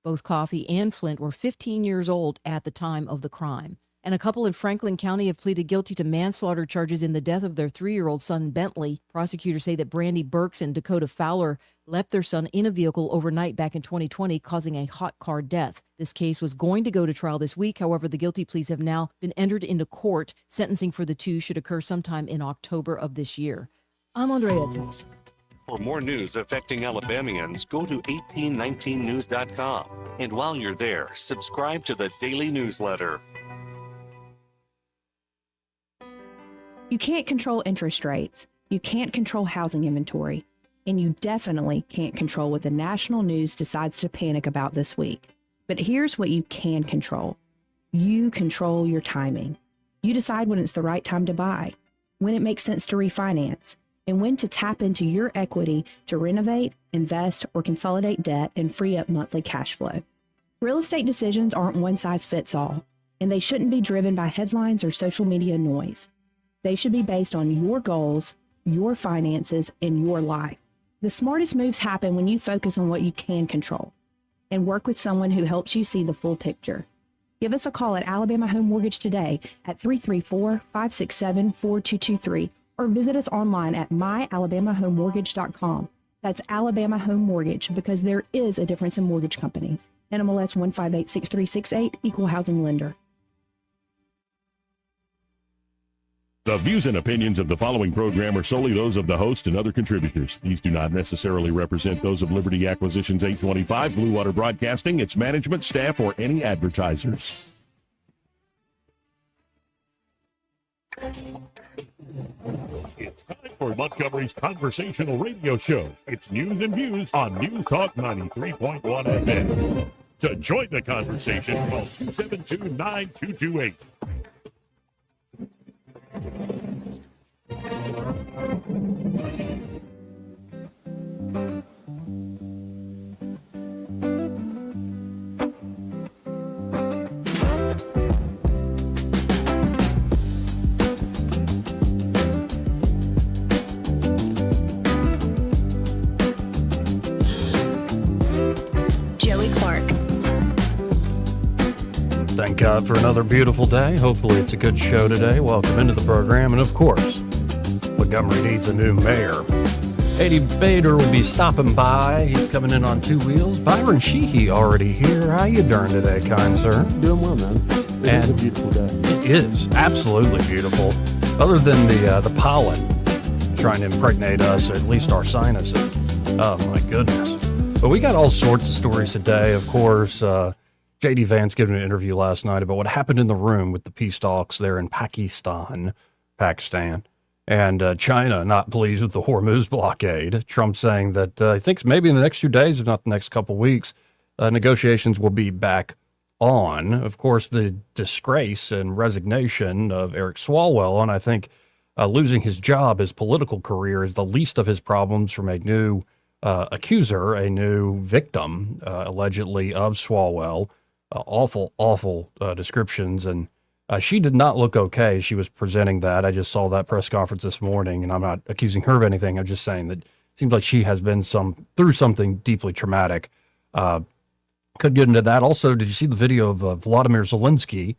Both Coffey and Flint were 15 years old at the time of the crime. And a couple in Franklin County have pleaded guilty to manslaughter charges in the death of their 3-year-old son, Bentley. Prosecutors say that Brandy Burks and Dakota Fowler left their son in a vehicle overnight back in 2020, causing a hot car death. This case was going to go to trial this week. However, the guilty pleas have now been entered into court. Sentencing for the two should occur sometime in October of this year. I'm Andrea Tice. For more news affecting Alabamians, go to 1819news.com. And while you're there, subscribe to the daily newsletter. You can't control interest rates, you can't control housing inventory, and you definitely can't control what the national news decides to panic about this week. But here's what you can control. You control your timing. You decide when it's the right time to buy, when it makes sense to refinance, and when to tap into your equity to renovate, invest, or consolidate debt and free up monthly cash flow. Real estate decisions aren't one size fits all, and they shouldn't be driven by headlines or social media noise. They should be based on your goals, your finances, and your life. The smartest moves happen when you focus on what you can control and work with someone who helps you see the full picture. Give us a call at Alabama Home Mortgage today at 334-567-4223 or visit us online at myalabamahomemortgage.com. That's Alabama Home Mortgage, because there is a difference in mortgage companies. NMLS 1586368, Equal Housing Lender. The views and opinions of the following program are solely those of the host and other contributors. These do not necessarily represent those of Liberty Acquisitions 825, Blue Water Broadcasting, its management, staff, or any advertisers. It's time for Montgomery's conversational radio show. It's news and views on News Talk 93.1 FM. To join the conversation, call 272-9228. Thank God for another beautiful day. Hopefully it's a good show today. Welcome into the program. And of course, Montgomery needs a new mayor. Eddie Bader will be stopping by. He's coming in on two wheels. Byron Sheehy already here. How you doing today, kind sir? Doing well, man. It is a beautiful day. It is absolutely beautiful. Other than the pollen trying to impregnate us, at least our sinuses. Oh my goodness. But we got all sorts of stories today. Of course, J.D. Vance gave an interview last night about what happened in the room with the peace talks there in Pakistan, and China not pleased with the Hormuz blockade. Trump saying that he thinks maybe in the next few days, if not the next couple weeks, negotiations will be back on. Of course, the disgrace and resignation of Eric Swalwell, and I think losing his job, his political career, is the least of his problems from a new accuser, a new victim, allegedly, of Swalwell. Awful descriptions, and she did not look okay. She was presenting that. I just saw that press conference this morning, and I'm not accusing her of anything. I'm just saying that it seems like she has been through something deeply traumatic. Could get into that. Also, did you see the video of Vladimir ZELENSKYY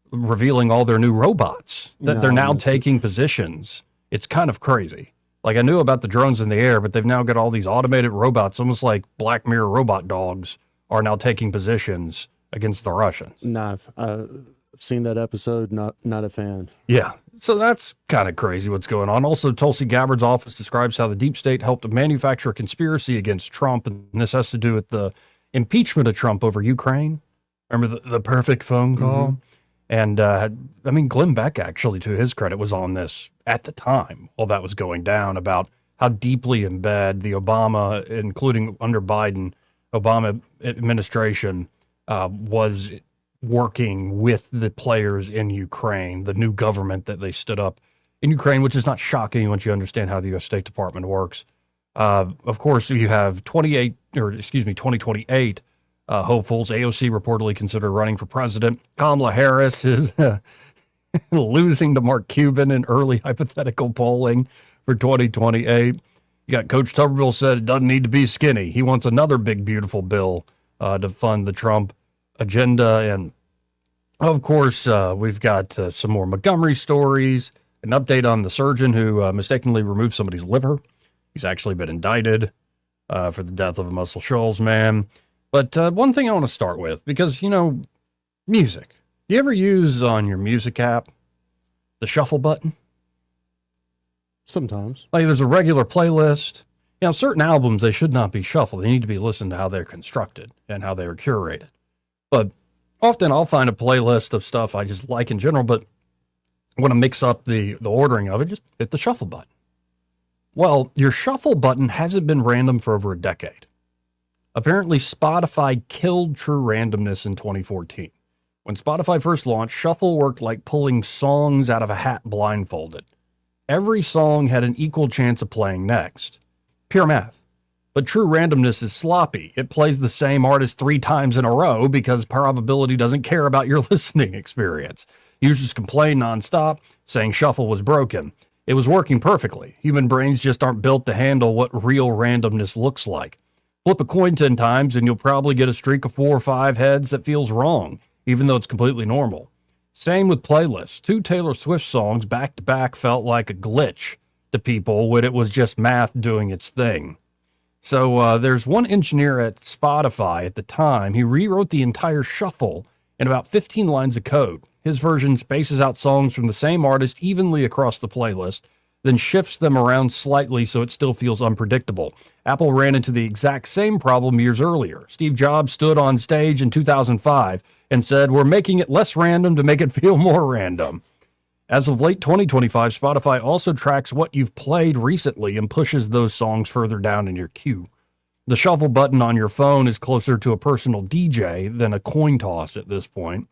revealing all their new robots, that they're now taking positions? It's kind of crazy. Like, I knew about the drones in the air, but they've now got all these automated robots, almost like Black Mirror robot dogs, are now taking positions against the Russians. No, I've seen that episode, not a fan. Yeah, so that's kind of crazy what's going on. Also, Tulsi Gabbard's office describes how the deep state helped manufacture a conspiracy against Trump, and this has to do with the impeachment of Trump over Ukraine. Remember the perfect phone call? Mm-hmm. And, I mean, Glenn Beck, actually, to his credit, was on this at the time while that was going down, about how deeply in bed the Obama, including under Biden, Obama administration was working with the players in Ukraine, the new government that they stood up in Ukraine, which is not shocking once you understand how the U.S. State Department works. Of course, you have 2028 hopefuls. AOC reportedly considered running for president. Kamala Harris is losing to Mark Cuban in early hypothetical polling for 2028. You got Coach Tuberville said it doesn't need to be skinny. He wants another big, beautiful bill to fund the Trump agenda. And of course, we've got some more Montgomery stories, an update on the surgeon who mistakenly removed somebody's liver. He's actually been indicted for the death of a Muscle Shoals man. But one thing I want to start with, because, music. Do you ever use on your music app the shuffle button? Sometimes. Like there's a regular playlist. Certain albums, they should not be shuffled. They need to be listened to how they're constructed and how they are curated. But often I'll find a playlist of stuff I just like in general, but want to mix up the ordering of it, just hit the shuffle button. Well, your shuffle button hasn't been random for over a decade. Apparently, Spotify killed true randomness in 2014. When Spotify first launched, shuffle worked like pulling songs out of a hat blindfolded. Every song had an equal chance of playing next. Pure math. But true randomness is sloppy. It plays the same artist 3 times in a row because probability doesn't care about your listening experience. Users complain nonstop, saying shuffle was broken. It was working perfectly. Human brains just aren't built to handle what real randomness looks like. Flip a coin 10 times and you'll probably get a streak of 4 or 5 heads that feels wrong, even though it's completely normal. Same with playlists. 2 Taylor Swift songs back to back felt like a glitch to people when it was just math doing its thing. So there's one engineer at Spotify at the time. He rewrote the entire shuffle in about 15 lines of code. His version spaces out songs from the same artist evenly across the playlist, then shifts them around slightly so it still feels unpredictable. Apple ran into the exact same problem years earlier. Steve Jobs stood on stage in 2005 and said, "We're making it less random to make it feel more random." As of late 2025, Spotify also tracks what you've played recently and pushes those songs further down in your queue. The shuffle button on your phone is closer to a personal DJ than a coin toss at this point.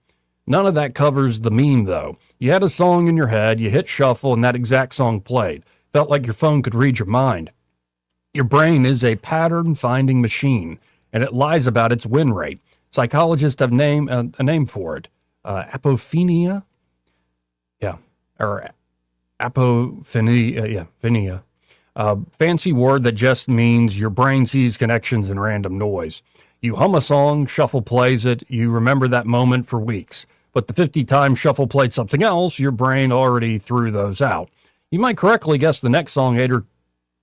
None of that covers the meme, though. You had a song in your head, you hit shuffle, and that exact song played. Felt like your phone could read your mind. Your brain is a pattern-finding machine, and it lies about its win rate. Psychologists have a name for it. Apophenia? Yeah. Or apophenia. Phenia. Fancy word that just means your brain sees connections in random noise. You hum a song, shuffle plays it, you remember that moment for weeks. But the 50 times shuffle played something else, your brain already threw those out. You might correctly guess the next song 8 or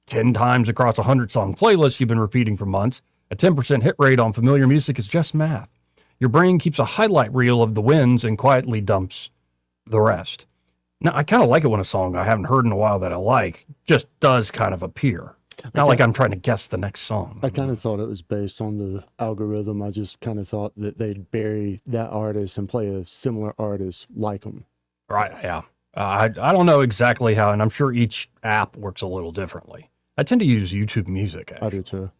10 times across a 100-song playlist you've been repeating for months. A 10% hit rate on familiar music is just math. Your brain keeps a highlight reel of the wins and quietly dumps the rest. Now, I kind of like it when a song I haven't heard in a while that I like just does kind of appear. Not like I'm trying to guess the next song. I kind of thought it was based on the algorithm. I just kind of thought that they'd bury that artist and play a similar artist like them. Right, yeah. I don't know exactly how, and I'm sure each app works a little differently. I tend to use YouTube Music, actually. I do too.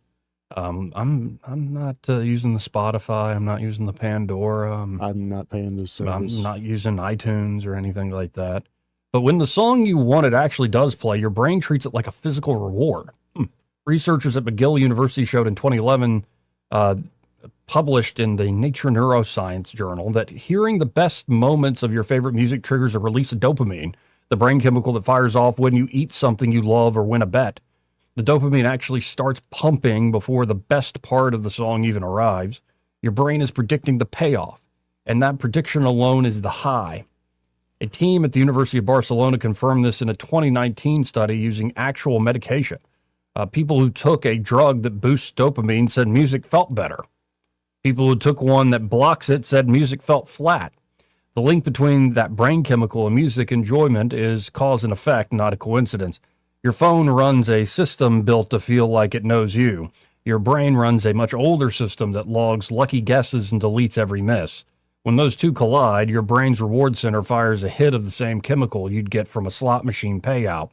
I'm not using the Spotify. I'm not using the Pandora. I'm not paying this service. I'm not using iTunes or anything like that. But when the song you wanted actually does play, your brain treats it like a physical reward. Researchers at McGill University showed in 2011, published in the Nature Neuroscience journal, that hearing the best moments of your favorite music triggers a release of dopamine, the brain chemical that fires off when you eat something you love or win a bet. The dopamine actually starts pumping before the best part of the song even arrives. Your brain is predicting the payoff, and that prediction alone is the high. A team at the University of Barcelona confirmed this in a 2019 study using actual medication. People who took a drug that boosts dopamine said music felt better. People who took one that blocks it said music felt flat. The link between that brain chemical and music enjoyment is cause and effect, not a coincidence. Your phone runs a system built to feel like it knows you. Your brain runs a much older system that logs lucky guesses and deletes every miss. When those two collide, your brain's reward center fires a hit of the same chemical you'd get from a slot machine payout.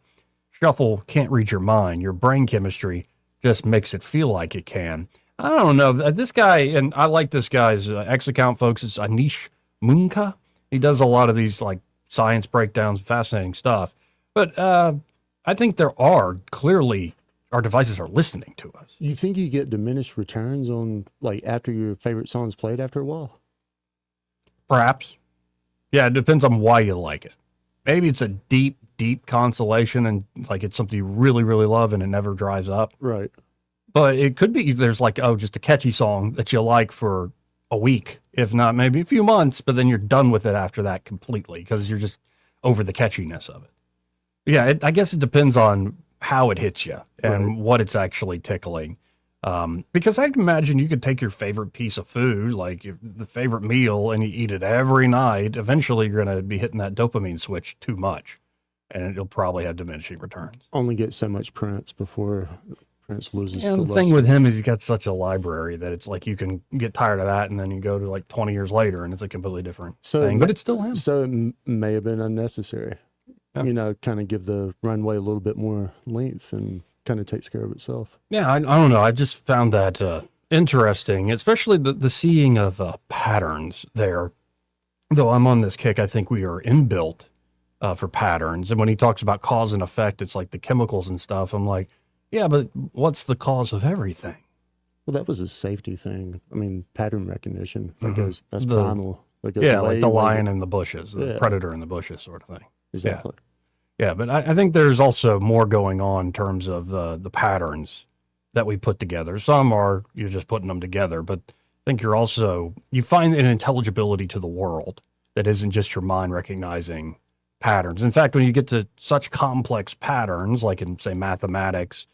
Shuffle can't read your mind. Your brain chemistry just makes it feel like it can. I don't know. This guy, and I like this guy's X account, folks. It's Anish Munka. He does a lot of these like science breakdowns, fascinating stuff. But I think there are clearly our devices are listening to us. You think you get diminished returns on like after your favorite song's played after a while? Perhaps. Yeah, it depends on why you like it. Maybe it's a deep consolation and like it's something you really, really love and it never dries up. Right. But it could be there's like, oh, just a catchy song that you like for a week, if not maybe a few months, but then you're done with it after that completely because you're just over the catchiness of it. Yeah, I guess it depends on how it hits you and what it's actually tickling. Because I'd imagine you could take your favorite piece of food, like the favorite meal, and you eat it every night. Eventually, you're going to be hitting that dopamine switch too much, and it'll probably have diminishing returns. Only get so much Prince before Prince loses. And the thing with him is he's got such a library that it's like you can get tired of that, and then you go to like 20 years later, and it's a completely different thing. But it's still him. So it may have been unnecessary. Yeah. You know, kind of give the runway a little bit more length and kind of takes care of itself. Yeah, I don't know. I just found that interesting, especially the seeing of patterns there. Though I'm on this kick, I think we are inbuilt for patterns. And when he talks about cause and effect, it's like the chemicals and stuff. I'm like, yeah, but what's the cause of everything? Well, that was a safety thing. I mean, pattern recognition. That's primal. Like the lion in the bushes, the predator in the bushes sort of thing. Exactly. Yeah, but I think there's also more going on in terms of the patterns that we put together. Some are you're just putting them together, but I think you find an intelligibility to the world that isn't just your mind recognizing patterns. In fact, when you get to such complex patterns, like in, say, mathematics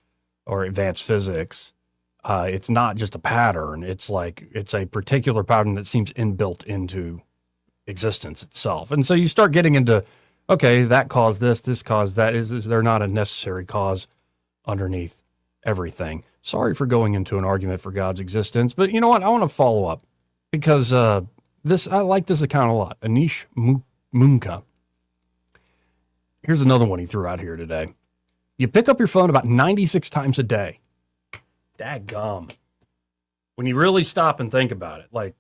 or advanced physics, it's not just a pattern. It's a particular pattern that seems inbuilt into existence itself. And so you start getting into, okay, that caused this caused that. Is there not a necessary cause underneath everything? Sorry for going into an argument for God's existence, but you know what? I want to follow up because I like this account a lot. Anish Munka. Here's another one he threw out here today. You pick up your phone about 96 times a day. Dadgum. When you really stop and think about it,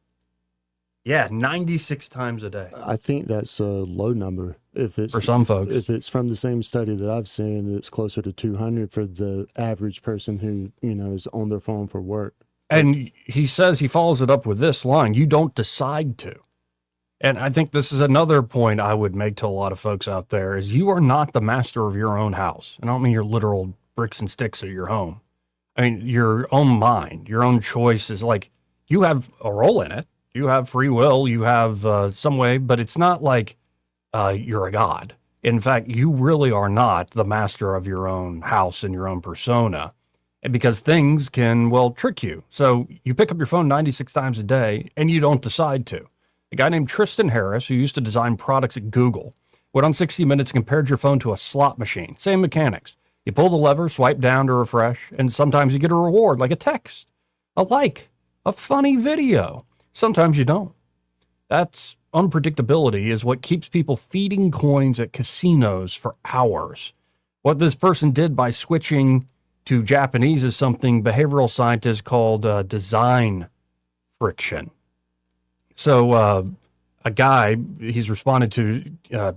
96 times a day. I think that's a low number. If it's for some folks, if it's from the same study that I've seen, it's closer to 200 for the average person who, is on their phone for work. And he says, he follows it up with this line, you don't decide to. And I think this is another point I would make to a lot of folks out there is you are not the master of your own house. And I don't mean your literal bricks and sticks of your home. I mean, your own mind, your own choices, you have a role in it. You have free will, you have some way, but it's not like you're a god. In fact, you really are not the master of your own house and your own persona, because things can, trick you. So you pick up your phone 96 times a day and you don't decide to. A guy named Tristan Harris, who used to design products at Google, went on 60 Minutes and compared your phone to a slot machine. Same mechanics. You pull the lever, swipe down to refresh, and sometimes you get a reward like a text, a like, a funny video. Sometimes you don't. That's unpredictability is what keeps people feeding coins at casinos for hours. What this person did by switching to Japanese is something behavioral scientists called design friction. So a guy, he's responded to,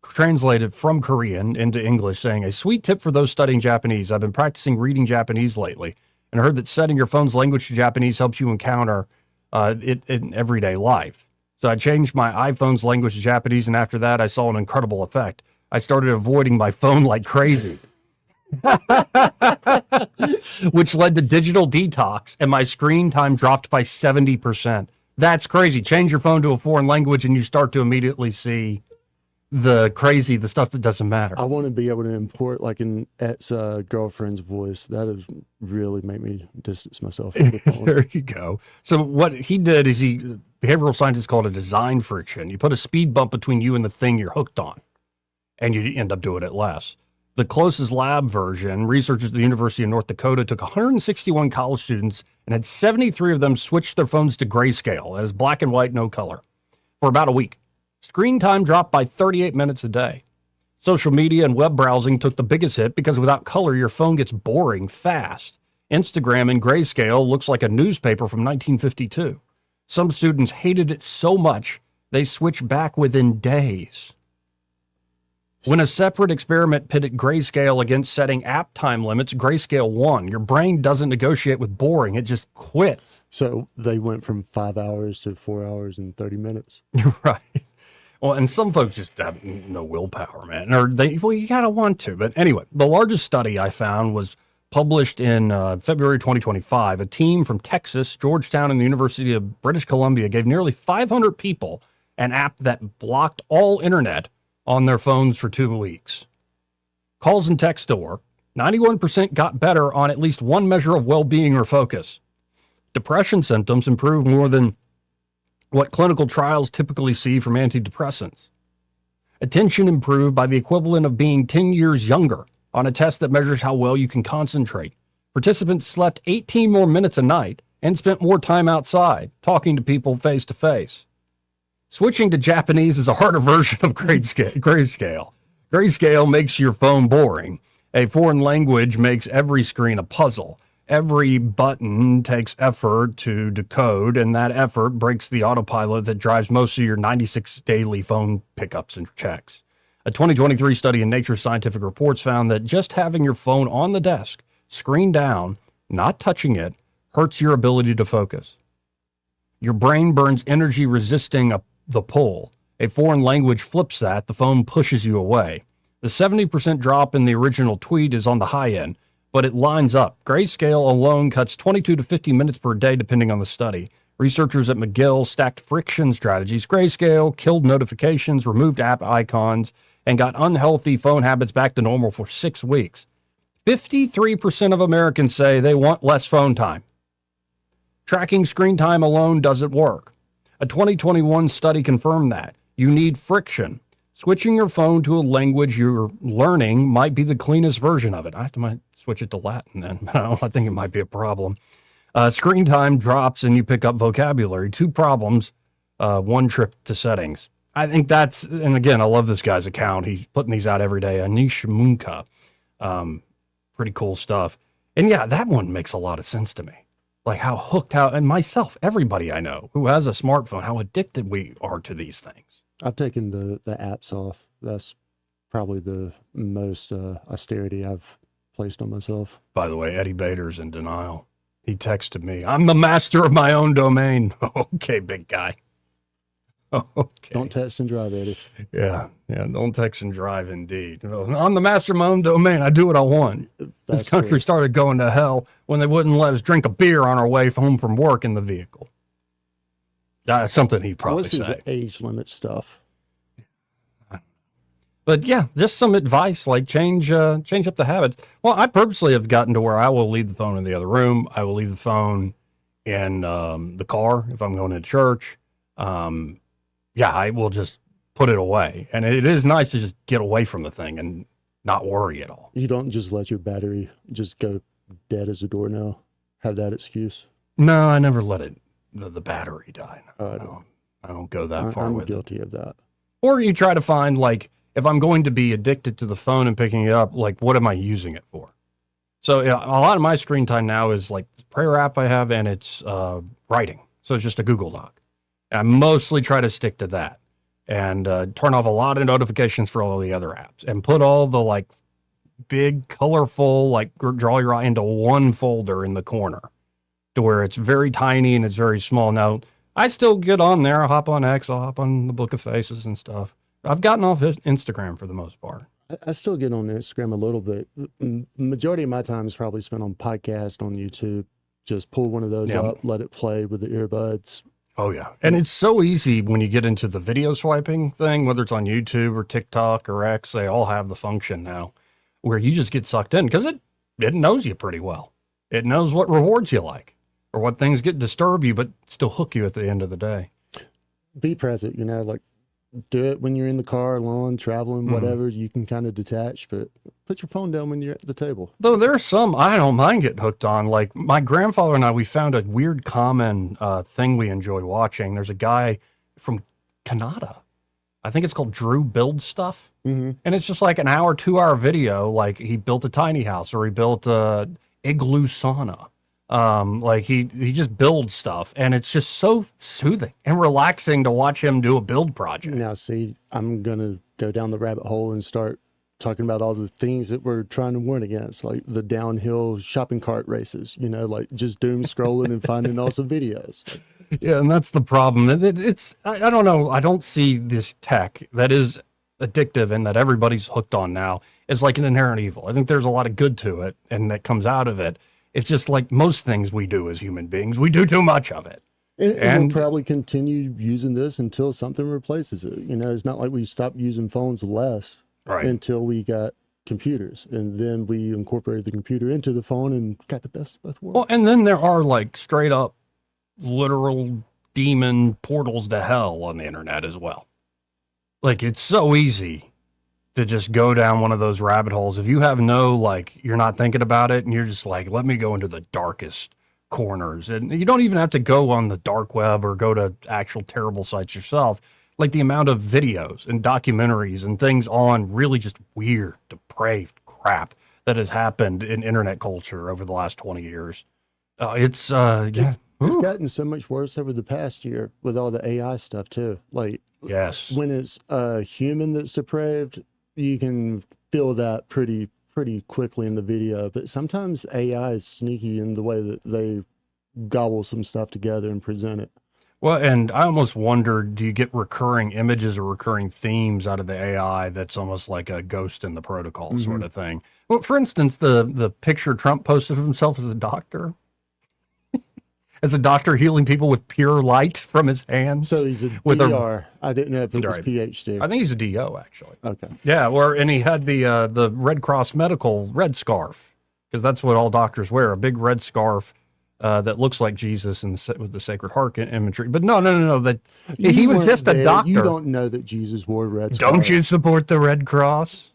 translated from Korean into English, saying, a sweet tip for those studying Japanese. I've been practicing reading Japanese lately and heard that setting your phone's language to Japanese helps you encounter it in everyday life. So I changed my iPhone's language to Japanese, and after that, I saw an incredible effect. I started avoiding my phone like crazy, which led to digital detox, and my screen time dropped by 70%. That's crazy. Change your phone to a foreign language, and you start to immediately see the stuff that doesn't matter. I want to be able to import like an ex-girlfriend's voice. That would really make me distance myself from the phone. There you go. So what he did is behavioral scientists call it a design friction. You put a speed bump between you and the thing you're hooked on, and you end up doing it less. The closest lab version, researchers at the University of North Dakota took 161 college students and had 73 of them switch their phones to grayscale. That is black and white, no color, for about a week. Screen time dropped by 38 minutes a day. Social media and web browsing took the biggest hit because without color, your phone gets boring fast. Instagram in grayscale looks like a newspaper from 1952. Some students hated it so much, they switched back within days. When a separate experiment pitted grayscale against setting app time limits, grayscale won. Your brain doesn't negotiate with boring. It just quits. So they went from 5 hours to 4 hours and 30 minutes. Right. Well, and some folks just have no willpower, man. Or you got to want to. But anyway, the largest study I found was published in February 2025, a team from Texas, Georgetown, and the University of British Columbia gave nearly 500 people an app that blocked all internet on their phones for 2 weeks. Calls and text still work. 91% got better on at least one measure of well-being or focus. Depression symptoms improved more than what clinical trials typically see from antidepressants. Attention improved by the equivalent of being 10 years younger on a test that measures how well you can concentrate. Participants slept 18 more minutes a night and spent more time outside, talking to people face to face. Switching to Japanese is a harder version of grayscale. Grayscale makes your phone boring. A foreign language makes every screen a puzzle. Every button takes effort to decode, and that effort breaks the autopilot that drives most of your 96 daily phone pickups and checks. A 2023 study in Nature Scientific Reports found that just having your phone on the desk, screen down, not touching it, hurts your ability to focus. Your brain burns energy resisting the pull. A foreign language flips that, the phone pushes you away. The 70% drop in the original tweet is on the high end, but it lines up. Grayscale alone cuts 22 to 50 minutes per day, depending on the study. Researchers at McGill stacked friction strategies. Grayscale killed notifications, removed app icons, and got unhealthy phone habits back to normal for 6 weeks. 53% of Americans say they want less phone time. Tracking screen time alone doesn't work. A 2021 study confirmed that. You need friction. Switching your phone to a language you're learning might be the cleanest version of it. I have to switch it to Latin then. I think it might be a problem. Screen time drops and you pick up vocabulary. 2 problems, 1 trip to settings. I think that's, and again, I love this guy's account. He's putting these out every day. Anish Munka. Pretty cool stuff. And yeah, that one makes a lot of sense to me. Like how hooked out, and myself, everybody I know who has a smartphone, how addicted we are to these things. I've taken the apps off. That's probably the most austerity I've placed on myself. By the way, Eddie Bader's in denial. He texted me, "I'm the master of my own domain." Okay, big guy. Okay. Don't text and drive, Eddie. Yeah, don't text and drive, indeed. I'm the master of my own domain. I do what I want. This country started going to hell when they wouldn't let us drink a beer on our way home from work in the vehicle. That's something he'd probably say. What's his age limit stuff? But yeah, just some advice, like change up the habits. Well, I purposely have gotten to where I will leave the phone in the other room. I will leave the phone in the car if I'm going to church. I will just put it away. And it is nice to just get away from the thing and not worry at all. You don't just let your battery just go dead as a doornail? Have that excuse? No, I never let the battery die. No, I don't go that far with it. I'm guilty of that. Or you try to find, like, if I'm going to be addicted to the phone and picking it up, like, what am I using it for? So a lot of my screen time now is like the prayer app I have, and it's writing. So it's just a Google Doc. And I mostly try to stick to that and turn off a lot of notifications for all of the other apps and put all the like big, colorful, like draw your eye into one folder in the corner to where it's very tiny and it's very small. Now, I still get on there. I'll hop on X. I'll hop on the Book of Faces and stuff. I've gotten off Instagram for the most part. I still get on Instagram a little bit. Majority of my time is probably spent on podcast, on YouTube. Just pull one of those up, let it play with the earbuds. Oh, yeah. And it's so easy when you get into the video swiping thing, whether it's on YouTube or TikTok or X, they all have the function now where you just get sucked in because it knows you pretty well. It knows what rewards you like or what things disturb you, but still hook you at the end of the day. Be present, like do it when you're in the car, alone, traveling, whatever. You can kind of detach, but put your phone down when you're at the table. Though there are some I don't mind getting hooked on. Like my grandfather and I, we found a weird common thing we enjoy watching. There's a guy from Canada. I think it's called Drew Build Stuff. Mm-hmm. And it's just like an hour, 2-hour video. Like he built a tiny house or he built a igloo sauna. Like he just builds stuff, and it's just so soothing and relaxing to watch him do a build project. Now, see, I'm going to go down the rabbit hole and start talking about all the things that we're trying to warn against, like the downhill shopping cart races, like just doom scrolling and finding awesome videos. Yeah. And that's the problem. I don't know. I don't see this tech that is addictive and that everybody's hooked on now as like an inherent evil. I think there's a lot of good to it, and that comes out of it. It's just like most things we do as human beings, we do too much of it. And we'll probably continue using this until something replaces it. You know, it's not like we stopped using phones less until we got computers, and then we incorporated the computer into the phone and got the best of both worlds. Well, and then there are like straight up literal demon portals to hell on the internet as well. Like, it's so easy to just go down one of those rabbit holes. If you have no, like, you're not thinking about it and you're just like, let me go into the darkest corners. And you don't even have to go on the dark web or go to actual terrible sites yourself. Like, the amount of videos and documentaries and things on really just weird, depraved crap that has happened in internet culture over the last 20 years. It's gotten so much worse over the past year with all the AI stuff too. Like, yes, when it's a human that's depraved, you can feel that pretty quickly in the video. But sometimes AI is sneaky in the way that they gobble some stuff together and present it. Well, and I almost wonder, do you get recurring images or recurring themes out of the AI that's almost like a Ghost in the Protocol sort of thing? Well, for instance, the picture Trump posted of himself as a doctor. As a doctor healing people with pure light from his hands. So he's a DR. I didn't know if it was PhD. I think he's a DO, actually. Okay. Yeah, and he had the Red Cross medical red scarf, because that's what all doctors wear, a big red scarf that looks like Jesus with the Sacred Heart imagery. But no, that he was just a doctor. You don't know that Jesus wore red scarf. Don't you support the Red Cross?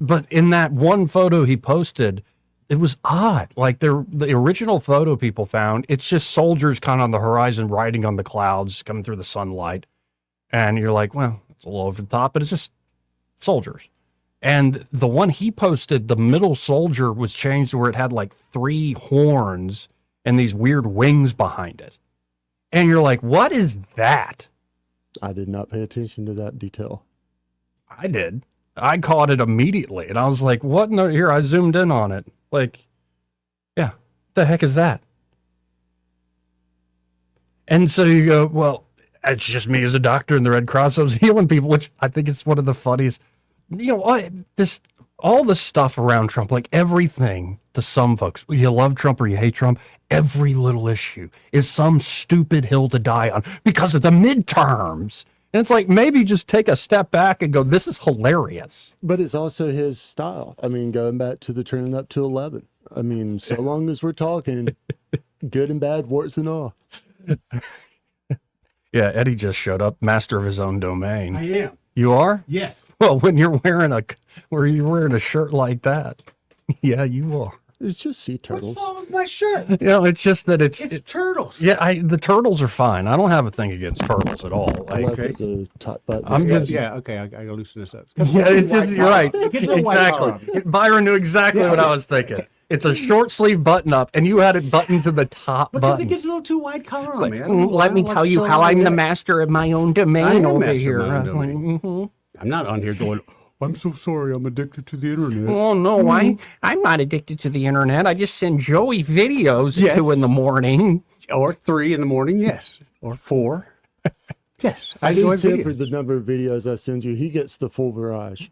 But in that one photo he posted, it was odd. Like the original photo people found, it's just soldiers kind of on the horizon riding on the clouds, coming through the sunlight. And you're like, well, it's a little over the top, but it's just soldiers. And the one he posted, the middle soldier was changed to where it had like 3 horns and these weird wings behind it. And you're like, what is that? I did not pay attention to that detail. I did. I caught it immediately. And I was like, what? No, here, I zoomed in on it. Like, yeah, what the heck is that? And so you go, well, it's just me as a doctor in the Red Cross. I was healing people, which I think is one of the funniest. You know, all the stuff around Trump, like everything to some folks, you love Trump or you hate Trump, every little issue is some stupid hill to die on because of the midterms. And it's like, maybe just take a step back and go, this is hilarious. But it's also his style. I mean, going back to the turning up to 11. I mean, so long as we're talking good and bad, warts and all. Yeah, Eddie just showed up, master of his own domain. I am. You are? Yes. Well, when you're wearing a shirt like that, yeah, you are. It's just sea turtles. What's wrong with my shirt? You know, it's just that it's turtles. Yeah, the turtles are fine. I don't have a thing against turtles at all. I love the top button. I'm just okay. I gotta loosen this up. Yeah, it's just, you're right. It gets a little white collar on Exactly. Byron knew exactly what I was thinking. It's a short sleeve button up, and you had it buttoned to the top Because button. it gets a little too white collar on me. I don't know why. Let me I don't tell like you to how show I'm my the head. master of my own I domain am over master here. of my own domain. I'm not on here going, I'm so sorry, I'm addicted to the internet. Oh no, I'm not addicted to the internet. I just send Joey videos Yes. at 2 in the morning. Or 3 in the morning, yes. Or 4. Yes. I enjoy need Tim videos. for the number of videos I send you. He gets the full barrage.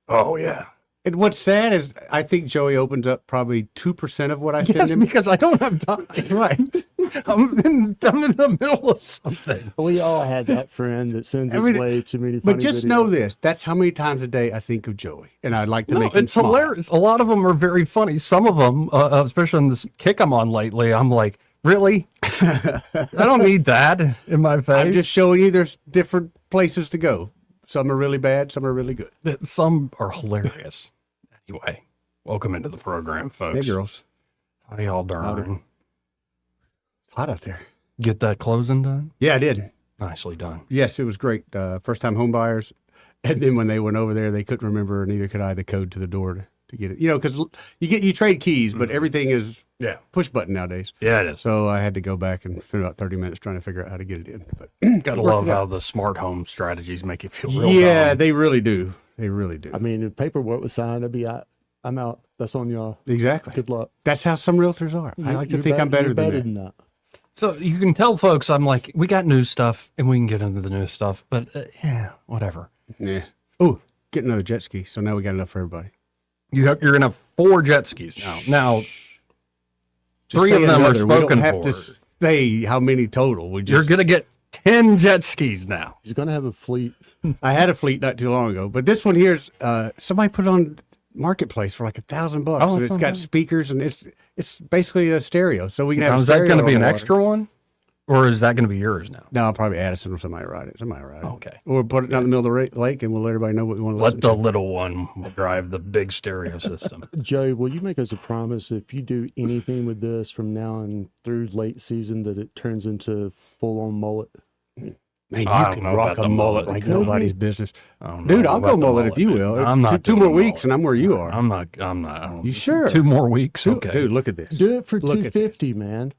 Oh yeah. And what's sad is I think Joey opens up probably 2% of what I send Yes, him. because I don't have time. Right. I'm in the middle of something. We all had that friend that sends us way too many funny But just videos. know this. That's how many times a day I think of Joey. And I'd like to No, make him it's smile. hilarious. A lot of them are very funny. Some of them, especially on this kick I'm on lately, I'm like, really? I don't need that in my face. I'm just showing you there's different places to go. Some are really bad, some are really good. Some are hilarious. Anyway, welcome into the program, folks. Hey, girls. How y'all doing? It's hot out there. Get that closing done? Yeah, I did. Nicely done. Yes, it was great. First time home buyers. And then when they went over there, they couldn't remember, neither could I, the code to the door to get it. You know, because you trade keys, but everything is Yeah. push button nowadays. Yeah, it is. So I had to go back and spend about 30 minutes trying to figure out how to get it in. But Gotta love how the smart home strategies make you feel real yeah, dumb. they really do. They really do. I mean, if paperwork was signed, I'd be out. I'm out. That's on y'all. Exactly. Good luck. That's how some realtors are. I like to think I'm better than that. So you can tell folks, I'm like, we got new stuff and we can get into the new stuff, but yeah, whatever. Yeah. Oh, get another jet ski. So now we got enough for everybody. You're going to have 4 jet skis now. Now, Just 3 of say them are another. We spoken don't have for. to say how many total. We You're just, going to get 10 jet skis now. He's going to have a fleet. I had a fleet not too long ago, but this one here's somebody put it on Marketplace for like $1,000. Oh, and that's it's not got bad. speakers and it's basically a stereo, so we can have. Now, a is that stereo going to on be the an water. extra one? Or is that going to be yours now? No, probably Addison or somebody write it. Somebody write it. Okay. Or put it down in the middle of the lake, and we'll let everybody know what we want to Let listen the to. little one drive the big stereo system. Joey, will you make us a promise if you do anything with this from now and through late season that it turns into full-on mullet? Man, you I don't can know rock about a the mullet mullet. like nobody's business. I don't know Dude, I'll about go the mullet if you man. will. I'm not Two doing more the weeks, mullet. and I'm where you are. I'm not. I don't, You sure? 2 more weeks? Dude, Okay. Dude, look at this. Do it for Look at this. $250, man.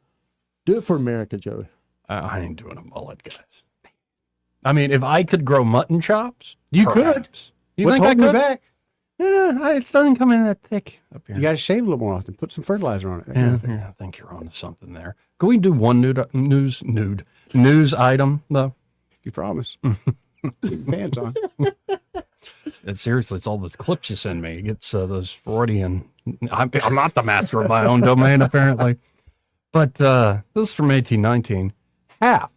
Do it for America, Joey. I ain't doing a mullet, guys. I mean, if I could grow mutton chops, You could. perhaps. You What's think I holding you could? back? Yeah, it doesn't come in that thick up here. You got to shave a little more often. Put some fertilizer on it. that kind Yeah, of thing. I think you're on to something there. Can we do one news item though? You promise. Pants on. Seriously, it's all those clips you send me. It gets those Freudian. I'm not the master of my own domain, apparently. But this is from 1819. Half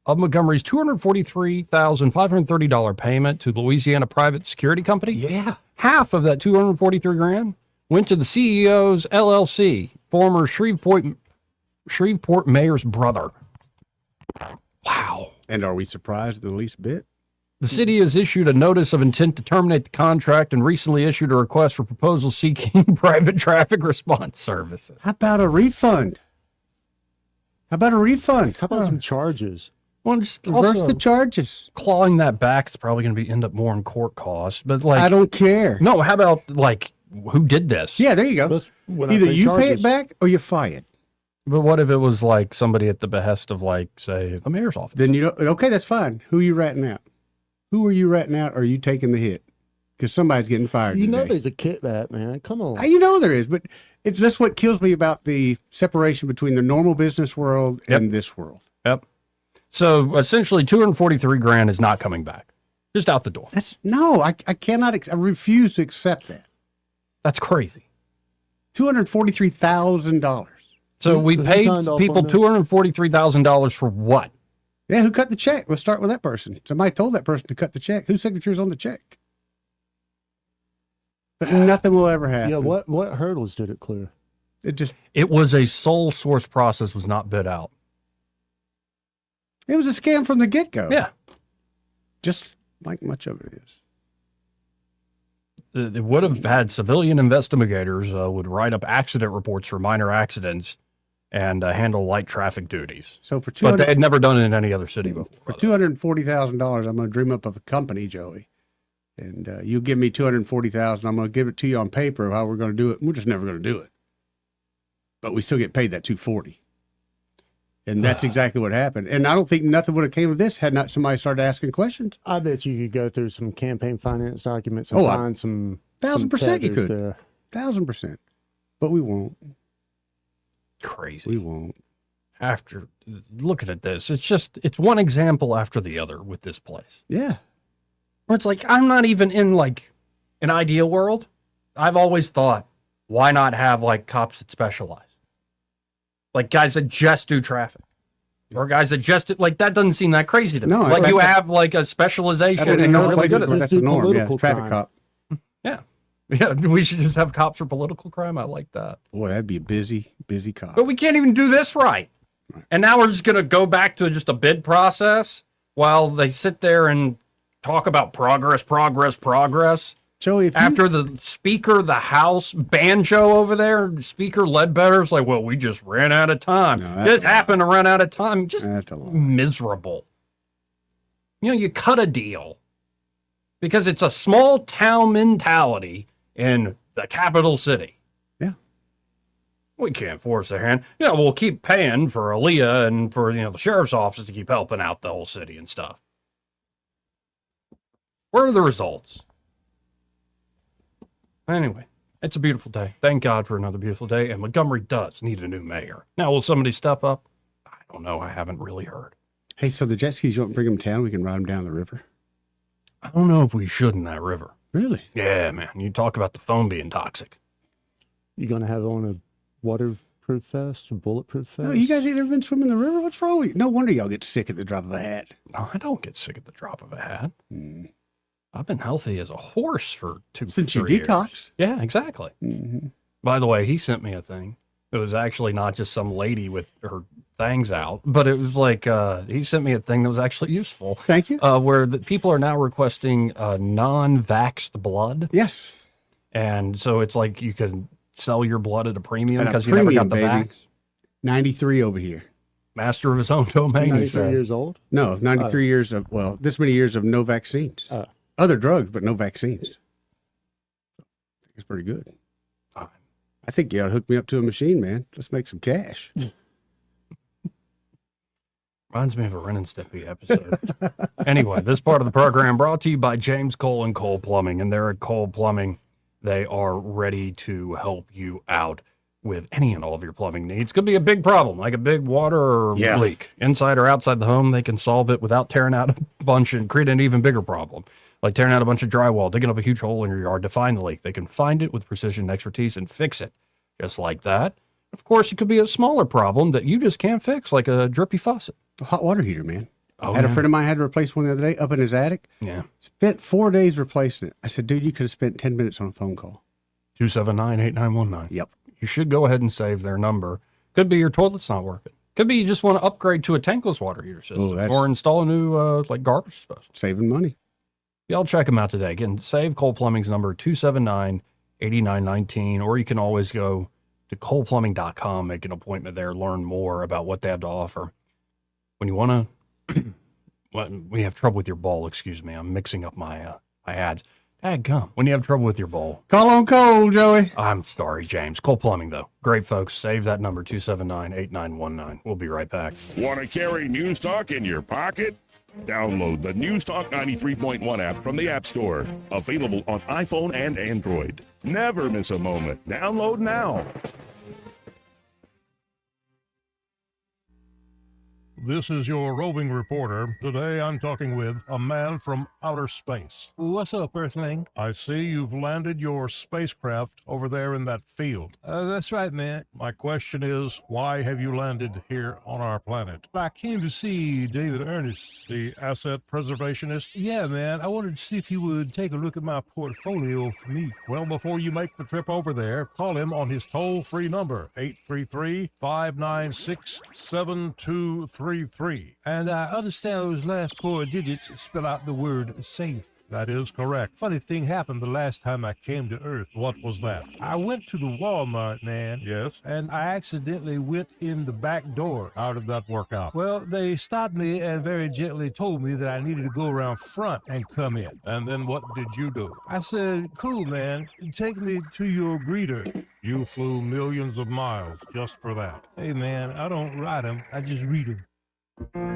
of Montgomery's $243,530 payment to Louisiana private security company. Yeah. Half of that $243,000 went to the CEO's LLC, former Shreveport mayor's brother. Wow. And are we surprised the least bit? The city has issued a notice of intent to terminate the contract and recently issued a request for proposals seeking private traffic response services. How about a refund? How about some charges? Well, just Reverse also the charges. clawing that back is probably going to end up more in court costs. But like, I don't care. no, how about like who did this? Yeah, there you go. That's when I Either say you pay charges. it back or you fired. But what if it was like somebody at the behest of like, say, the mayor's office? Then you don't. Okay, that's fine. Who are you ratting out? Who are you ratting out? Or are you taking the hit? Because somebody's getting fired. You know today. there's a kickback, man. Come on. You know there is, but it's just what kills me about the separation between the normal business world and this world. Yep. So essentially, $243,000 is not coming back, just out the door. That's no, I cannot. I refuse to accept that. That's crazy. $243,000. So we Who paid signed off people on this? $243,000 for what? Yeah, who cut the check? Let's start with that person. Somebody told that person to cut the check. Whose signature is on the check? But nothing will ever happen. Yeah, what hurdles did it clear? It was a sole source process, was not bid out. It was a scam from the get-go. Yeah. Just like much of it is. It would have had civilian investigators would write up accident reports for minor accidents and handle light traffic duties. So for But they had never done it in any other city before. For $240,000, I'm going to dream up of a company, Joey, and you give me $240,000. I'm going to give it to you on paper of how we're going to do it. We're just never going to do it, but we still get paid that $240,000, and that's exactly what happened. And I don't think nothing would have came of this had not somebody started asking questions. I bet you could go through some campaign finance documents and find some 1,000% you tethers could. there. 1,000%, but we won't. Crazy. We won't. After looking at this, it's one example after the other with this place. Yeah. Where it's like, I'm not even in like an ideal world. I've always thought, why not have like cops that specialize? Like guys that just do traffic. Or guys that just, like, that doesn't seem that crazy to me. No, like I- you have like a specialization I and you're really place good at where it. that's the do norm. Yeah, political traffic crime. cop. Yeah. Yeah, we should just have cops for political crime. I like that. Boy, that'd be a busy cop. But we can't even do this right. And now we're just going to go back to just a bid process while they sit there and talk about progress. Joey, if you, After the Speaker of the House banjo over there, Speaker Ledbetter's like, well, we just ran out of time. No, that's Just a lie. happened to run out of time. Just That's a lie. miserable. You know, you cut a deal because it's a small town mentality in the capital city. Yeah. We can't force their hand. You know, we'll keep paying for Aaliyah and for, the sheriff's office to keep helping out the whole city and stuff. Where are the results? Anyway, it's a beautiful day. Thank God for another beautiful day. And Montgomery does need a new mayor. Now, will somebody step up? I don't know. I haven't really heard. hey, so the jet skis, you want to bring them to town? We can ride them down the river. I don't know if we should in that river. Really? Yeah, man. You talk about the foam being toxic. You gonna have on a waterproof vest or bulletproof vest? No, you guys ain't ever been swimming in the river? What's wrong with you? No wonder y'all get sick at the drop of a hat. No, I don't get sick at the drop of a hat. I've been healthy as a horse for Since you 3 years. detoxed. Yeah, exactly. Mm-hmm. By the way, he sent me a thing. It was actually not just some lady with her things out, but it was like he sent me a thing that was actually useful. Thank you. Where the people are now requesting non-vaxxed blood. Yes. And so it's like you can sell your blood at a premium At a because you never got the premium, baby. vax. 93 over here. Master of his own domain, he 93 says. years old? No, 93 years of, well, this many years of no vaccines. Other drugs, but no vaccines. It's pretty good. I think you ought to hook me up to a machine, man. Let's make some cash. Reminds me of a Ren and Stimpy episode. Anyway, this part of the program brought to you by James Cole and Cole Plumbing. And they're at Cole Plumbing. They are ready to help you out with any and all of your plumbing needs. Could be a big problem, like a big water leak. Inside or outside the home, they can solve it without tearing out a bunch and create an even bigger problem. Like tearing out a bunch of drywall, digging up a huge hole in your yard to find the leak. They can find it with precision and expertise and fix it. Just like that. Of course, it could be a smaller problem that you just can't fix, like a drippy faucet. A hot water heater, man. Oh, I had a friend of mine had to replace one the other day up in his attic. Yeah. Spent 4 days replacing it. I said, dude, you could have spent 10 minutes on a phone call. 279-8919. Yep. You should go ahead and save their number. Could be your toilet's not working. Could be you just want to upgrade to a tankless water heater system or install a new garbage disposal. Saving money. Y'all check them out today. Again, save Cole Plumbing's number 279-8919, or you can always go to coleplumbing.com, make an appointment there, learn more about what they have to offer. When you want to, when you have trouble with your bowl, excuse me, I'm mixing up my ads. Dadgum. When you have trouble with your bowl. Call on Cole, Joey. I'm sorry, James. Cole Plumbing, though. Great folks. Save that number, 279-8919. We'll be right back. Want to carry News Talk in your pocket? Download the News Talk 93.1 app from the App Store. Available on iPhone and Android. Never miss a moment. Download now. This is your roving reporter. Today I'm talking with a man from outer space. What's up, Earthling? I see you've landed your spacecraft over there in that field. That's right, man. My question is, why have you landed here on our planet? I came to see David Ernest. The asset preservationist? Yeah, man. I wanted to see if he would take a look at my portfolio for me. Well, before you make the trip over there, call him on his toll-free number, 833-596-7233. And I understand those last 4 digits spell out the word safe. That is correct. Funny thing happened the last time I came to Earth. What was that? I went to the Walmart, man. Yes? And I accidentally went in the back door. How did that work out? Well, they stopped me and very gently told me that I needed to go around front and come in. And then what did you do? I said, cool, man. Take me to your greeter. You flew millions of miles just for that. Hey, man, I don't ride them. I just read them.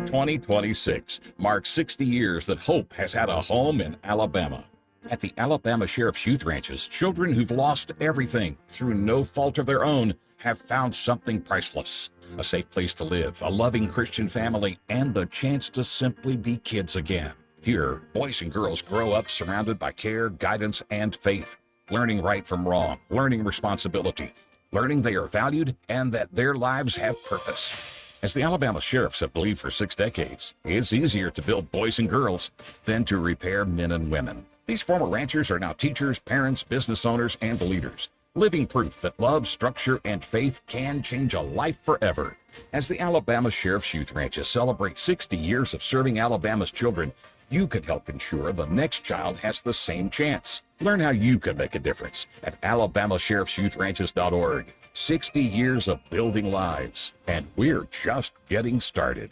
2026 marks 60 years that hope has had a home in Alabama. At the Alabama Sheriff's Youth Ranches, children who've lost everything through no fault of their own have found something priceless. A safe place to live, a loving Christian family, and the chance to simply be kids again. Here, boys and girls grow up surrounded by care, guidance, and faith, learning right from wrong, learning responsibility, learning they are valued and that their lives have purpose. As the Alabama sheriffs have believed for 6 decades, it's easier to build boys and girls than to repair men and women. These former ranchers are now teachers, parents, business owners, and leaders, living proof that love, structure, and faith can change a life forever. As the Alabama Sheriff's Youth Ranches celebrate 60 years of serving Alabama's children, you can help ensure the next child has the same chance. Learn how you can make a difference at alabamasheriffsyouthranches.org. 60 years of building lives, and we're just getting started.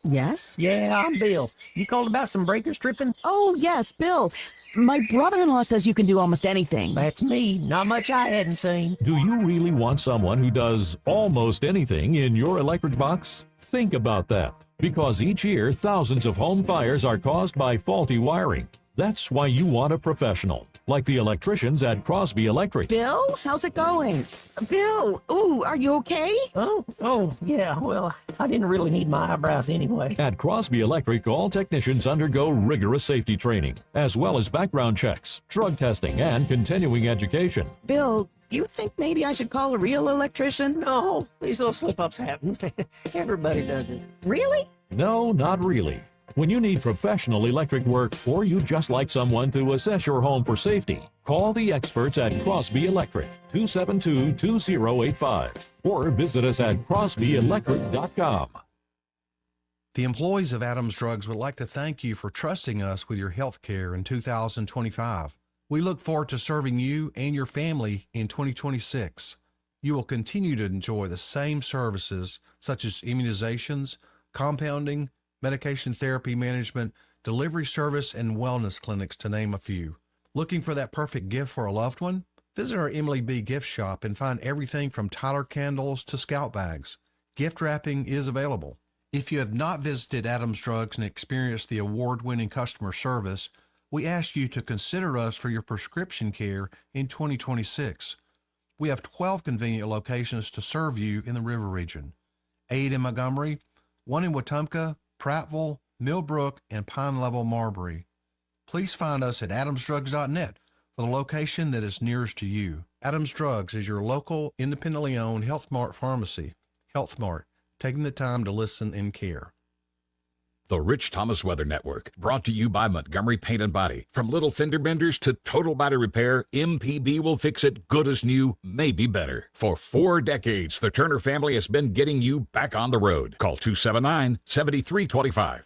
Yes? Yeah, I'm Bill. You called about some breaker stripping? Oh, yes, Bill. My brother-in-law says you can do almost anything. That's me. Not much I hadn't seen. Do you really want someone who does almost anything in your electric box? Think about that, because each year thousands of home fires are caused by faulty wiring. That's why you want a professional, like the electricians at Crosby Electric. Bill, how's it going? Bill, ooh, are you okay? Oh, yeah, well, I didn't really need my eyebrows anyway. At Crosby Electric, all technicians undergo rigorous safety training, as well as background checks, drug testing, and continuing education. Bill, you think maybe I should call a real electrician? No, these little slip-ups happen. Everybody does it. Really? No, not really. When you need professional electric work, or you just like someone to assess your home for safety, call the experts at Crosby Electric, 272-2085, or visit us at crosbyelectric.com. The employees of Adams Drugs would like to thank you for trusting us with your health care in 2025. We look forward to serving you and your family in 2026. You will continue to enjoy the same services such as immunizations, compounding, medication therapy management, delivery service, and wellness clinics, to name a few. Looking for that perfect gift for a loved one? Visit our Emily B. gift shop and find everything from Tyler candles to scout bags. Gift wrapping is available. If you have not visited Adams Drugs and experienced the award-winning customer service, we ask you to consider us for your prescription care in 2026. We have 12 convenient locations to serve you in the River Region. 8 in Montgomery, 1 in Wetumpka, Prattville, Millbrook, and Pine Level, Marbury. Please find us at adamsdrugs.net for the location that is nearest to you. Adams Drugs is your local, independently owned Health Mart pharmacy. Health Mart, taking the time to listen and care. The Rich Thomas Weather Network, brought to you by Montgomery Paint and Body. From little fender benders to total body repair, MPB will fix it good as new, maybe better. For 4 decades, the Turner family has been getting you back on the road. Call 279-7325.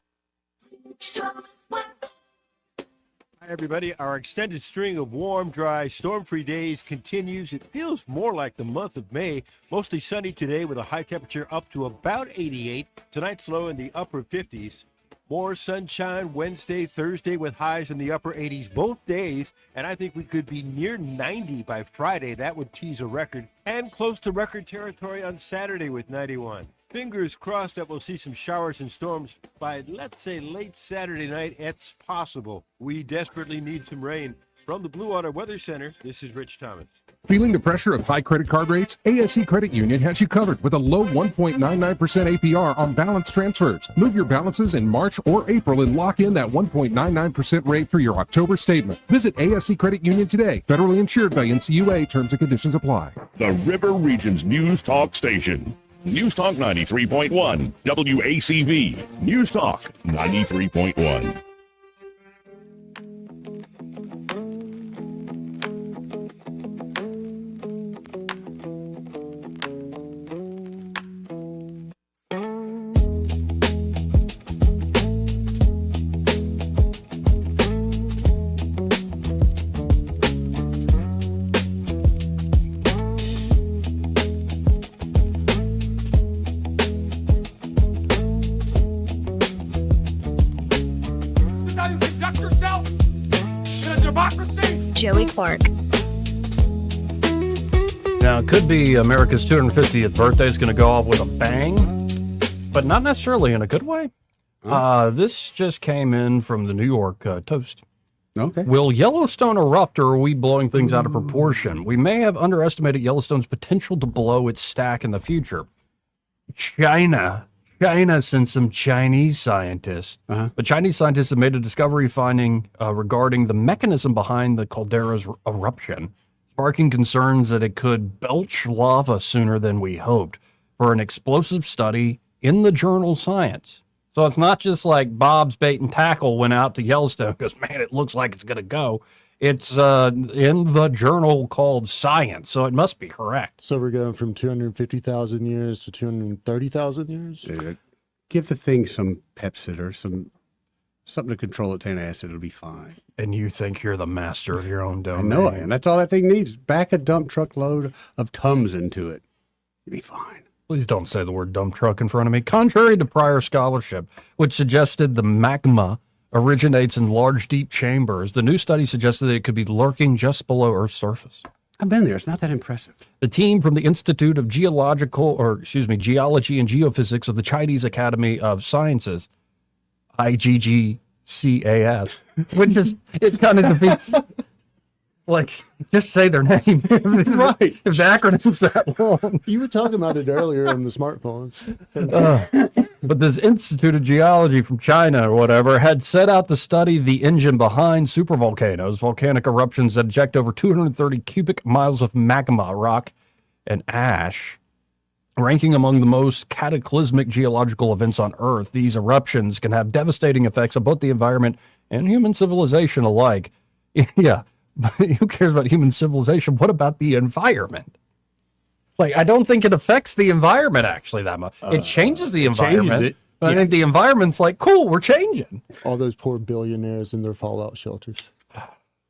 Hi, everybody. Our extended string of warm, dry, storm-free days continues. It feels more like the month of May. Mostly sunny today with a high temperature up to about 88. Tonight's low in the upper 50s. More sunshine Wednesday, Thursday with highs in the upper 80s both days. And I think we could be near 90 by Friday. That would tease a record. And close to record territory on Saturday with 91. Fingers crossed that we'll see some showers and storms by, let's say, late Saturday night. It's possible. We desperately need some rain. From the Blue Water Weather Center, this is Rich Thomas. Feeling the pressure of high credit card rates? ASC Credit Union has you covered with a low 1.99% APR on balance transfers. Move your balances in March or April and lock in that 1.99% rate for your October statement. Visit ASC Credit Union today. Federally insured by NCUA. Terms and conditions apply. The River Region's News Talk Station. News Talk 93.1. WACV. News Talk 93.1. Joey Clark. Now, it could be America's 250th birthday is going to go off with a bang, but not necessarily in a good way. This just came in from the New York Toast. Okay. Will Yellowstone erupt, or are we blowing things out of proportion? We may have underestimated Yellowstone's potential to blow its stack in the future. China sent some Chinese scientists. But Chinese scientists have made a discovery finding regarding the mechanism behind the caldera's eruption, sparking concerns that it could belch lava sooner than we hoped for an explosive study in the journal Science. So it's not just like Bob's Bait and Tackle went out to Yellowstone because, man, it looks like it's going to go. It's in the journal called Science, so it must be correct. So we're going from 250,000 years to 230,000 years? Give the thing some Pepsid or something to control its antacid. It'll be fine. And you think you're the master of your own domain. I know I am. That's all that thing needs. Back a dump truck load of Tums into it. You'll be fine. Please don't say the word dump truck in front of me. Contrary to prior scholarship, which suggested the magma originates in large, deep chambers, the new study suggested that it could be lurking just below Earth's surface. I've been there. It's not that impressive. The team from the Institute of Geology and Geophysics of the Chinese Academy of Sciences, IGGCSC, CAS, which is, it kind of defeats, like, just say their name. Right. If the acronym's that long. You were talking about it earlier on the smartphones. But this Institute of Geology from China or whatever had set out to study the engine behind supervolcanoes, volcanic eruptions that eject over 230 cubic miles of magma, rock, and ash. Ranking among the most cataclysmic geological events on Earth, these eruptions can have devastating effects on both the environment and human civilization alike. Yeah, but who cares about human civilization? What about the environment? Like, I don't think it affects the environment actually that much. It changes the environment. But I think the environment's like, cool, we're changing. All those poor billionaires in their fallout shelters.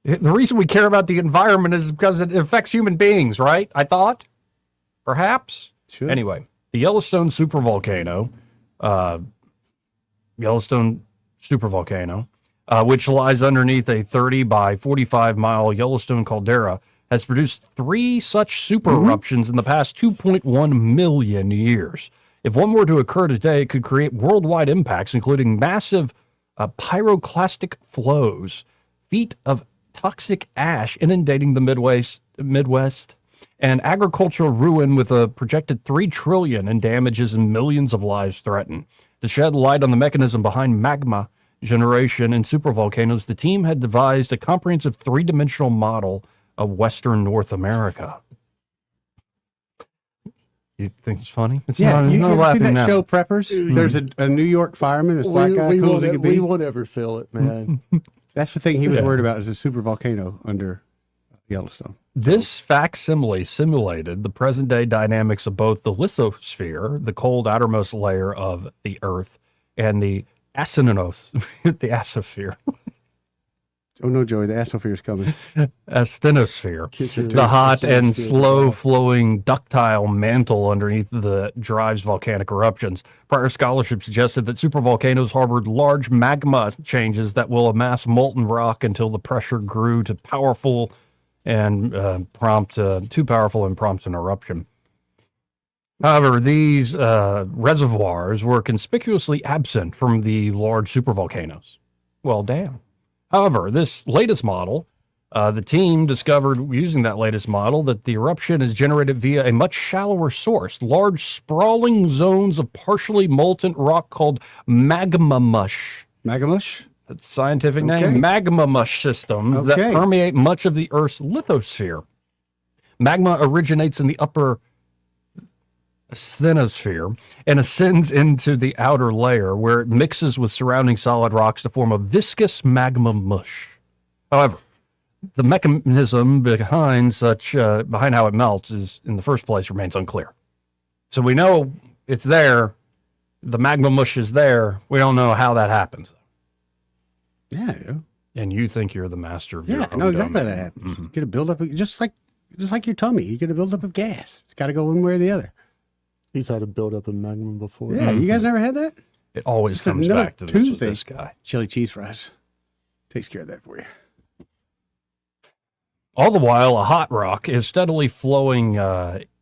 The reason we care about the environment is because it affects human beings, right? I thought, perhaps. Sure. Anyway, the Yellowstone supervolcano, which lies underneath a 30 by 45 mile Yellowstone caldera, has produced 3 such super eruptions in the past 2.1 million years. If one were to occur today, it could create worldwide impacts, including massive pyroclastic flows, feet of toxic ash inundating the Midwest, and agricultural ruin with a projected $3 trillion in damages and millions of lives threatened. To shed light on the mechanism behind magma generation in supervolcanoes, the team had devised a comprehensive 3-dimensional model of Western North America. You think it's funny? It's yeah, not, you not ever see laughing that now. show Preppers? There's a New York fireman, this black guy, cool as he can be. We won't ever feel it, man. That's the thing he was worried about, is a super volcano under Yellowstone. This facsimile simulated the present-day dynamics of both the lithosphere, the cold outermost layer of the Earth, and the the astrosphere. Oh no, Joey, the astrosphere is coming. Asthenosphere, the hot and slow-flowing ductile mantle underneath the drives volcanic eruptions. Prior scholarship suggested that supervolcanoes harbored large magma changes that will amass molten rock until the pressure grew to powerful and too powerful and prompts an eruption. However, these reservoirs were conspicuously absent from the large supervolcanoes. Well, damn. However, this latest model, the team discovered using that latest model that the eruption is generated via a much shallower source, large sprawling zones of partially molten rock called magma mush. Magma mush? That's the scientific name. Magma mush systems that permeate much of the Earth's lithosphere. Magma originates in the upper asthenosphere and ascends into the outer layer where it mixes with surrounding solid rocks to form a viscous magma mush. However, the mechanism behind how it melts is, in the first place, remains unclear. So we know it's there. The magma mush is there. We don't know how that happens. Yeah, I do. And you think you're the master of your I own know exactly how domain. that happens. You get a buildup, just like your tummy. You get a buildup of gas. It's got to go one way or the other. He's had a buildup of magma before. Yeah, you guys never had that? It always comes back to this guy. Chili cheese fries takes care of that for you. All the while, a hot rock is steadily flowing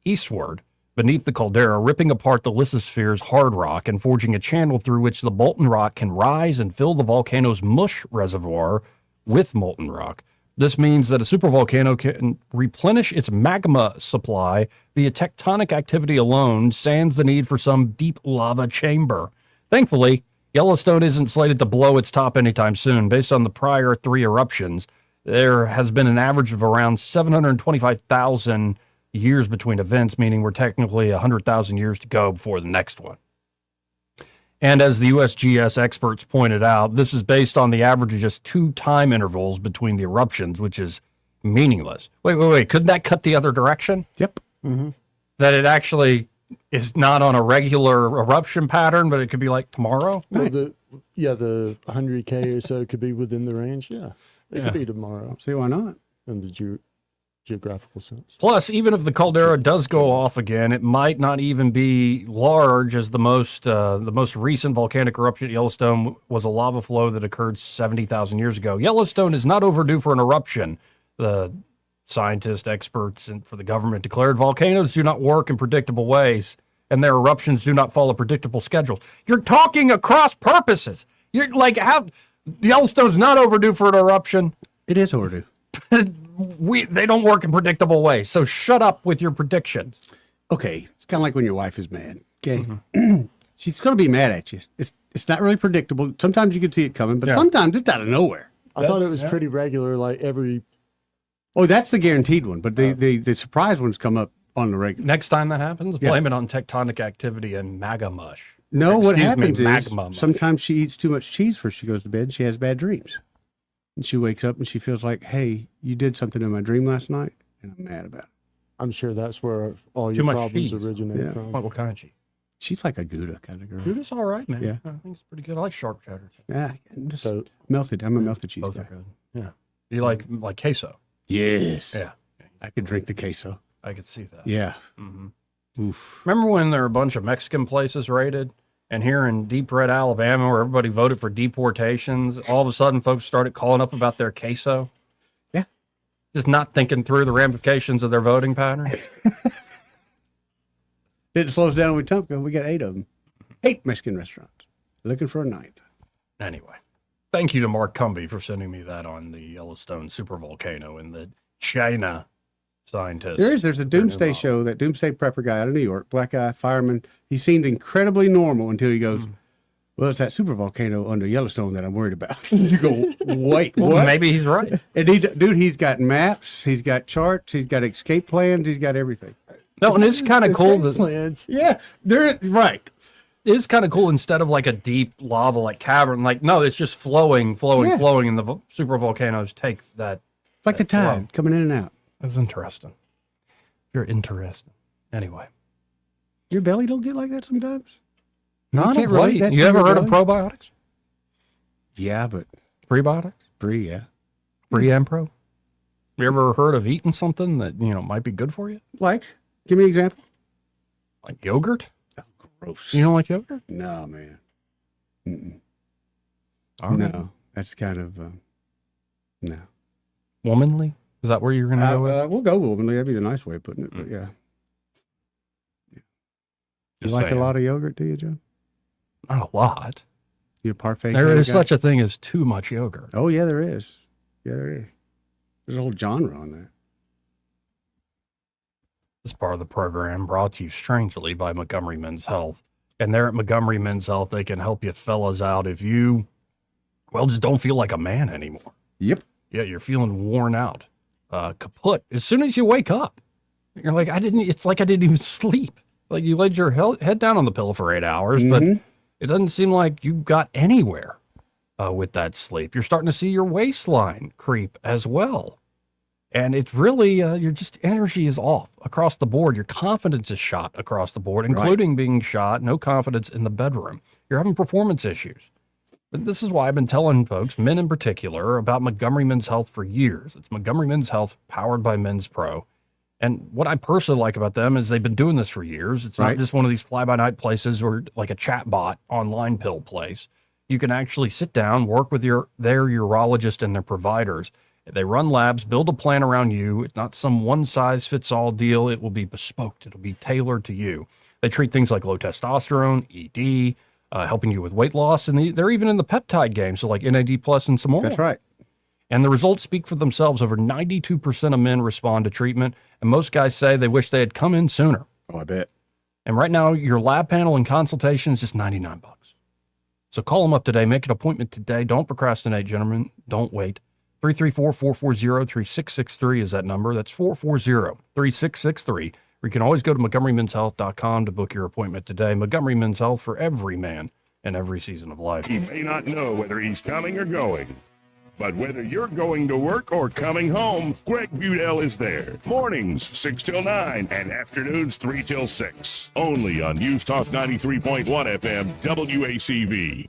eastward beneath the caldera, ripping apart the lithosphere's hard rock and forging a channel through which the molten rock can rise and fill the volcano's mush reservoir with molten rock. This means that a supervolcano can replenish its magma supply via tectonic activity alone, sans the need for some deep lava chamber. Thankfully, Yellowstone isn't slated to blow its top anytime soon. Based on the prior 3 eruptions, there has been an average of around 725,000 years between events, meaning we're technically 100,000 years to go before the next one. And as the USGS experts pointed out, this is based on the average of just 2 time intervals between the eruptions, which is meaningless. Wait. Couldn't that cut the other direction? Yep. Mm-hmm. That it actually is not on a regular eruption pattern, but it could be like tomorrow? Well, the 100K or so could be within the range. Yeah. It could be tomorrow. See, why not? In the geographical sense. Plus, even if the caldera does go off again, it might not even be large, as the most recent volcanic eruption at Yellowstone was a lava flow that occurred 70,000 years ago. Yellowstone is not overdue for an eruption. The scientists, experts, and for the government declared volcanoes do not work in predictable ways, and their eruptions do not follow predictable schedules. You're talking across purposes. You're like, how? Yellowstone's not overdue for an eruption. It is overdue. They don't work in predictable ways. So shut up with your predictions. Okay, it's kind of like when your wife is mad. Okay, she's going to be mad at you. It's not really predictable. Sometimes you can see it coming, but sometimes it's out of nowhere. I thought it was pretty regular, like every. Oh, that's the guaranteed one, but the surprise ones come up on the regular. Next time that happens, blame it on tectonic activity and MAGA mush. No, what Excuse happens me, is magma mush. sometimes she eats too much cheese before she goes to bed and she has bad dreams. And she wakes up and she feels like, hey, you did something in my dream last night and I'm mad about it. I'm sure that's where all Too your much problems cheese. originate from. What kind of cheese? She's like a Gouda kind of girl. Gouda's all right, man. Yeah. I think it's pretty good. I like sharp cheddar. Yeah, just melted. I'm a melted cheese Both guy. are good. Yeah. You like queso? Yes. Yeah. I could drink the queso. I could see that. Yeah. Mm-hmm. Oof. Remember when there were a bunch of Mexican places raided? And here in deep red Alabama, where everybody voted for deportations, all of a sudden folks started calling up about their queso. Yeah. Just not thinking through the ramifications of their voting pattern. It slows down with Tumpka. We got 8 of them. 8 Mexican restaurants. Looking for a 9th. Anyway, thank you to Mark Cumby for sending me that on the Yellowstone supervolcano and the China scientists. There's a doomsday show, that doomsday prepper guy out of New York, black guy, fireman. He seemed incredibly normal until he goes, well, it's that super volcano under Yellowstone that I'm worried about. You go, wait, Well, what? maybe he's right. And he's got maps, he's got charts, he's got escape plans, he's got everything. No, and it's kind of cool that plans. Yeah, they're right. It's kind of cool instead of like a deep lava like cavern, like no, it's just flowing, and the super volcanoes take that. Like the tide coming in and out. That's interesting. You're interesting. Anyway, your belly don't get like that sometimes. Not can't of relate late. that You to ever your heard of belly? probiotics? Yeah, but Prebiotics? yeah. Pre and pro? You ever heard of eating something that might be good for you? Like, give me an example. Like yogurt? Oh, gross. You don't like yogurt? No, man. Mm-mm. All right. No, that's kind of no. Womanly? Is that where you're going to go with? We'll go womanly. That'd be the nice way of putting it. But yeah. You Just like saying. a lot of yogurt, do you, Joe? Not a lot. You a parfait? There kind of is guy? such a thing as too much yogurt. Oh yeah, there is. Yeah, there is. There's a whole genre on that. This part of the program brought to you strangely by Montgomery Men's Health. And there at Montgomery Men's Health, they can help you fellas out if you, just don't feel like a man anymore. Yep. Yeah, you're feeling worn out, kaput. As soon as you wake up, you're like, it's like I didn't even sleep. Like you laid your head down on the pillow for 8 hours, but it doesn't seem like you got anywhere with that sleep. You're starting to see your waistline creep as well. And it's really, your energy is off across the board. Your confidence is shot across the board, including being shot, no confidence in the bedroom. You're having performance issues. But this is why I've been telling folks, men in particular, about Montgomery Men's Health for years. It's Montgomery Men's Health, powered by Men's Pro. And what I personally like about them is they've been doing this for years. It's not just one of these fly-by-night places or like a chatbot online pill place. You can actually sit down, work with their urologist and their providers. They run labs, build a plan around you. It's not some one-size-fits-all deal. It will be bespoke. It'll be tailored to you. They treat things like low testosterone, ED, helping you with weight loss, and they're even in the peptide game, so like NAD plus and some more. That's right. And the results speak for themselves. Over 92% of men respond to treatment, and most guys say they wish they had come in sooner. Oh, I bet. And right now, your lab panel and consultation is just $99. So call them up today. Make an appointment today. Don't procrastinate, gentlemen. Don't wait. 334-440-3663 is that number. That's 440-3663. Or you can always go to MontgomeryMen'sHealth.com to book your appointment today. Montgomery Men's Health, for every man and every season of life. He may not know whether he's coming or going, but whether you're going to work or coming home, Greg Budell is there. Mornings 6 till 9 and afternoons 3 till 6. Only on News Talk 93.1 FM WACV.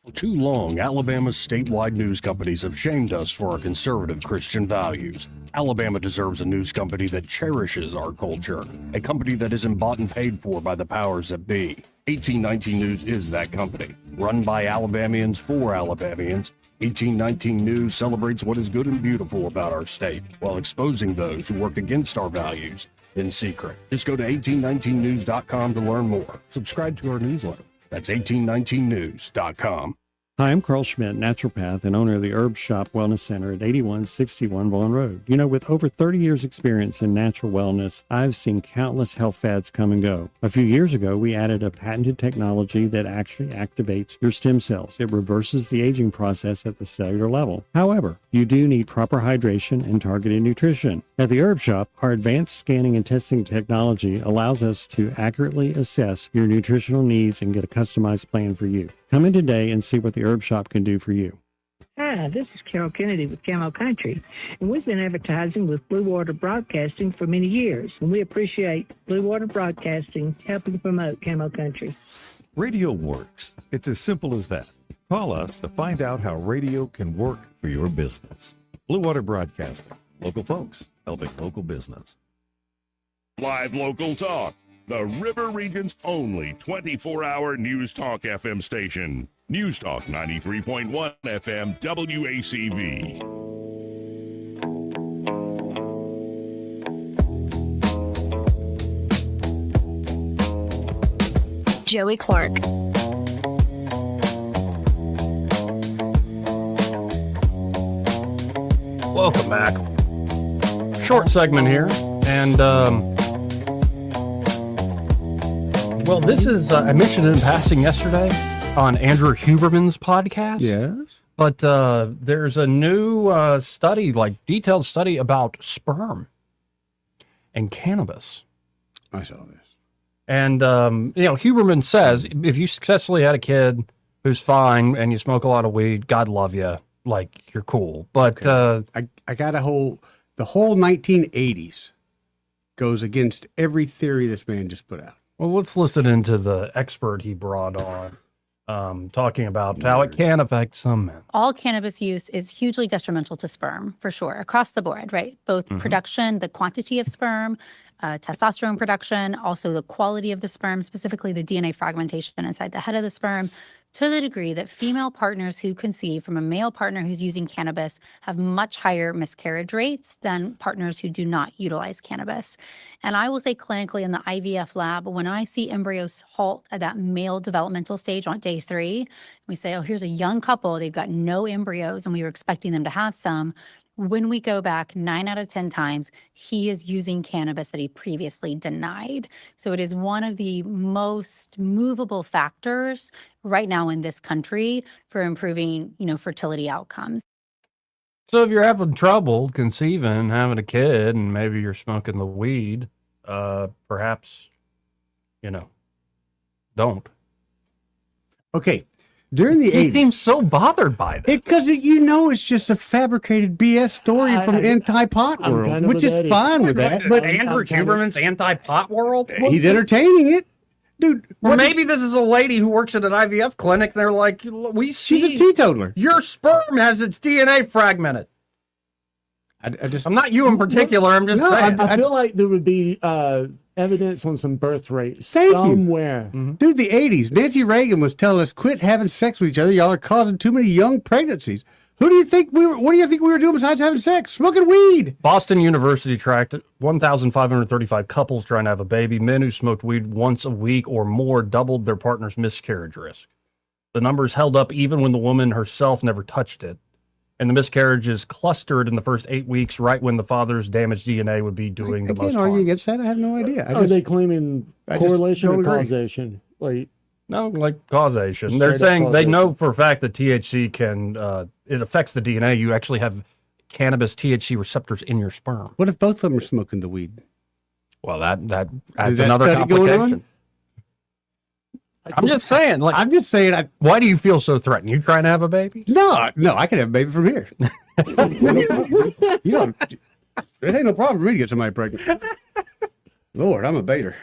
For too long, Alabama's statewide news companies have shamed us for our conservative Christian values. Alabama deserves a news company that cherishes our culture, a company that isn't bought and paid for by the powers that be. 1819 News is that company. Run by Alabamians for Alabamians, 1819 News celebrates what is good and beautiful about our state, while exposing those who work against our values in secret. Just go to 1819news.com to learn more. Subscribe to our newsletter. That's 1819news.com. Hi, I'm Carl Schmidt, naturopath and owner of the Herb Shop Wellness Center at 8161 Vaughan Road. You know, with over 30 years experience in natural wellness, I've seen countless health fads come and go. A few years ago, we added a patented technology that actually activates your stem cells. It reverses the aging process at the cellular level. However, you do need proper hydration and targeted nutrition. At the Herb Shop, our advanced scanning and testing technology allows us to accurately assess your nutritional needs and get a customized plan for you. Come in today and see what the Herb Shop can do for you. Hi, this is Carol Kennedy with Camo Country, and we've been advertising with Blue Water Broadcasting for many years, and we appreciate Blue Water Broadcasting helping promote Camo Country. Radio works. It's as simple as that. Call us to find out how radio can work for your business. Blue Water Broadcasting. Local folks helping local business. Live local talk. The River Region's only 24-hour News Talk FM station. News Talk 93.1 FM WACV. Joey Clark. Welcome back. Short segment here, and well, this is I mentioned it in passing yesterday on Andrew Huberman's podcast. Yes, but there's a new study, like detailed study about sperm and cannabis. I saw this. And, Huberman says if you successfully had a kid who's fine and you smoke a lot of weed, God love you. Like, you're cool. But I got the whole 1980s goes against every theory this man just put out. Well, let's listen into the expert he brought on, talking about how it can affect some men. All cannabis use is hugely detrimental to sperm, for sure, across the board, right? Both production, the quantity of sperm, testosterone production, also the quality of the sperm, specifically the DNA fragmentation inside the head of the sperm, to the degree that female partners who conceive from a male partner who's using cannabis have much higher miscarriage rates than partners who do not utilize cannabis. And I will say clinically in the IVF lab, when I see embryos halt at that male developmental stage on day 3, we say, oh, here's a young couple, they've got no embryos and we were expecting them to have some. When we go back 9 out of 10 times, he is using cannabis that he previously denied. So it is one of the most movable factors right now in this country for improving, fertility outcomes. So if you're having trouble conceiving, having a kid, and maybe you're smoking the weed, perhaps, don't. Okay. During the 80s. He seems so bothered by that. Because it's just a fabricated BS story from anti-pot world, which is fine with that. But Andrew Huberman's anti-pot world? He's entertaining it. Dude. Or maybe this is a lady who works at an IVF clinic. They're like, she's a teetotaler. Your sperm has its DNA fragmented. I'm not you in particular. I'm just saying. I feel like there would be evidence on some birth rates somewhere. Dude, the 80s. Nancy Reagan was telling us, quit having sex with each other. Y'all are causing too many young pregnancies. What do you think we were doing besides having sex? Smoking weed. Boston University tracked 1,535 couples trying to have a baby. Men who smoked weed once a week or more doubled their partner's miscarriage risk. The numbers held up even when the woman herself never touched it. And the miscarriages clustered in the first 8 weeks, right when the father's damaged DNA would be doing the most harm. I can't argue against that. I have no idea. Are they claiming correlation or causation? No, like causation. They're saying they know for a fact that THC can, it affects the DNA. You actually have cannabis THC receptors in your sperm. What if both of them are smoking the weed? Well, that adds another complication. I'm just saying. Why do you feel so threatened? You trying to have a baby? No, I can have a baby from here. It ain't no problem for me to get somebody pregnant. Lord, I'm a baiter.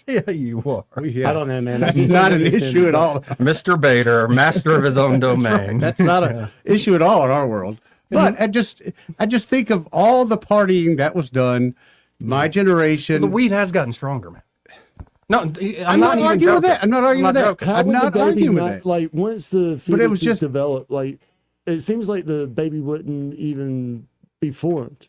Yeah, you are. Yeah. I don't know, man. That's not an issue at all. Mr. Bader, master of his own domain. That's not an issue at all in our world. But I just think of all the partying that was done, my generation. The weed has gotten stronger, man. No, I'm not arguing with that. I'm not arguing with that. I'm not arguing with that. Like, once the fetus is developed, like, it seems like the baby wouldn't even be formed.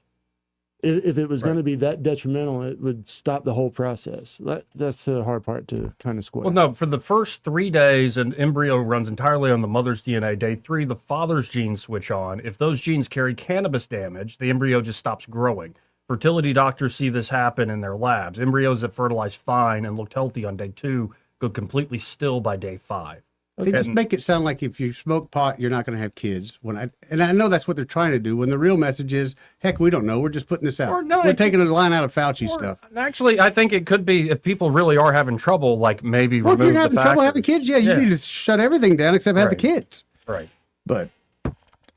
If it was going to be that detrimental, it would stop the whole process. That's the hard part to kind of square. Well, no, for the first 3 days, an embryo runs entirely on the mother's DNA. Day 3, the father's genes switch on. If those genes carry cannabis damage, the embryo just stops growing. Fertility doctors see this happen in their labs. Embryos that fertilize fine and looked healthy on day 2 go completely still by day 5. They just make it sound like if you smoke pot, you're not going to have kids. And I know that's what they're trying to do. When the real message is, heck, we don't know. We're just putting this out. We're taking a line out of Fauci stuff. Actually, I think it could be if people really are having trouble, like maybe Well, if remove you're the having trouble having factors. kids, you need to shut everything down except have the kids. Right. But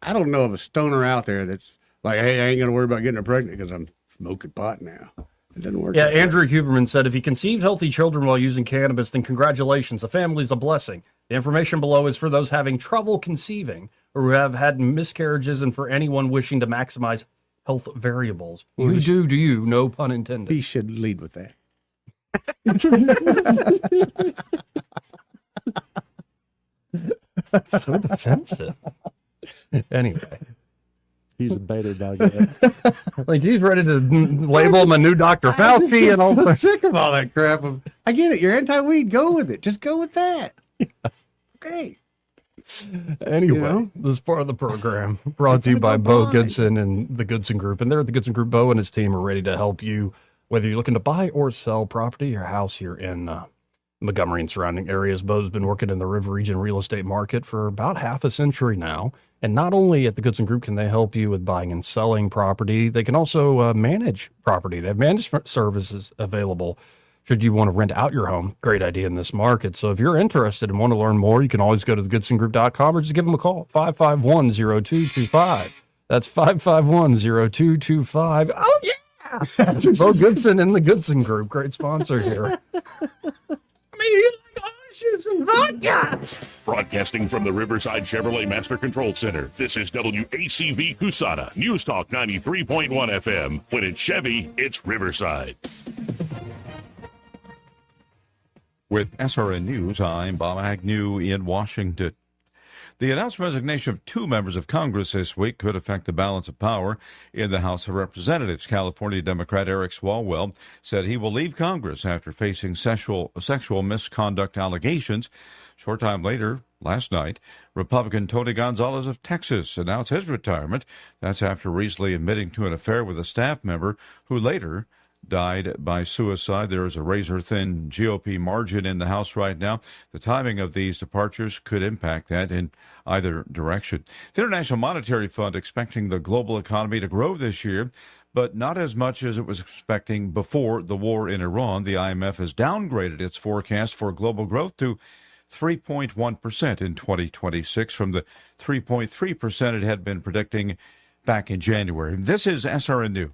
I don't know of a stoner out there that's like, hey, I ain't going to worry about getting her pregnant because I'm smoking pot now. It doesn't work. Yeah, Andrew Huberman said, if he conceived healthy children while using cannabis, then congratulations. The family's a blessing. The information below is for those having trouble conceiving or who have had miscarriages and for anyone wishing to maximize health variables. Well, You do you, no pun intended. He should lead with that. That's so defensive. Anyway. He's a beta dog. Like he's ready to label him a new Dr. Fauci and all I'm that. sick of all that crap. I get it. You're anti-weed. Go with it. Just go with that. Okay. Anyway, this part of the program brought to you by Bo Goodson and the Goodson Group. And they're at the Goodson Group. Bo and his team are ready to help you, whether you're looking to buy or sell property or house here in Montgomery and surrounding areas. Bo's been working in the River Region real estate market for about half a century now. And not only at the Goodson Group can they help you with buying and selling property, they can also manage property. They have management services available should you want to rent out your home. Great idea in this market. So if you're interested and want to learn more, you can always go to theGoodsonGroup.com or just give them a call, 551-0225. That's 551-0225. Oh, yeah! Bo Goodson and the Goodson Group. Great sponsors here. And vodka. Broadcasting from the Riverside Chevrolet Master Control Center, this is WACV Cusana, News Talk 93.1 FM. When it's Chevy, it's Riverside. With SRN News, I'm Bob Agnew in Washington. The announced resignation of 2 members of Congress this week could affect the balance of power in the House of Representatives. California Democrat Eric Swalwell said he will leave Congress after facing sexual misconduct allegations. Short time later, last night, Republican Tony Gonzalez of Texas announced his retirement. That's after recently admitting to an affair with a staff member who later died by suicide. There is a razor-thin GOP margin in the House right now. The timing of these departures could impact that in either direction. The International Monetary Fund expecting the global economy to grow this year, but not as much as it was expecting before the war in Iran. The IMF has downgraded its forecast for global growth to 3.1% in 2026 from the 3.3% it had been predicting back in January. This is SRN News.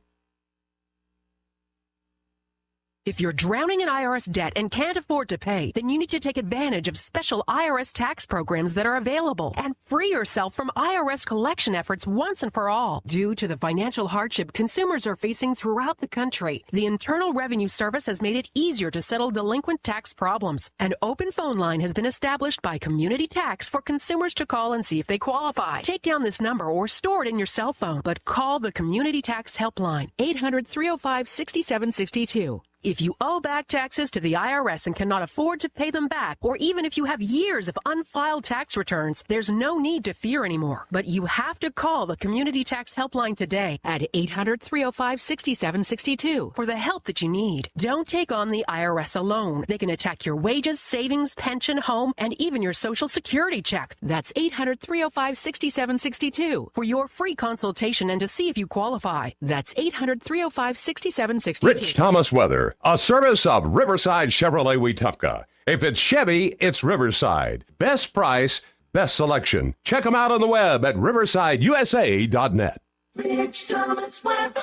If you're drowning in IRS debt and can't afford to pay, then you need to take advantage of special IRS tax programs that are available and free yourself from IRS collection efforts once and for all. Due to the financial hardship consumers are facing throughout the country, the Internal Revenue Service has made it easier to settle delinquent tax problems. An open phone line has been established by Community Tax for consumers to call and see if they qualify. Take down this number or store it in your cell phone, but call the Community Tax Helpline, 800-305-6762. If you owe back taxes to the IRS and cannot afford to pay them back, or even if you have years of unfiled tax returns, there's no need to fear anymore. But you have to call the Community Tax Helpline today at 800-305-6762 for the help that you need. Don't take on the IRS alone. They can attack your wages, savings, pension, home, and even your Social Security check. That's 800-305-6762 for your free consultation and to see if you qualify. That's 800-305-6762. Rich Thomas Weather, a service of Riverside Chevrolet Wetumpka. If it's Chevy, it's Riverside. Best price, best selection. Check them out on the web at riversideusa.net. Rich Thomas Weather.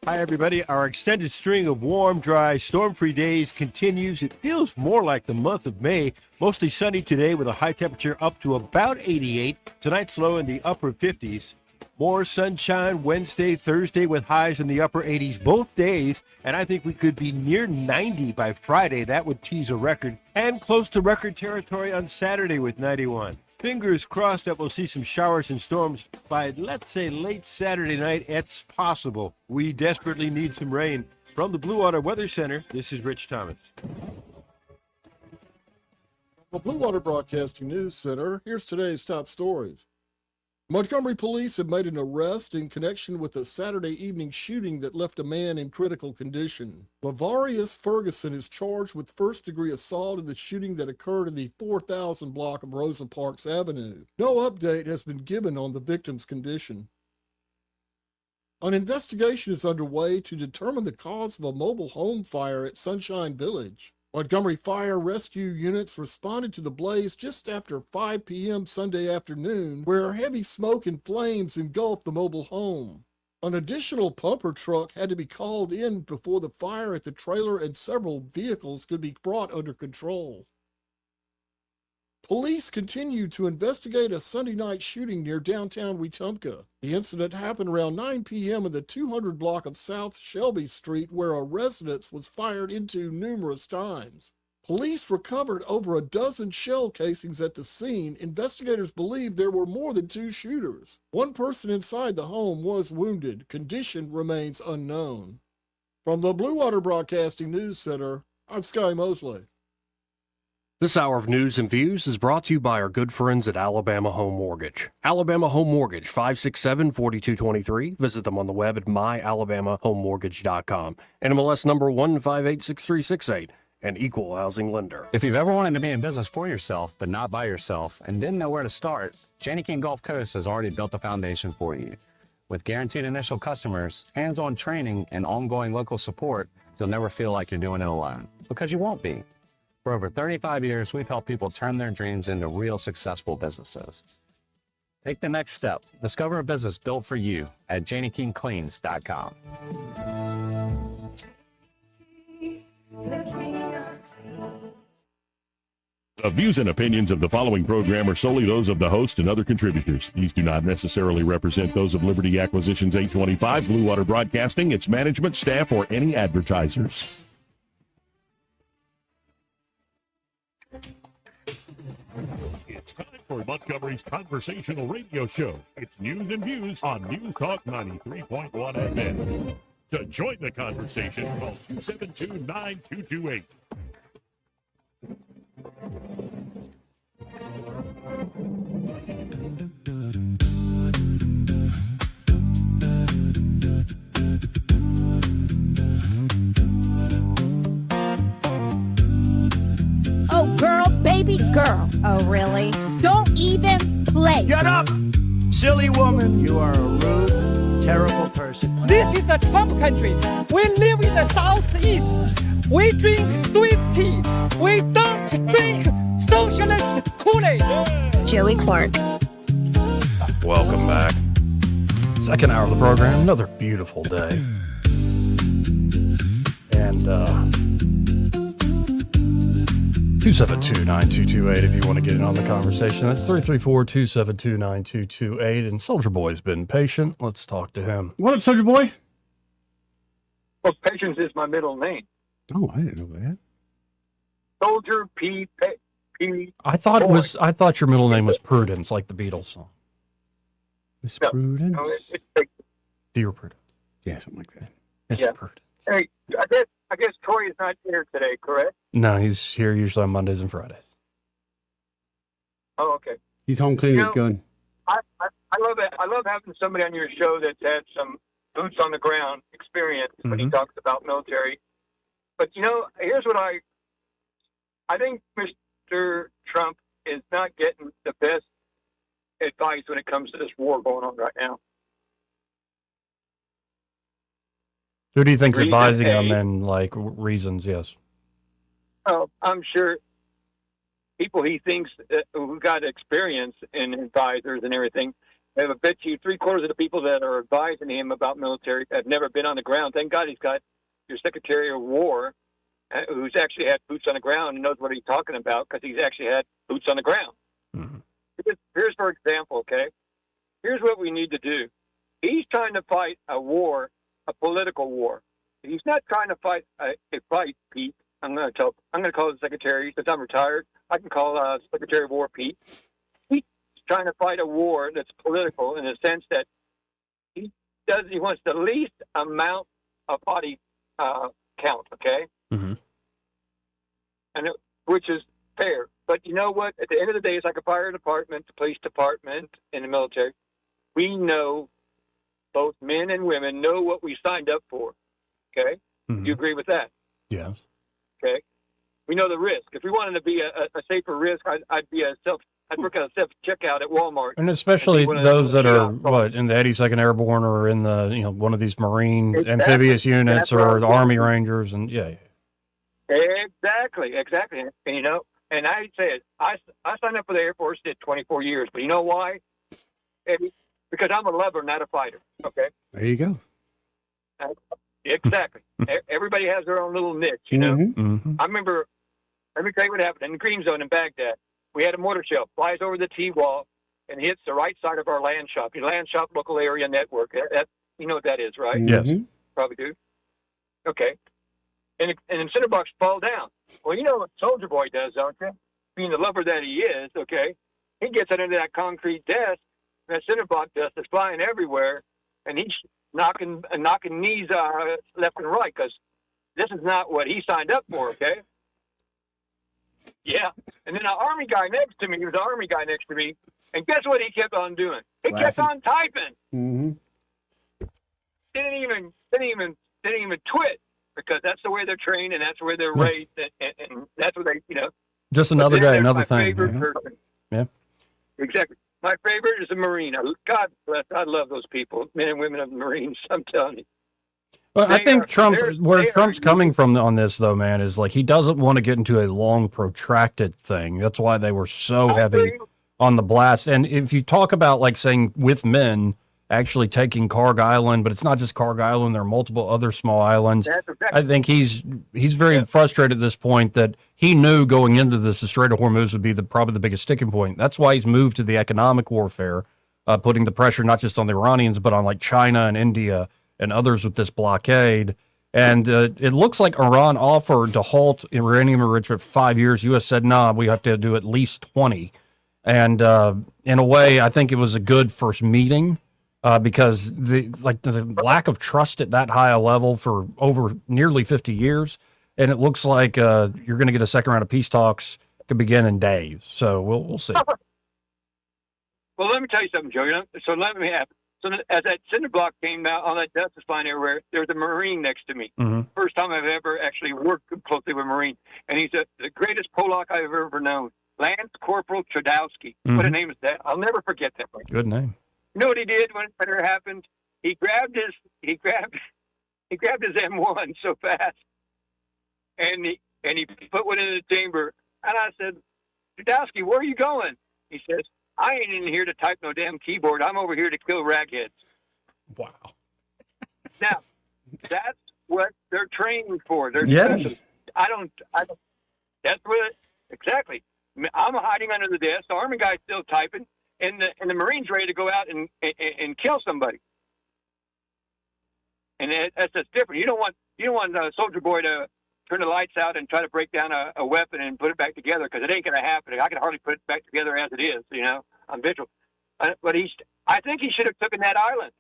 Hi, everybody. Our extended string of warm, dry, storm-free days continues. It feels more like the month of May. Mostly sunny today with a high temperature up to about 88. Tonight's low in the upper 50s. More sunshine Wednesday, Thursday with highs in the upper 80s both days. And I think we could be near 90 by Friday. That would tease a record. And close to record territory on Saturday with 91. Fingers crossed that we'll see some showers and storms by, let's say, late Saturday night. It's possible. We desperately need some rain. From the Blue Water Weather Center, this is Rich Thomas. The Blue Water Broadcasting News Center, here's today's top stories. Montgomery police have made an arrest in connection with a Saturday evening shooting that left a man in critical condition. Lavarius Ferguson is charged with first-degree assault in the shooting that occurred in the 4000 block of Rosa Parks Avenue. No update has been given on the victim's condition. An investigation is underway to determine the cause of a mobile home fire at Sunshine Village. Montgomery Fire Rescue units responded to the blaze just after 5 p.m. Sunday afternoon, where heavy smoke and flames engulfed the mobile home. An additional pumper truck had to be called in before the fire at the trailer and several vehicles could be brought under control. Police continue to investigate a Sunday night shooting near downtown Wetumpka. The incident happened around 9 p.m. in the 200 block of South Shelby Street, where a residence was fired into numerous times. Police recovered over a dozen shell casings at the scene. Investigators believe there were more than 2 shooters. One person inside the home was wounded. Condition remains unknown. From the Blue Water Broadcasting News Center, I'm Sky Mosley. This hour of news and views is brought to you by our good friends at Alabama Home Mortgage. Alabama Home Mortgage, 567-4223. Visit them on the web at myalabamahomemortgage.com. NMLS number 1586368, an equal housing lender. If you've ever wanted to be in business for yourself, but not by yourself, and didn't know where to start, Janney King Gulf Coast has already built a foundation for you. With guaranteed initial customers, hands-on training, and ongoing local support, you'll never feel like you're doing it alone, because you won't be. For over 35 years, we've helped people turn their dreams into real successful businesses. Take the next step. Discover a business built for you at JanneyKingCleans.com. The views and opinions of the following program are solely those of the host and other contributors. These do not necessarily represent those of Liberty Acquisitions 825, Blue Water Broadcasting, its management, staff, or any advertisers. It's time for Montgomery's conversational radio show. It's News and Views on News Talk 93.1 FM. To join the conversation, call 272-9228. Oh, girl, baby girl. Oh, really? Don't even play. Shut up, silly woman. You are a rude, terrible person. This is the Trump country. We live in the Southeast. We drink sweet tea. We don't drink socialist Kool-Aid. Joey Clark. Welcome back. Second hour of the program. Another beautiful day. And 272-9228 if you want to get in on the conversation. That's 334-272-9228. And Soldier Boy's been patient. Let's talk to him. What up, Soldier Boy? Well, Patience is my middle name. Oh, I didn't know that. Soldier P. I thought your middle name was Prudence, like the Beatles song. Miss Prudence? No, Dear Prudence. Yeah, something like that. Miss yeah. Prudence. Hey, I guess Troy is not here today, correct? No, he's here usually on Mondays and Fridays. Oh, okay. He's home cleaning his gun. I love it. I love having somebody on your show that's had some boots on the ground experience when he talks about military. But here's what I think Mr. Trump is not getting the best advice when it comes to this war going on right now. Who do you think's Reason advising A. him in, like, reasons? Yes. Oh, I'm sure people he thinks who got experience in advisors and everything. I bet you 3/4 of the people that are advising him about military have never been on the ground. Thank God he's got your Secretary of War who's actually had boots on the ground and knows what he's talking about because he's actually had boots on the ground. Here's for example, okay? Here's what we need to do. He's trying to fight a war, a political war. He's not trying to fight a fight, Pete. I'm going to call the secretary since I'm retired. I can call Secretary of War Pete. trying to fight a war that's political in the sense that he wants the least amount of body count, okay? Mm-hmm. Which is fair. But you know what? At the end of the day, it's like a fire department, the police department, and the military. We know, both men and women know what we signed up for, okay? Mm-hmm. You agree with that? Yes. Okay. We know the risk. If we wanted to be a safer risk, I'd work at a self checkout at Walmart. And especially those that are in the 82nd Airborne or in the one of these Marine amphibious units or the Army Rangers and Exactly. And and I said I signed up for the Air Force, did 24 years, but you know why? Eddie? Because I'm a lover, not a fighter. Okay. There you go. Exactly. Everybody has their own little niche, you know. Mm-hmm. I remember. Let me tell you what happened in the Green Zone in Baghdad. We had a mortar shell flies over the T-wall and hits the right side of our land shop. Your land shop local area network. You know what that is, right? Yes. Probably do. Okay. And cinder blocks fall down. Well, you know what Soldier Boy does, don't you? Being the lover that he is, okay, he gets under that concrete desk. And that cinder block dust is flying everywhere, and he's knocking knees left and right because this is not what he signed up for, okay? Yeah. And then an Army guy next to me, and guess what he kept on doing? He kept on typing. Mm-hmm. Didn't even twit because that's the way they're trained and that's the way they're raised and that's what they, Just another day, another thing. Favorite person. Yeah. Exactly. My favorite is a Marine. God bless. I love those people, men and women of the Marines. I'm telling you. Well, I think Trump's coming from on this, though, man, is like he doesn't want to get into a long, protracted thing. That's why they were so heavy on the blast. And if you talk about, like, saying with men actually taking Karg Island, but it's not just Karg Island. There are multiple other small islands. I think he's very frustrated at this point that he knew going into this, the Strait of Hormuz would be probably the biggest sticking point. That's why he's moved to the economic warfare, putting the pressure not just on the Iranians, but on, like, China and India and others with this blockade. And it looks like Iran offered to halt uranium enrichment for 5 years. U.S. said, nah, we have to do at least 20. And in a way, I think it was a good first meeting because the lack of trust at that high a level for over nearly 50 years. And it looks like you're going to get a second round of peace talks could begin in days. So we'll see. Well, let me tell you something, Joe. So let me have. So as that cinder block came out, all that dust is flying everywhere. There's a Marine next to me. Mm-hmm. First time I've ever actually worked closely with a Marine. And he's the greatest Polak I've ever known. Lance Corporal Tradowski. Mm-hmm. What a name is that? I'll never forget that. Good name. You know what he did when it happened? He grabbed his M1 so fast. And he put one in the chamber. And I said, Tradowski, where are you going? He says, I ain't in here to type no damn keyboard. I'm over here to kill ragheads. Wow. Now, that's what they're training for. They're I don't. That's what exactly. I'm hiding under the desk. The Army guy's still typing, and the Marine's ready to go out and kill somebody. And that's just different. You don't want a soldier boy to turn the lights out and try to break down a weapon and put it back together because it ain't going to happen. I can hardly put it back together as it is, on visual. But I think he should have taken that island.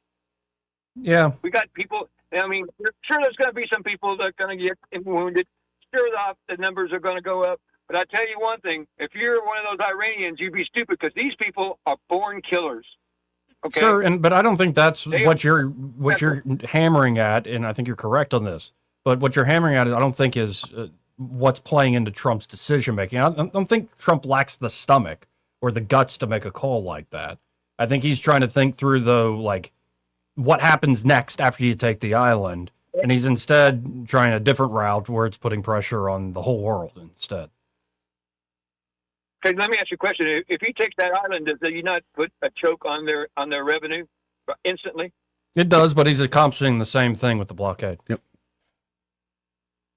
Yeah. We got people, sure there's going to be some people that are going to get wounded. Sure the numbers are going to go up. But I tell you one thing, if you're one of those Iranians, you'd be stupid because these people are born killers. Okay? Sure, but I don't think that's what you're hammering at, and I think you're correct on this. But what you're hammering at, I don't think is what's playing into Trump's decision making. I don't think Trump lacks the stomach or the guts to make a call like that. I think he's trying to think through, though, like what happens next after you take the island, and he's instead trying a different route where it's putting pressure on the whole world instead. Okay, let me ask you a question. If he takes that island, does he not put a choke on their revenue instantly? It does, but he's accomplishing the same thing with the blockade. Yep.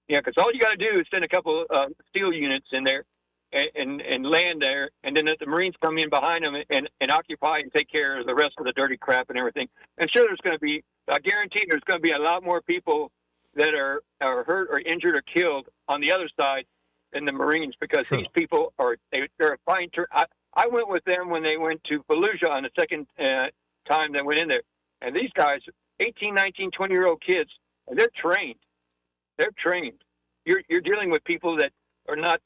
Yeah, because all you got to do is send a couple steel units in there and land there, and then let the Marines come in behind them and occupy and take care of the rest of the dirty crap and everything. And sure, I guarantee there's going to be a lot more people that are hurt or injured or killed on the other side than the Marines because these people they're a fine turn. I went with them when they went to Fallujah on the second time they went in there. And these guys, 18, 19, 20-year-old kids, and they're trained. They're trained. You're dealing with people that are not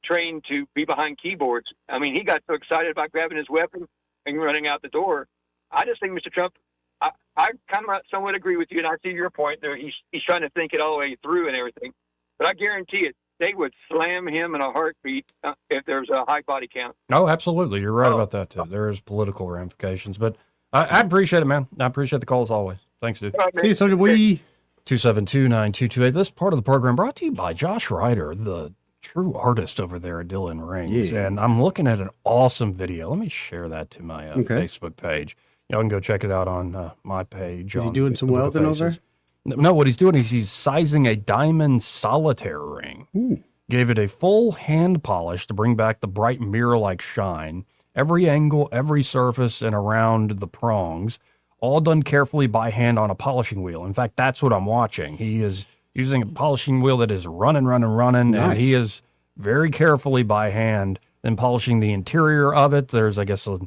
trained to be behind keyboards. I mean, he got so excited about grabbing his weapon and running out the door. I just think, Mr. Trump, I kind of somewhat agree with you, and I see your point there. He's trying to think it all the way through and everything. But I guarantee it, they would slam him in a heartbeat if there's a high body count. Oh, absolutely. You're right about that, too. There is political ramifications. But I appreciate it, man. I appreciate the call as always. Thanks, dude. See, so we 272-9228. This part of the program brought to you by Josh Ryder, the true artist over there at Dylan Rings. Yeah. And I'm looking at an awesome video. Let me share that to my Okay. Facebook page. Y'all can go check it out on my page. Is he on doing some Political welding over Faces. No, what he's doing is he's sizing a diamond solitaire ring. Gave it a full hand polish to bring back the bright mirror-like shine. Every angle, every surface, and around the prongs, all done carefully by hand on a polishing wheel. In fact, that's what I'm watching. He is using a polishing wheel that is running, Nice. and he is very carefully by hand then polishing the interior of it. There's, I guess, a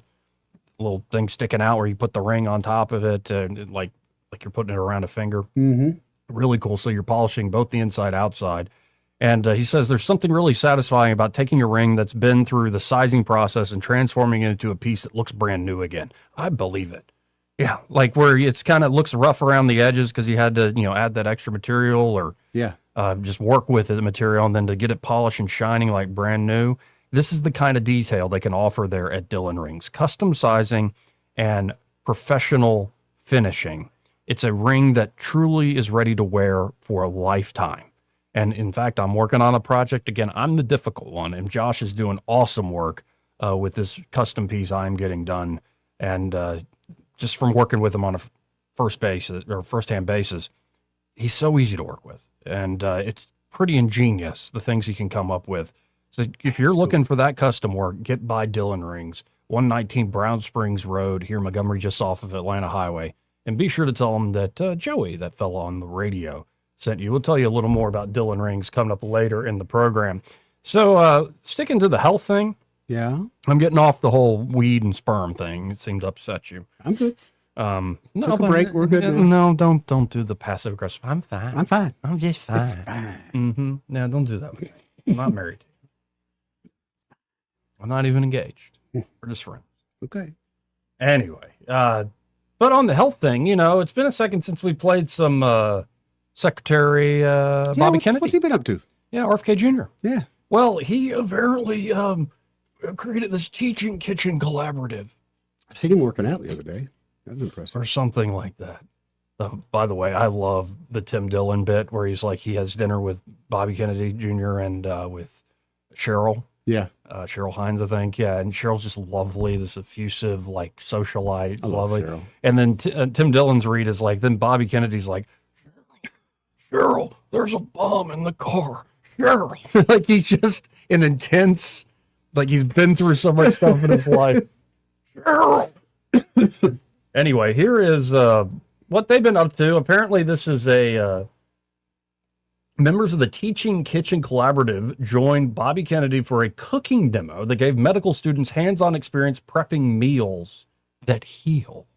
little thing sticking out where you put the ring on top of it, like you're putting it around a finger. Mm-hmm. Really cool. So you're polishing both the inside, outside. And he says there's something really satisfying about taking a ring that's been through the sizing process and transforming it into a piece that looks brand new again. I believe it. Yeah, like where it's kind of looks rough around the edges because you had to, add that extra material or just work with the material, and then to get it polished and shining like brand new. This is the kind of detail they can offer there at Dylan Rings. Custom sizing and professional finishing. It's a ring that truly is ready to wear for a lifetime. And in fact, I'm working on a project. Again, I'm the difficult one, and Josh is doing awesome work with this custom piece I'm getting done. And just from working with him on a first-hand basis, he's so easy to work with. And it's pretty ingenious, the things he can come up with. So if you're looking for that custom work, get by Dylan Rings, 119 Brown Springs Road here in Montgomery, just off of Atlanta Highway. And be sure to tell them that Joey, that fellow on the radio, sent you. We'll tell you a little more about Dylan Rings coming up later in the program. So sticking to the health thing. Yeah. I'm getting off the whole weed and sperm thing. It seemed to upset you. I'm good. No, Took a break. We're good now. No, don't do the passive aggressive. I'm fine. I'm fine. I'm just fine. Mm-hmm. No, don't do that with me. I'm not married. I'm not even engaged. We're just friends. Okay. Anyway, but on the health thing, it's been a second since we played some Secretary Bobby Kennedy. What's he been up to? Yeah, RFK Jr. Yeah. Well, he apparently created this teaching kitchen collaborative. I seen him working out the other day. That was impressive. Or something like that. By the way, I love the Tim Dillon bit where he's like, he has dinner with Bobby Kennedy Jr. and with Cheryl. Yeah. Cheryl Hines, I think. Yeah. And Cheryl's just lovely, this effusive, like socialite, I love lovely. Cheryl. And then Tim Dillon's read is like, then Bobby Kennedy's like, Cheryl, there's a bomb in the car. Cheryl. Like he's just an intense, like he's been through so much stuff in his life. Cheryl. Anyway, here is what they've been up to. Apparently, this is members of the Teaching Kitchen Collaborative joined Bobby Kennedy for a cooking demo that gave medical students hands-on experience prepping meals that heal.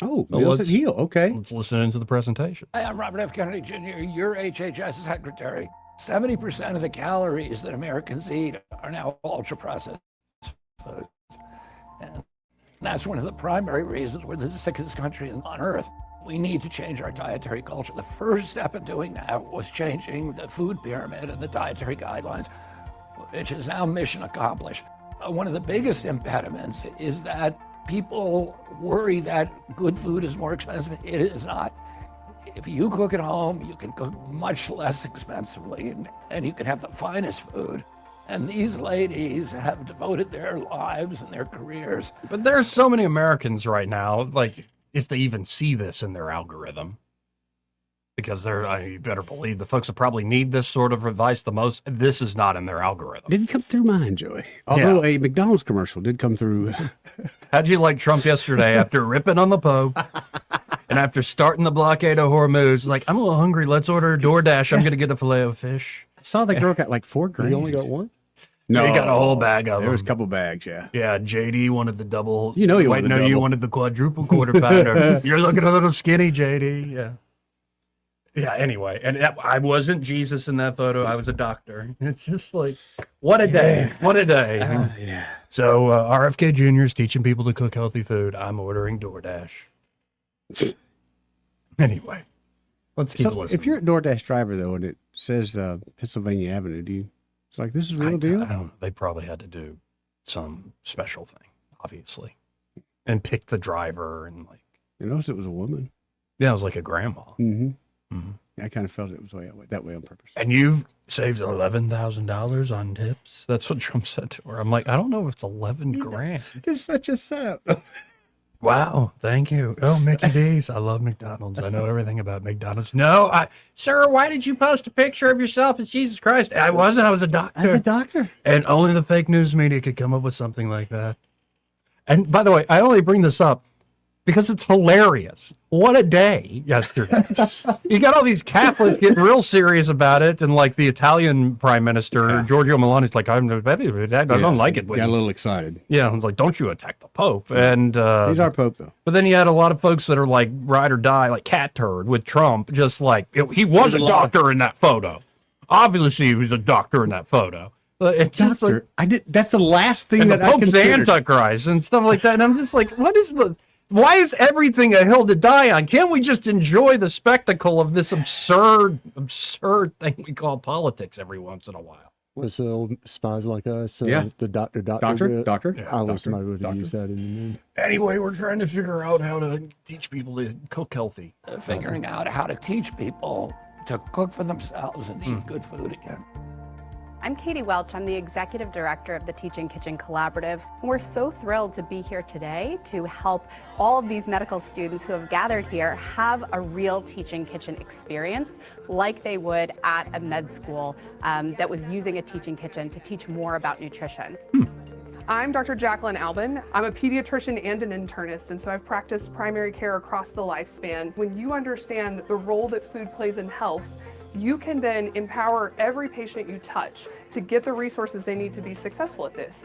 Oh, meals that heal. Okay. Let's listen into the presentation. Hi, I'm Robert F. Kennedy Jr., your HHS secretary. 70% of the calories that Americans eat are now ultra-processed foods. And that's one of the primary reasons we're the sickest country on earth. We need to change our dietary culture. The first step in doing that was changing the food pyramid and the dietary guidelines, which is now mission accomplished. One of the biggest impediments is that people worry that good food is more expensive. It is not. If you cook at home, you can cook much less expensively and you can have the finest food. And these ladies have devoted their lives and their careers. But there's so many Americans right now, like, if they even see this in their algorithm, because you better believe the folks that probably need this sort of advice the most, this is not in their algorithm. Didn't come through mine, Joey. Although a McDonald's commercial did come through. How'd you like Trump yesterday after ripping on the Pope and after starting the blockade of Hormuz? Like, I'm a little hungry. Let's order DoorDash. I'm going to get a filet of fish. I saw the girl got like $4,000. You only got one? No, he got a whole bag of them. There was a couple bags, yeah. Yeah, JD wanted the double. You know you wanted the double. You wanted the quadruple quarter pounder. You're looking a little skinny, JD. Yeah. Yeah, anyway. And I wasn't Jesus in that photo. I was a doctor. It's just like, what a day. What a day. Yeah. So RFK Jr. is teaching people to cook healthy food. I'm ordering DoorDash. Anyway, let's keep listening. If you're a DoorDash driver, though, and it says Pennsylvania Avenue, it's like, this is real deal? I don't know. They probably had to do some special thing, obviously, and pick the driver and like. You noticed it was a woman. Yeah, it was like a grandma. Mm-hmm. Mm-hmm. I kind of felt it was that way on purpose. And you've saved $11,000 on tips. That's what Trump said to her. I'm like, I don't know if it's 11 grand. It's such a setup. Wow, thank you. Oh, Mickey D's. I love McDonald's. I know everything about McDonald's. No, sir, why did you post a picture of yourself as Jesus Christ? I wasn't. I was a doctor. I'm a doctor. And only the fake news media could come up with something like that. And by the way, I only bring this up because it's hilarious. What a day yesterday. You got all these Catholics getting real serious about it, and like the Italian prime minister, Giorgio Meloni's like, I don't like it. Got a little excited. Yeah, I was like, don't you attack the Pope. And he's our Pope, though. But then you had a lot of folks that are like ride or die, like cat turd with Trump, just like, he was a doctor in that photo. Obviously, he was a doctor in that photo. It's just like, that's the last thing and that the Pope's the Antichrist and stuff like that. And I'm just like, why is everything a hill to die on? Can't we just enjoy the spectacle of this absurd thing we call politics every once in a while? Was the old Spies Like Us? Yeah. The doctor. Yeah, I wish somebody would have used that in the movie. Anyway, we're trying to figure out how to teach people to cook healthy. Figuring out how to teach people to cook for themselves and eat good food again. I'm Katie Welch. I'm the Executive Director of the Teaching Kitchen Collaborative. We're so thrilled to be here today to help all of these medical students who have gathered here have a real teaching kitchen experience like they would at a med school that was using a teaching kitchen to teach more about nutrition. I'm Dr. Jacqueline Albin. I'm a pediatrician and an internist, and so I've practiced primary care across the lifespan. When you understand the role that food plays in health, you can then empower every patient you touch to get the resources they need to be successful at this.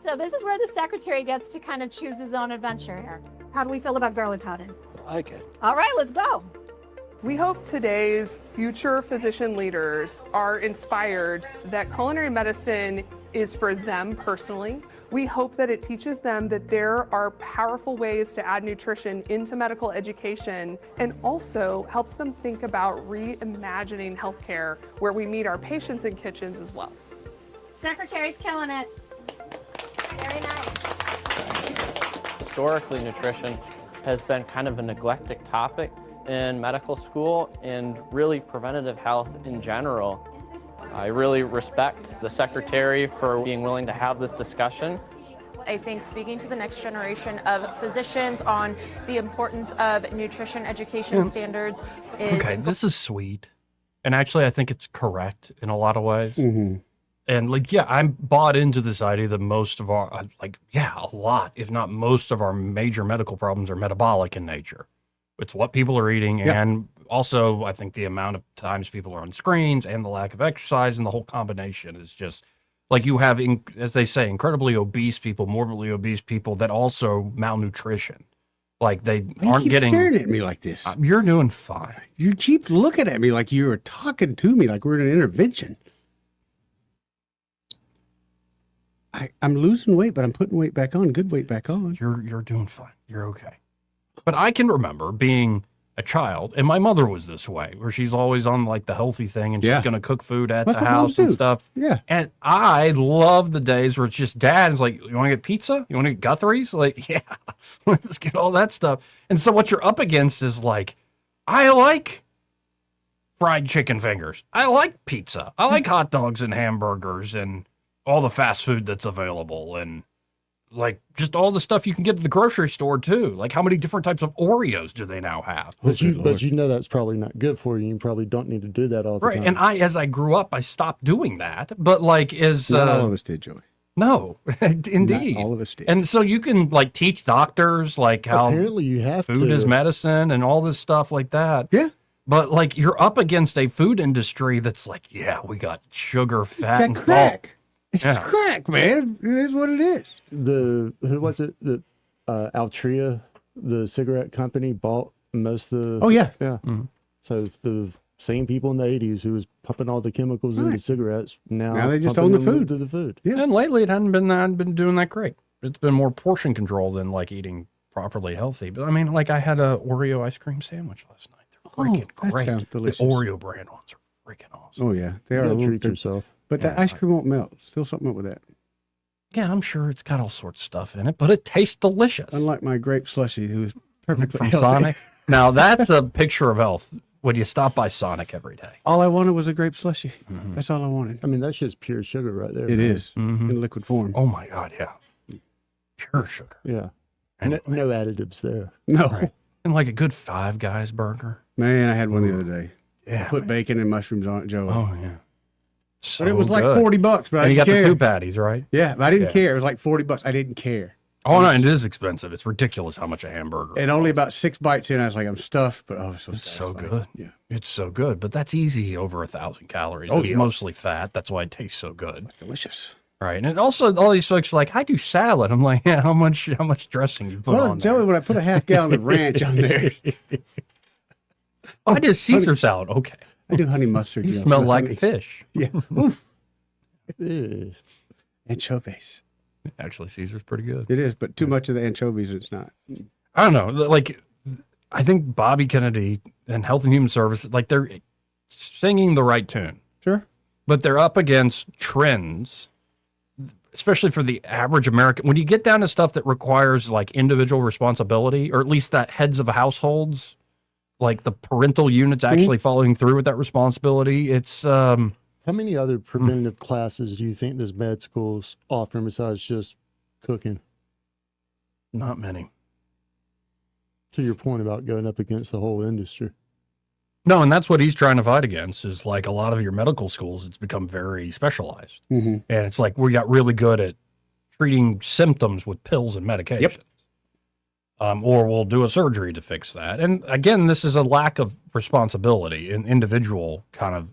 So this is where the secretary gets to kind of choose his own adventure here. How do we feel about garlic powder? I like it. All right, let's go. We hope today's future physician leaders are inspired that culinary medicine is for them personally. We hope that it teaches them that there are powerful ways to add nutrition into medical education, and also helps them think about reimagining healthcare where we meet our patients in kitchens as well. Secretary's killing it. Very nice. Historically, nutrition has been kind of a neglected topic in medical school and really preventative health in general. I really respect the secretary for being willing to have this discussion. I think speaking to the next generation of physicians on the importance of nutrition education standards is... Okay, this is sweet. And actually, I think it's correct in a lot of ways. Mm-hmm. And like, yeah, I'm bought into this idea that most of our, a lot, if not most of our major medical problems are metabolic in nature. It's what people are eating. Yeah. And also, I think the amount of times people are on screens and the lack of exercise and the whole combination is just like you have, as they say, incredibly obese people, morbidly obese people that also malnutrition. Like they aren't keep getting staring at me like this. You're doing fine. You keep looking at me like you're talking to me like we're in an intervention. I'm losing weight, but I'm putting weight back on. Good weight back on. You're doing fine. You're okay. But I can remember being a child, and my mother was this way, where she's always on like the healthy thing, and she's going to cook food at That's the what moms house and do. stuff. Yeah. And I love the days where it's just dad is like, you want to get pizza? You want to get Guthrie's? Like, yeah, let's get all that stuff. And so what you're up against is like, I like fried chicken fingers. I like pizza. I like hot dogs and hamburgers and all the fast food that's available, and like just all the stuff you can get at the grocery store too. Like how many different types of Oreos do they now have? But you know that's probably not good for you. You probably don't need to do that all the time. And as I grew up, I stopped doing that. But like Not all of us did, Joey. No, indeed. Not all of us did. And so you can like teach doctors like how Apparently you have food to. is medicine and all this stuff like that. Yeah. But like you're up against a food industry that's like, yeah, we got sugar, fat, and salt. crack. It's crack, man. It is what it is. Who was it? The Altria, the cigarette company, bought most of the. Oh yeah, yeah. Mm-hmm. So the same people in the 80s who was pumping all the chemicals into cigarettes now they just pumping own the them food. into the food. Yeah. And lately it hadn't been doing that great. It's been more portion control than like eating properly healthy. But I mean, like I had a Oreo ice cream sandwich last night. They're freaking that great. sounds delicious. The Oreo brand ones are freaking awesome. Oh yeah, they are. You a gotta little treat yourself. But that ice cream won't melt. Still something up with that. Yeah, I'm sure it's got all sorts of stuff in it, but it tastes delicious. Unlike my grape slushy, who is perfectly From healthy. Sonic. Now that's a picture of health when you stop by Sonic every day. All I wanted was a grape slushy. That's all I wanted. I mean, that's just pure sugar right there. It man. is in liquid form. Oh my God, yeah. Pure sugar. Yeah. Anyway. No additives there. No. Right. And like a good Five Guys burger. Man, I had one the other day. Yeah. I put bacon and mushrooms on it, Joey. Oh yeah. So but it was like good. $40, but And I you didn't got care. the 2 patties, right? Yeah, but I didn't Yeah. care. It was like $40. I didn't care. Oh no, and it is expensive. It's ridiculous how much a hamburger. And only about 6 bites in, I was like, I'm stuffed, but oh, so It's so satisfying. good. Yeah, It's so good, but that's easy over 1,000 calories. Oh, It's yeah. mostly fat. That's why it tastes so good. delicious. Right, and also all these folks are like, I do salad. I'm like, yeah, how much dressing you put Well, on Joey, when I put a half gallon of ranch on there, Oh, I did Caesar salad. Okay, I do honey mustard. you know, smell with like honey. fish. Yeah, oof. Ew. Anchovies. Actually, Caesar's pretty good. It is, but too much of the anchovies, it's not. I don't know. Like, I think Bobby Kennedy and Health and Human Services, like they're singing the right tune. Sure. But they're up against trends, especially for the average American. When you get down to stuff that requires like individual responsibility, or at least that heads of households, like the parental units actually following through with that responsibility, it's How many other preventative classes do you think this med school's offering besides just cooking? not many. To your point about going up against the whole industry. No, and that's what he's trying to fight against is like a lot of your medical schools, it's become very specialized. Mm-hmm. And it's like we got really good at treating symptoms with pills and medications. Yep. Or we'll do a surgery to fix that. And again, this is a lack of responsibility in individual kind of.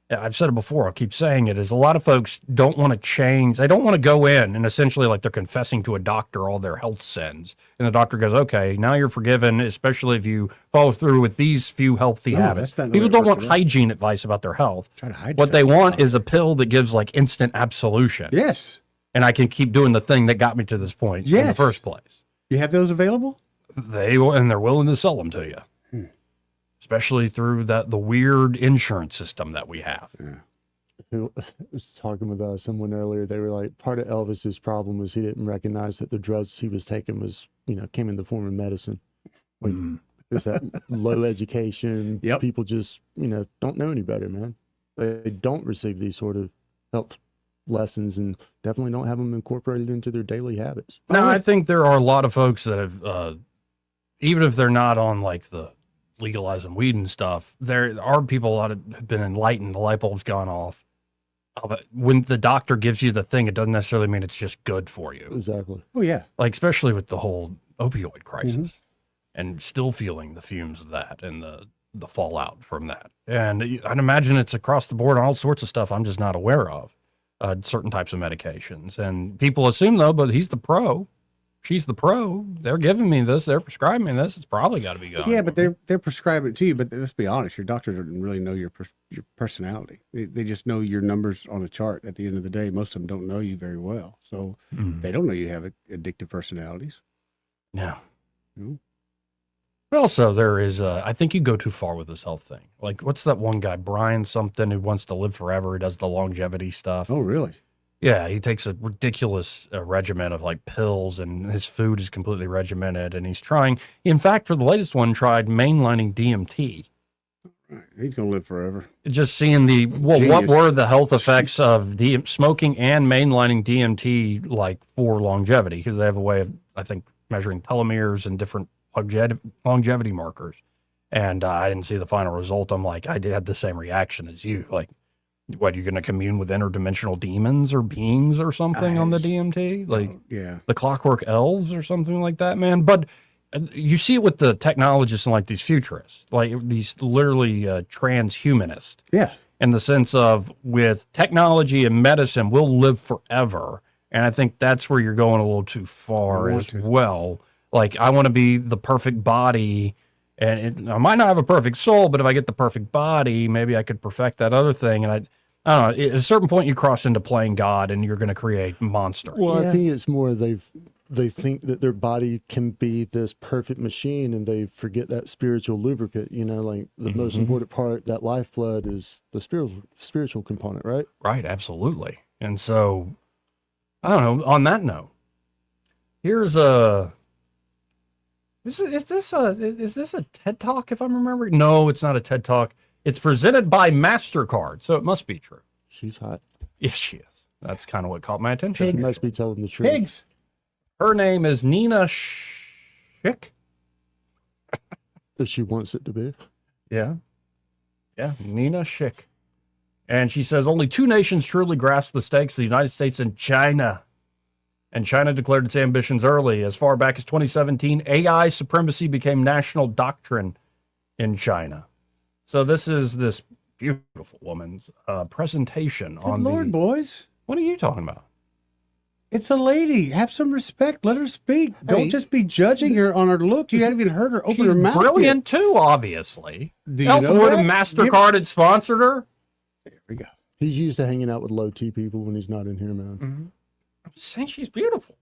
I've said it before, I'll keep saying it, is a lot of folks don't want to change. They don't want to go in and essentially like they're confessing to a doctor all their health sins. And the doctor goes, okay, now you're forgiven, especially if you follow through with these few healthy habits. that's not the People way it don't works want at all. hygiene advice about their health. Try to hide What stuff. they want is a pill that gives like instant absolution. Yes. And I can keep doing the thing that got me to this point in the Yes. first place. You have those available? They're willing to sell them to you. Especially through the weird insurance system that we have. Yeah. Who was talking with someone earlier. They were like, part of Elvis's problem was he didn't recognize that the drugs he was taking was, came in the form of medicine. Like, it's that low education. Yep. People just, don't know any better, man. They don't receive these sort of health lessons and definitely don't have them incorporated into their daily habits. Now, I think there are a lot of folks that have, even if they're not on like the legalizing weed and stuff, there are people a lot of have been enlightened. The light bulb's gone off. But when the doctor gives you the thing, it doesn't necessarily mean it's just good for you. Exactly. Oh, yeah. Like, especially with the whole opioid crisis and still feeling the fumes of that and the fallout from that. And I'd imagine it's across the board on all sorts of stuff I'm just not aware of, certain types of medications. And people assume, though, but he's the pro. She's the pro. They're giving me this. They're prescribing me this. It's probably got to be good. Yeah, but they're prescribing it to you. But let's be honest, your doctor doesn't really know your personality. They just know your numbers on a chart. At the end of the day, most of them don't know you very well, so they don't know you have addictive personalities. Yeah. Mm. But also, there is, I think you go too far with this health thing. Like, what's that one guy, Brian something, who wants to live forever? He does the longevity stuff. Oh, really? Yeah, he takes a ridiculous regimen of like pills, and his food is completely regimented. And he's trying, in fact, for the latest one, tried mainlining DMT. Right. He's going to live forever. Just seeing what Genius. were the health effects of smoking and mainlining DMT like for longevity? Because they have a way of, I think, measuring telomeres and different longevity markers. And I didn't see the final result. I'm like, I had the same reaction as you. Like, what, you're going to commune with interdimensional demons or beings or something on the DMT? Like, yeah, the Clockwork Elves or something like that, man. But you see it with the technologists and like these futurists, like these literally transhumanists. Yeah. in the sense of with technology and medicine, we'll live forever. And I think that's where you're going a little too far as well. Like, I want to be the perfect body, and I might not have a perfect soul, but if I get the perfect body, maybe I could perfect that other thing. And I don't know, at a certain point you cross into playing God and you're going to create monsters. Well, I think it's more they think that their body can be this perfect machine, and they forget that spiritual lubricant. You know, like the most important part, that lifeblood, is the spiritual component, right? Right, absolutely. And so, I don't know. On that note, here's a. Is this a TED Talk? If I'm remembering, no, it's not a TED Talk. It's presented by MasterCard, so it must be true. She's hot. Yes, she is. That's kind of what caught my attention. She must be telling the truth. Pigs. Her name is Nina Schick. If she wants it to be. Yeah, Nina Schick. And she says only two nations truly grasp the stakes: the United States and China. And China declared its ambitions early. As far back as 2017, AI supremacy became national doctrine in China. So this is this beautiful woman's presentation on Lord, boys. What are you talking about? It's a lady. Have some respect. Let her speak. Don't just be judging her on her look. You haven't even heard her open her mouth. Brilliant too, obviously. Do you Else know would that? have MasterCard had sponsored her. There we go. He's used to hanging out with low T people when he's not in here, man. I'm just saying she's beautiful.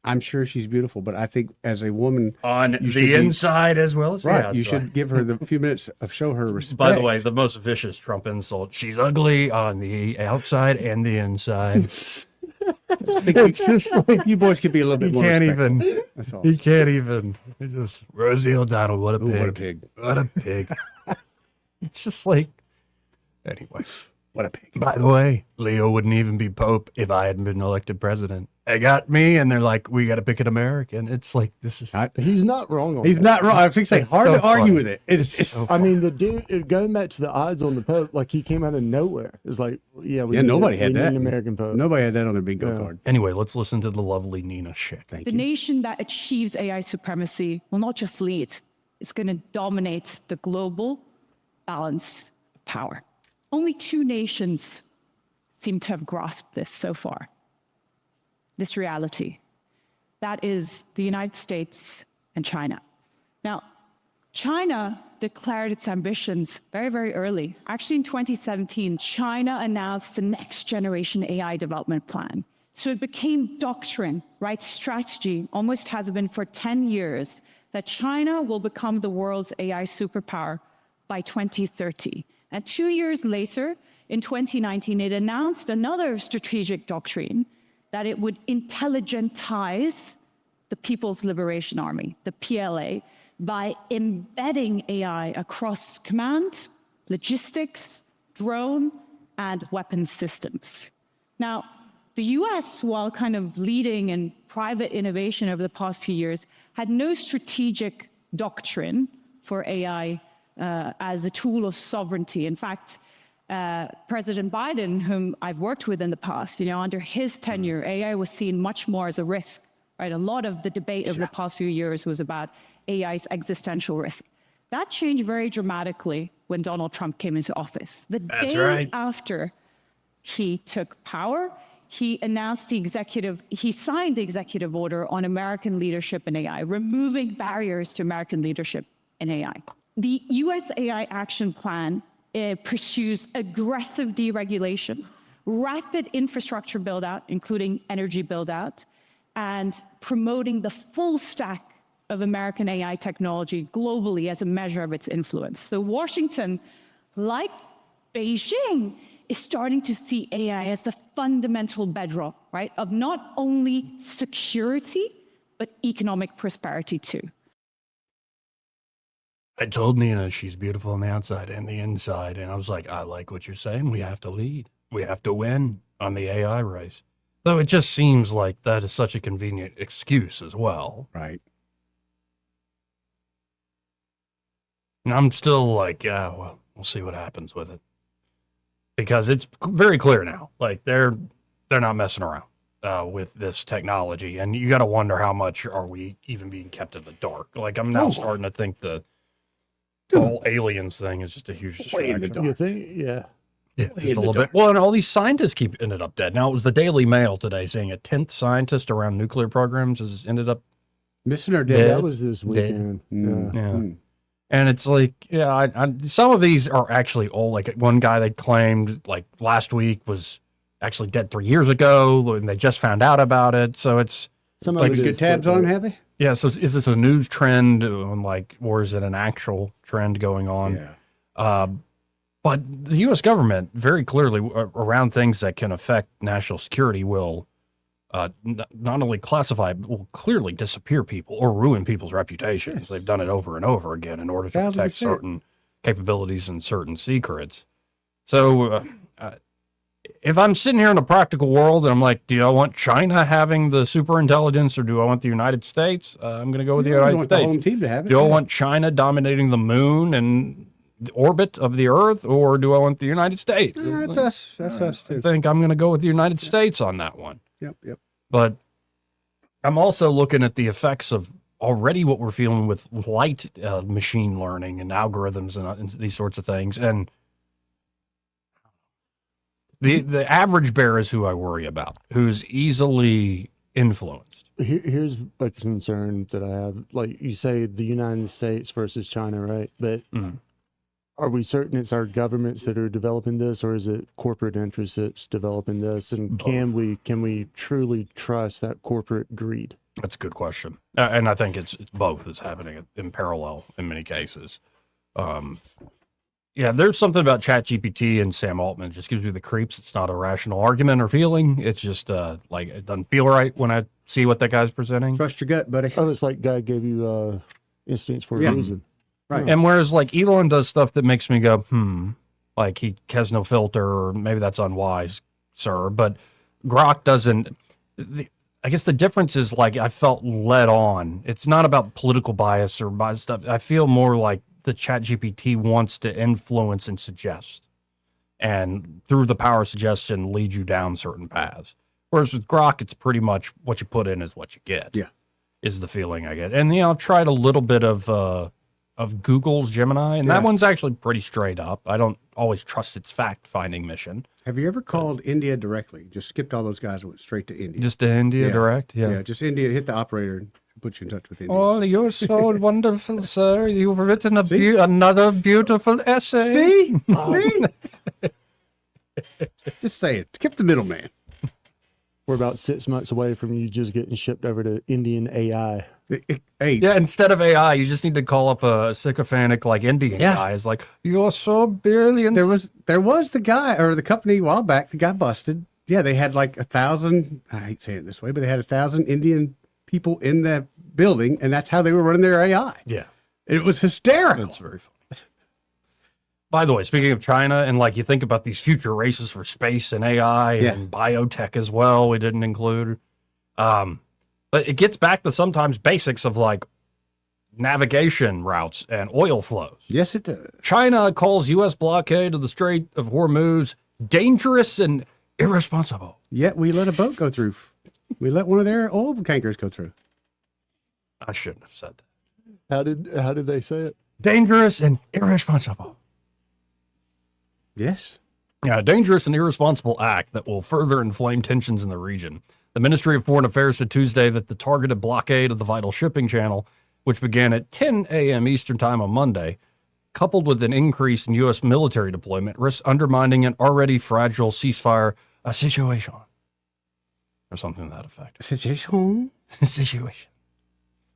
I'm sure she's beautiful, but I think as a woman, on the inside as well as the outside. You should give her the few minutes of show her respect. By the way, the most vicious Trump insult: she's ugly on the outside and the inside. It's just like you boys could be a little bit more. Can't respectful. even. That's all. He can't even. It just Rosie O'Donnell. What a pig! What a pig! What a pig! It's just like. Anyway, what a pig! By the way, Leo wouldn't even be Pope if I hadn't been elected president. They got me, and they're like, "We got to pick an American." It's like this is. He's not wrong on He's that. not wrong. I think it's hard so to argue funny. with it. It's so I mean, the dude, going back to the odds on the Pope, like he came out of nowhere. It's like, nobody had that. An American Pope. Nobody had that on their bingo card. Anyway, let's listen to the lovely Nina Schick. The nation that achieves AI supremacy will not just lead, it's going to dominate the global balance of power. Only two nations seem to have grasped this so far, this reality. That is the United States and China. Now, China declared its ambitions very, very early. Actually, in 2017, China announced the next generation AI development plan. So it became doctrine, right? Strategy, almost has been for 10 years, that China will become the world's AI superpower by 2030. And 2 years later, in 2019, it announced another strategic doctrine that it would intelligentize the People's Liberation Army, the PLA, by embedding AI across command, logistics, drone, and weapons systems. Now, the US, while kind of leading in private innovation over the past few years, had no strategic doctrine for AI as a tool of sovereignty. In fact, President Biden, whom I've worked with in the past, under his tenure, AI was seen much more as a risk, right? A lot of the debate over the past few years was about AI's existential risk. That changed very dramatically when Donald Trump came into office. The day after he took power, he announced he signed the executive order on American leadership in AI, removing barriers to American leadership in AI. The US AI Action Plan pursues aggressive deregulation, rapid infrastructure build-out, including energy build-out, and promoting the full stack of American AI technology globally as a measure of its influence. So Washington, like Beijing, is starting to see AI as the fundamental bedrock, right, of not only security, but economic prosperity too. I told Nina she's beautiful on the outside and the inside, and I was like, I like what you're saying. We have to lead. We have to win on the AI race. Though it just seems like that is such a convenient excuse as well. Right. And I'm still like, yeah, well, we'll see what happens with it. Because it's very clear now, like they're not messing around with this technology. And you got to wonder how much are we even being kept in the dark. Like I'm now starting to think The whole aliens thing is just a huge distraction. You think? Yeah. Yeah, just a little bit. Well, and all these scientists ended up dead. Now, it was the Daily Mail today saying a 10th scientist around nuclear programs has ended up missing or dead. That was this weekend. Yeah. And it's like, some of these are actually old. Like one guy they claimed like last week was actually dead 3 years ago, and they just found out about it. So it's some like good tabs on, have they? Yeah. So is this a news trend, or is it an actual trend going on? Yeah. But the U.S. government very clearly around things that can affect national security will not only classify, but will clearly disappear people or ruin people's reputations. They've done it over and over again in order to protect certain capabilities and certain secrets. So if I'm sitting here in a practical world and I'm like, do I want China having the super intelligence or do I want the United States? I'm going to go with the United States. The home team to have it, do I want China dominating the moon and the orbit of the Earth, or do I want the United States? That's us. That's us too. I think I'm going to go with the United States on that one. Yep. But I'm also looking at the effects of already what we're feeling with light machine learning and algorithms and these sorts of things. And the average bear is who I worry about, who's easily influenced. Here's a concern that I have. Like you say, the United States versus China, right? But are we certain it's our governments that are developing this, or is it corporate interests that's developing this? And can we truly trust that corporate greed? That's a good question, and I think it's both is happening in parallel in many cases. Yeah, there's something about ChatGPT and Sam Altman just gives me the creeps. It's not a rational argument or feeling. It's just like it doesn't feel right when I see what that guy's presenting. Trust your gut, buddy. Oh, it's like God gave you instincts for a reason. Right. And whereas like Elon does stuff that makes me go, like he has no filter, or maybe that's unwise, sir. But Grok doesn't. I guess the difference is like I felt led on. It's not about political bias or bias stuff. I feel more like the ChatGPT wants to influence and suggest, and through the power of suggestion, lead you down certain paths. Whereas with Grok, it's pretty much what you put in is what you get. Yeah, is the feeling I get. And I've tried a little bit of Google's Gemini, and that one's actually pretty straight up. I don't always trust its fact-finding mission. Have you ever called India directly? Just skipped all those guys and went straight to India. Just to India direct? Yeah, just India. Hit the operator and put you in touch with India. Oh, you're so wonderful, sir. You've written another beautiful essay. See? Just say it. Skip the middleman. We're about 6 months away from you just getting shipped over to Indian AI. Yeah, instead of AI, you just need to call up a sycophantic like Indian guy. It's like, you're so brilliant. There was the guy or the company a while back, the guy busted. Yeah, they had like 1,000, I hate saying it this way, but they had 1,000 Indian people in the building, and that's how they were running their AI. Yeah. It was hysterical. That's very funny. By the way, speaking of China, and like you think about these future races for space and AI and biotech as well, we didn't include. But it gets back to sometimes basics of like navigation routes and oil flows. Yes, it does. China calls U.S. blockade of the Strait of Hormuz dangerous and irresponsible. Yet we let a boat go through. We let one of their oil tankers go through. I shouldn't have said that. How did they say it? Dangerous and irresponsible. Yes. Yeah, a dangerous and irresponsible act that will further inflame tensions in the region. The Ministry of Foreign Affairs said Tuesday that the targeted blockade of the vital shipping channel, which began at 10 a.m. Eastern Time on Monday, coupled with an increase in U.S. military deployment, risks undermining an already fragile ceasefire situation. Or something to that effect. Situation? Situation.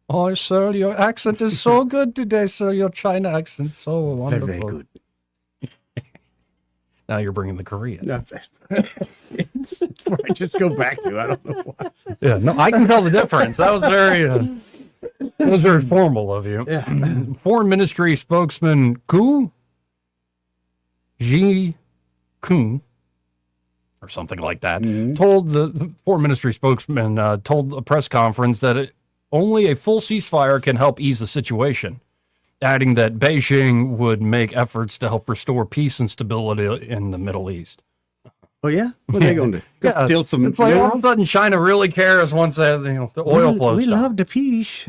Oh, sir, your accent is so good today, sir. Your China accent so wonderful. Very good. Now you're bringing the Korean. No, it's what I just go back to. I don't know why. Yeah, no, I can tell the difference. That was very formal of you. Yeah. Foreign Ministry spokesman Ku Ji Kun, or something like that, told the Foreign Ministry spokesman told a press conference that only a full ceasefire can help ease the situation, adding that Beijing would make efforts to help restore peace and stability in the Middle East. Oh, yeah? What are they going to do? Yeah, steal some it's like all of a sudden China really cares once the oil flows. We love the peace.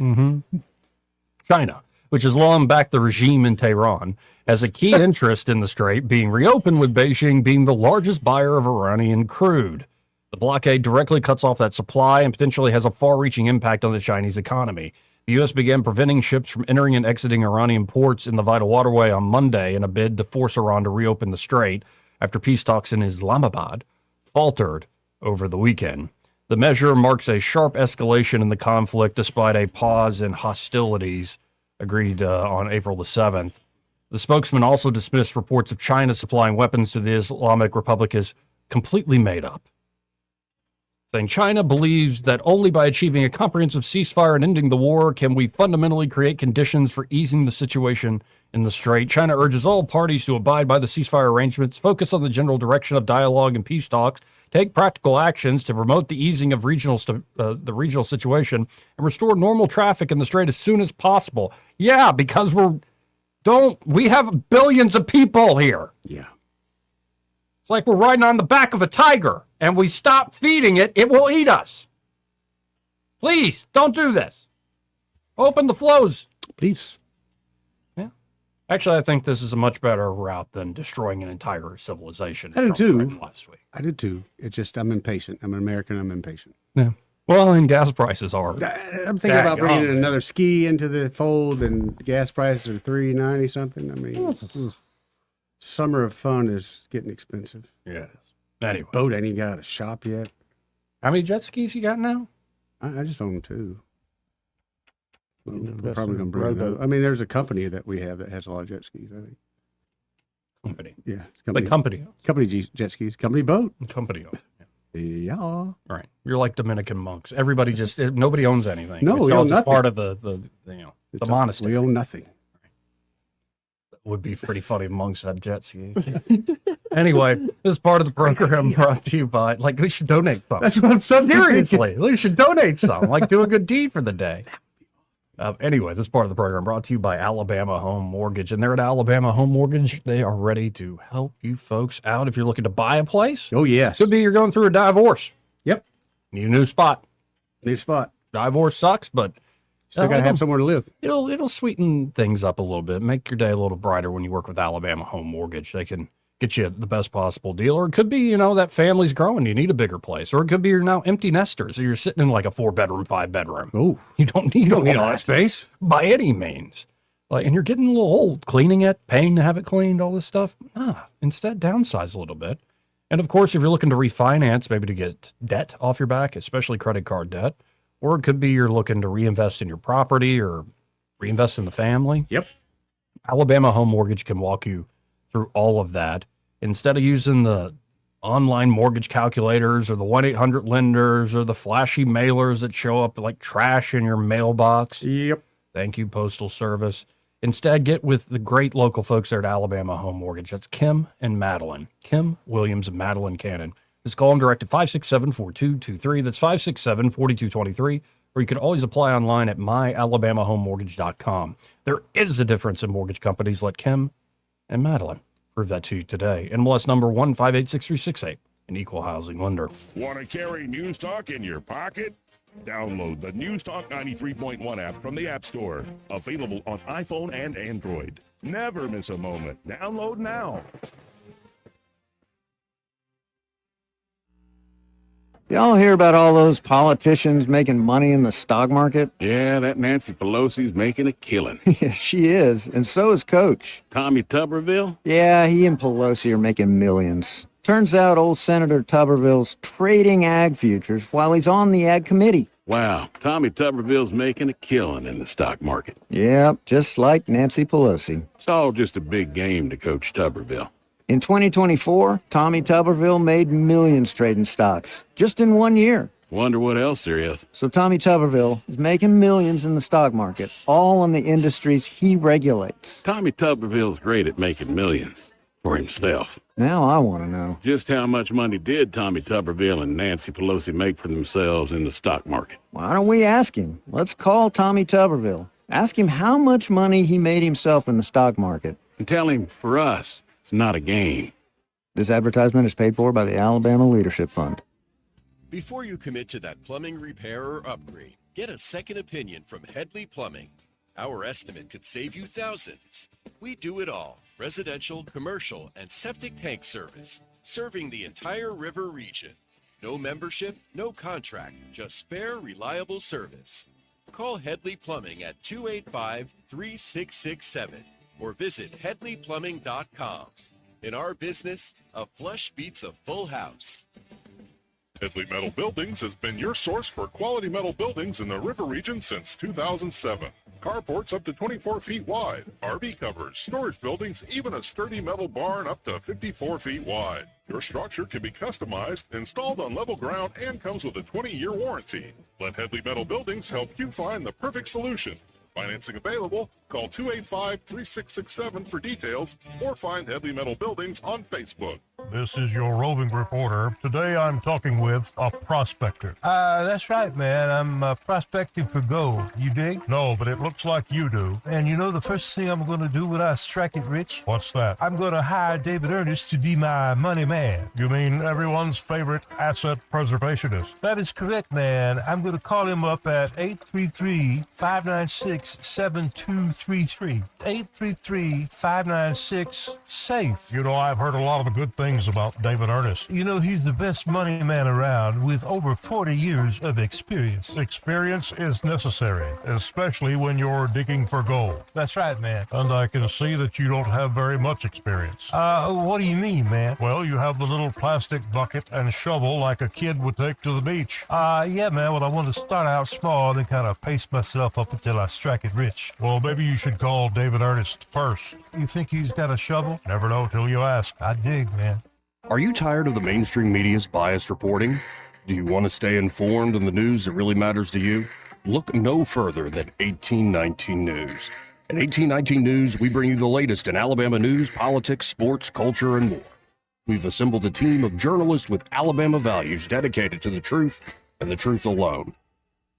China. which has long backed the regime in Tehran, has a key interest in the strait being reopened, with Beijing being the largest buyer of Iranian crude. The blockade directly cuts off that supply and potentially has a far-reaching impact on the Chinese economy. The U.S. began preventing ships from entering and exiting Iranian ports in the vital waterway on Monday in a bid to force Iran to reopen the strait after peace talks in Islamabad faltered over the weekend. The measure marks a sharp escalation in the conflict despite a pause in hostilities agreed on April the 7th. The spokesman also dismissed reports of China supplying weapons to the Islamic Republic as completely made up, saying China believes that only by achieving a comprehensive ceasefire and ending the war can we fundamentally create conditions for easing the situation in the strait. China urges all parties to abide by the ceasefire arrangements, focus on the general direction of dialogue and peace talks, take practical actions to promote the easing of the regional situation, and restore normal traffic in the strait as soon as possible. Yeah, because we have billions of people here. Yeah. It's like we're riding on the back of a tiger, and we stop feeding it, it will eat us. Please, don't do this. Open the flows. Please. Yeah. Actually, I think this is a much better route than destroying an entire civilization. I did too. Last week. I did too. It's just I'm impatient. I'm an American. I'm impatient. Yeah. Well, and gas prices are. I'm thinking about bringing another ski into the fold, and gas prices are $3.90 something. I mean, summer of fun is getting expensive. Yes. Anyway, boat ain't even got out of the shop yet. How many jet skis you got now? I just own 2. We're probably going to bring another. I mean, there's a company that we have that has a lot of jet skis, I think. Company. Yeah. It's company. Company jet skis. Company boat. Company. Yeah. All right. You're like Dominican monks. Everybody nobody owns anything. No, we own nothing. Part of the monastery. We own nothing. That would be pretty funny if monks had jet skis. Anyway, this part of the program brought to you by, we should donate some. That's what I'm saying. Seriously, we should donate some, do a good deed for the day. Anyway, this part of the program brought to you by Alabama Home Mortgage. And they're at Alabama Home Mortgage. They are ready to help you folks out if you're looking to buy a place. Oh, yes. Could be you're going through a divorce. Yep. Need a new spot. Need a spot. Divorce sucks, but still got to have somewhere to live. It'll sweeten things up a little bit, make your day a little brighter when you work with Alabama Home Mortgage. They can get you the best possible deal. Or it could be, that family's growing, you need a bigger place. Or it could be you're now empty nesters, so you're sitting in like a 4-bedroom, 5-bedroom. Oh, you don't need all that space by any means. And you're getting a little old, cleaning it, paying to have it cleaned, all this stuff. Instead, downsize a little bit. And of course, if you're looking to refinance, maybe to get debt off your back, especially credit card debt, or it could be you're looking to reinvest in your property or reinvest in the family. Yep. Alabama Home Mortgage can walk you through all of that. Instead of using the online mortgage calculators or the 1-800-lenders or the flashy mailers that show up like trash in your mailbox. Yep. Thank you, Postal Service. Instead, get with the great local folks there at Alabama Home Mortgage. That's Kim and Madeline. Kim Williams and Madeline Cannon. Just call them direct at 567-4223. That's 567-4223. Or you can always apply online at myalabamahomemortgage.com. There is a difference in mortgage companies like Kim and Madeline. Prove that to you today. NMLS number 1586368, an equal housing lender. Want to carry News Talk in your pocket? Download the News Talk 93.1 app from the App Store. Available on iPhone and Android. Never miss a moment. Download now. Y'all hear about all those politicians making money in the stock market? Yeah, that Nancy Pelosi's making a killing. Yeah, she is. And so is Coach. Tommy Tuberville? Yeah, he and Pelosi are making millions. Turns out old Senator Tuberville's trading ag futures while he's on the ag committee. Wow, Tommy Tuberville's making a killing in the stock market. Yep, just like Nancy Pelosi. It's all just a big game to Coach Tuberville. In 2024, Tommy Tuberville made millions trading stocks, just in 1 year. Wonder what else there is. So Tommy Tuberville is making millions in the stock market, all in the industries he regulates. Tommy Tuberville's great at making millions for himself. Now I want to know. Just how much money did Tommy Tuberville and Nancy Pelosi make for themselves in the stock market? Why don't we ask him? Let's call Tommy Tuberville. Ask him how much money he made himself in the stock market. And tell him, for us, it's not a game. This advertisement is paid for by the Alabama Leadership Fund. Before you commit to that plumbing repair or upgrade, get a second opinion from Headley Plumbing. Our estimate could save you thousands. We do it all: residential, commercial, and septic tank service, serving the entire river region. No membership, no contract, just fair, reliable service. Call Headley Plumbing at 285-3667 or visit headleyplumbing.com. In our business, a flush beats a full house. Headley Metal Buildings has been your source for quality metal buildings in the river region since 2007. Carports up to 24 feet wide, RV covers, storage buildings, even a sturdy metal barn up to 54 feet wide. Your structure can be customized, installed on level ground, and comes with a 20-year warranty. Let Headley Metal Buildings help you find the perfect solution. Financing available. Call 285-3667 for details or find Headley Metal Buildings on Facebook. This is your roving reporter. Today I'm talking with a prospector. That's right, man. I'm prospecting for gold. You dig? No, but it looks like you do. And you know the first thing I'm going to do when I strike it rich? What's that? I'm going to hire David Ernest to be my money man. You mean everyone's favorite asset preservationist? That is correct, man. I'm going to call him up at 833-596-7233. 833-596-SAFE. You know, I've heard a lot of the good things about David Ernest. You know, he's the best money man around with over 40 years of experience. Experience is necessary, especially when you're digging for gold. That's right, man. And I can see that you don't have very much experience. What do you mean, man? Well, you have the little plastic bucket and shovel like a kid would take to the beach. Yeah, man, well, I want to start out small and kind of pace myself up until I strike it rich. Well, maybe you should call David Ernest first. You think he's got a shovel? Never know till you ask. I dig, man. Are you tired of the mainstream media's biased reporting? Do you want to stay informed on the news that really matters to you? Look no further than 1819 News. At 1819 News, we bring you the latest in Alabama news, politics, sports, culture, and more. We've assembled a team of journalists with Alabama values dedicated to the truth and the truth alone.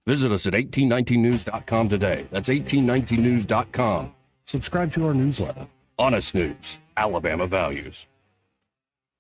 Visit us at 1819news.com today. That's 1819news.com. Subscribe to our newsletter. Honest News, Alabama Values.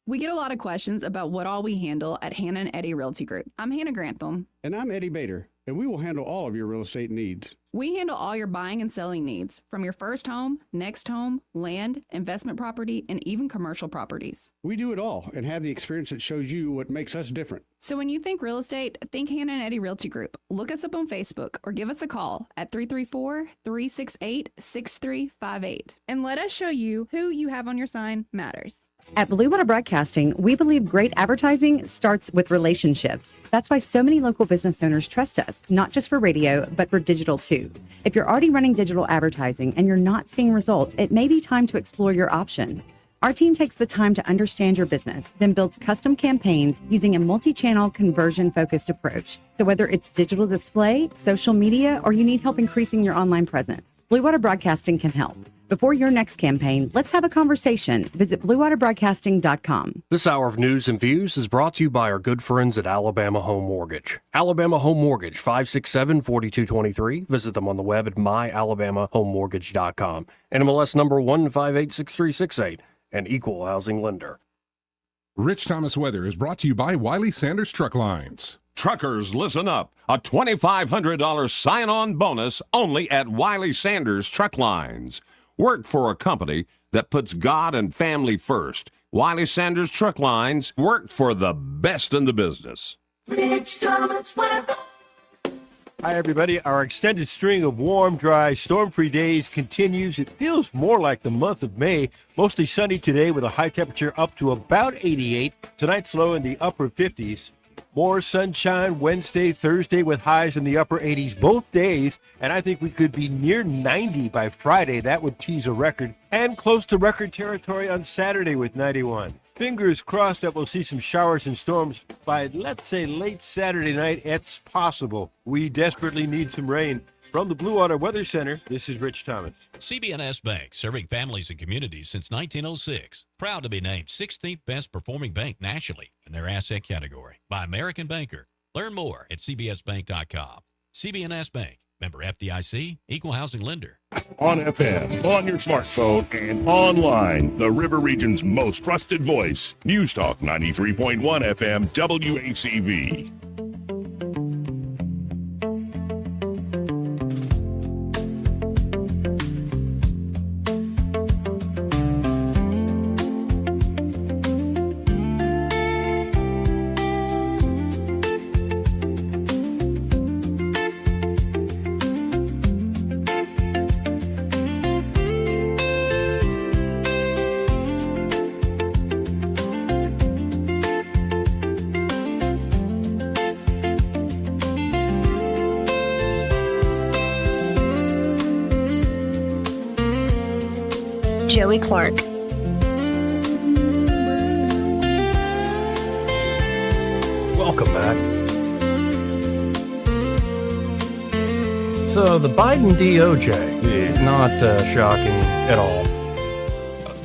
We get a lot of questions about what all we handle at Hannah and Eddie Realty Group. I'm Hannah Grantham. And I'm Eddie Bader, and we will handle all of your real estate needs. We handle all your buying and selling needs, from your first home, next home, land, investment property, and even commercial properties. We do it all and have the experience that shows you what makes us different. So when you think real estate, think Hannah and Eddie Realty Group. Look us up on Facebook or give us a call at 334-368-6358. And let us show you who you have on your sign matters. At Blue Water Broadcasting, we believe great advertising starts with relationships. That's why so many local business owners trust us, not just for radio, but for digital too. If you're already running digital advertising and you're not seeing results, it may be time to explore your option. Our team takes the time to understand your business, then builds custom campaigns using a multi-channel conversion-focused approach. So whether it's digital display, social media, or you need help increasing your online presence, Blue Water Broadcasting can help. Before your next campaign, let's have a conversation. Visit bluewaterbroadcasting.com. This hour of news and views is brought to you by our good friends at Alabama Home Mortgage. Alabama Home Mortgage, 567-4223. Visit them on the web at myalabamahomemortgage.com. NMLS number 1586368, an equal housing lender. Rich Thomas Weather is brought to you by Wiley Sanders Truck Lines. Truckers, listen up. A $2,500 sign-on bonus only at Wiley Sanders Truck Lines. Work for a company that puts God and family first. Wiley Sanders Truck Lines, work for the best in the business. Rich Thomas Weather. Hi, everybody. Our extended string of warm, dry, storm-free days continues. It feels more like the month of May. Mostly sunny today with a high temperature up to about 88. Tonight's low in the upper 50s. More sunshine Wednesday, Thursday with highs in the upper 80s both days. And I think we could be near 90 by Friday. That would tease a record. And close to record territory on Saturday with 91. Fingers crossed that we'll see some showers and storms by, let's say, late Saturday night. It's possible. We desperately need some rain. From the Blue Water Weather Center, this is Rich Thomas. CB&S Bank, serving families and communities since 1906. Proud to be named 16th best performing bank nationally in their asset category by American Banker. Learn more at cbsbank.com. CB&S Bank, member FDIC, equal housing lender. On FM, on your smartphone, and online, the River Region's most trusted voice. News Talk 93.1 FM WACV. Joey Clark. Welcome back. So the Biden DOJ, not shocking at all,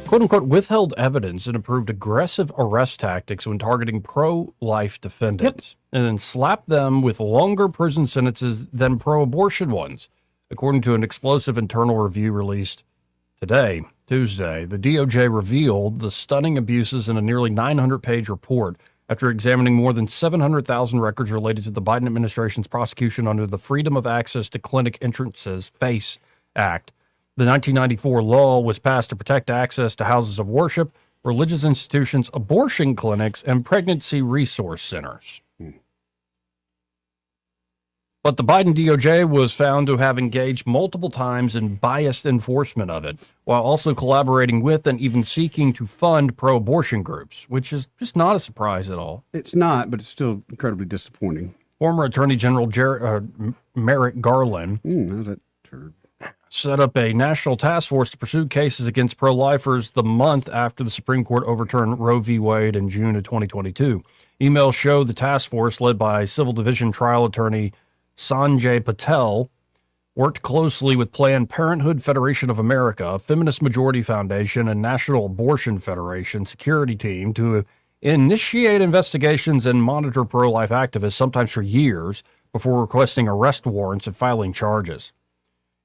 quote unquote, withheld evidence and approved aggressive arrest tactics when targeting pro-life defendants, and then slapped them with longer prison sentences than pro-abortion ones, according to an explosive internal review released today, Tuesday. The DOJ revealed the stunning abuses in a nearly 900-page report after examining more than 700,000 records related to the Biden administration's prosecution under the Freedom of Access to Clinic Entrances, FACE Act. The 1994 law was passed to protect access to houses of worship, religious institutions, abortion clinics, and pregnancy resource centers. But the Biden DOJ was found to have engaged multiple times in biased enforcement of it, while also collaborating with and even seeking to fund pro-abortion groups, which is just not a surprise at all. It's not, but it's still incredibly disappointing. Former Attorney General Merrick Garland set up a national task force to pursue cases against pro-lifers the month after the Supreme Court overturned Roe v. Wade in June of 2022. Emails show the task force, led by Civil Division trial attorney Sanjay Patel, worked closely with Planned Parenthood Federation of America, a Feminist Majority Foundation, and National Abortion Federation security team to initiate investigations and monitor pro-life activists, sometimes for years, before requesting arrest warrants and filing charges.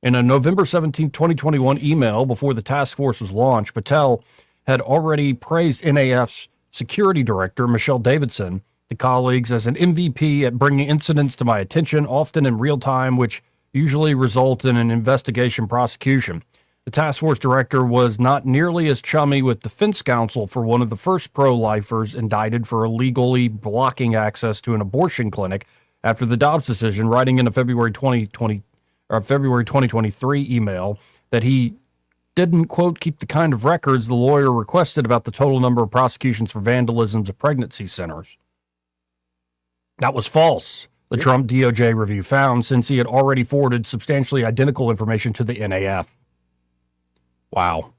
In a November 17, 2021 email before the task force was launched, Patel had already praised NAF's security director, Michelle Davidson, to colleagues as an MVP at bringing incidents to my attention, often in real time, which usually result in an investigation prosecution. The task force director was not nearly as chummy with defense counsel for one of the first pro-lifers indicted for illegally blocking access to an abortion clinic after the Dobbs decision, writing in a February 2023 email that he didn't, quote, keep the kind of records the lawyer requested about the total number of prosecutions for vandalisms of pregnancy centers. That was false, the Trump DOJ review found, since he had already forwarded substantially identical information to the NAF. Wow.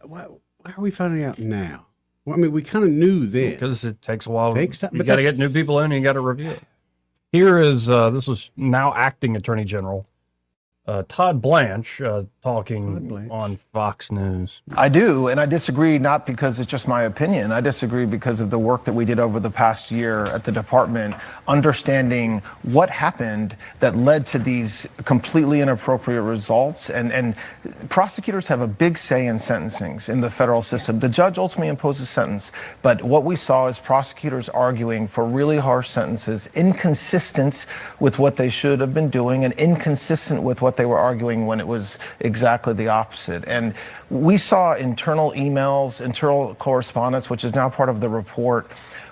Why are we finding out now? Well, I mean, we kind of knew then. Because it takes a while. Takes time, you got to get new people in and you got to review it. Here is, this is now acting Attorney General Todd Blanche talking on Fox News. I do, and I disagree not because it's just my opinion. I disagree because of the work that we did over the past year at the department, understanding what happened that led to these completely inappropriate results. And prosecutors have a big say in sentencings in the federal system. The judge ultimately imposes sentence, but what we saw is prosecutors arguing for really harsh sentences, inconsistent with what they should have been doing and inconsistent with what they were arguing when it was exactly the opposite. And we saw internal emails, internal correspondence, which is now part of the report,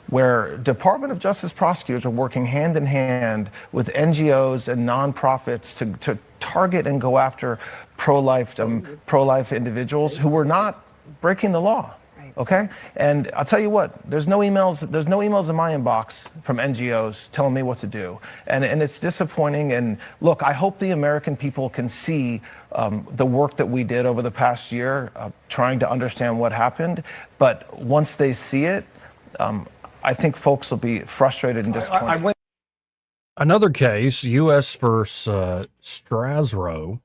where Department of Justice prosecutors are working hand in hand with NGOs and nonprofits to target and go after pro-life individuals who were not breaking the law. Okay, and I'll tell you what, there's no emails in my inbox from NGOs telling me what to do, and it's disappointing. And look, I hope the American people can see the work that we did over the past year, trying to understand what happened. But once they see it, I think folks will be frustrated and disappointed. Another case, U.S. versus Zastro.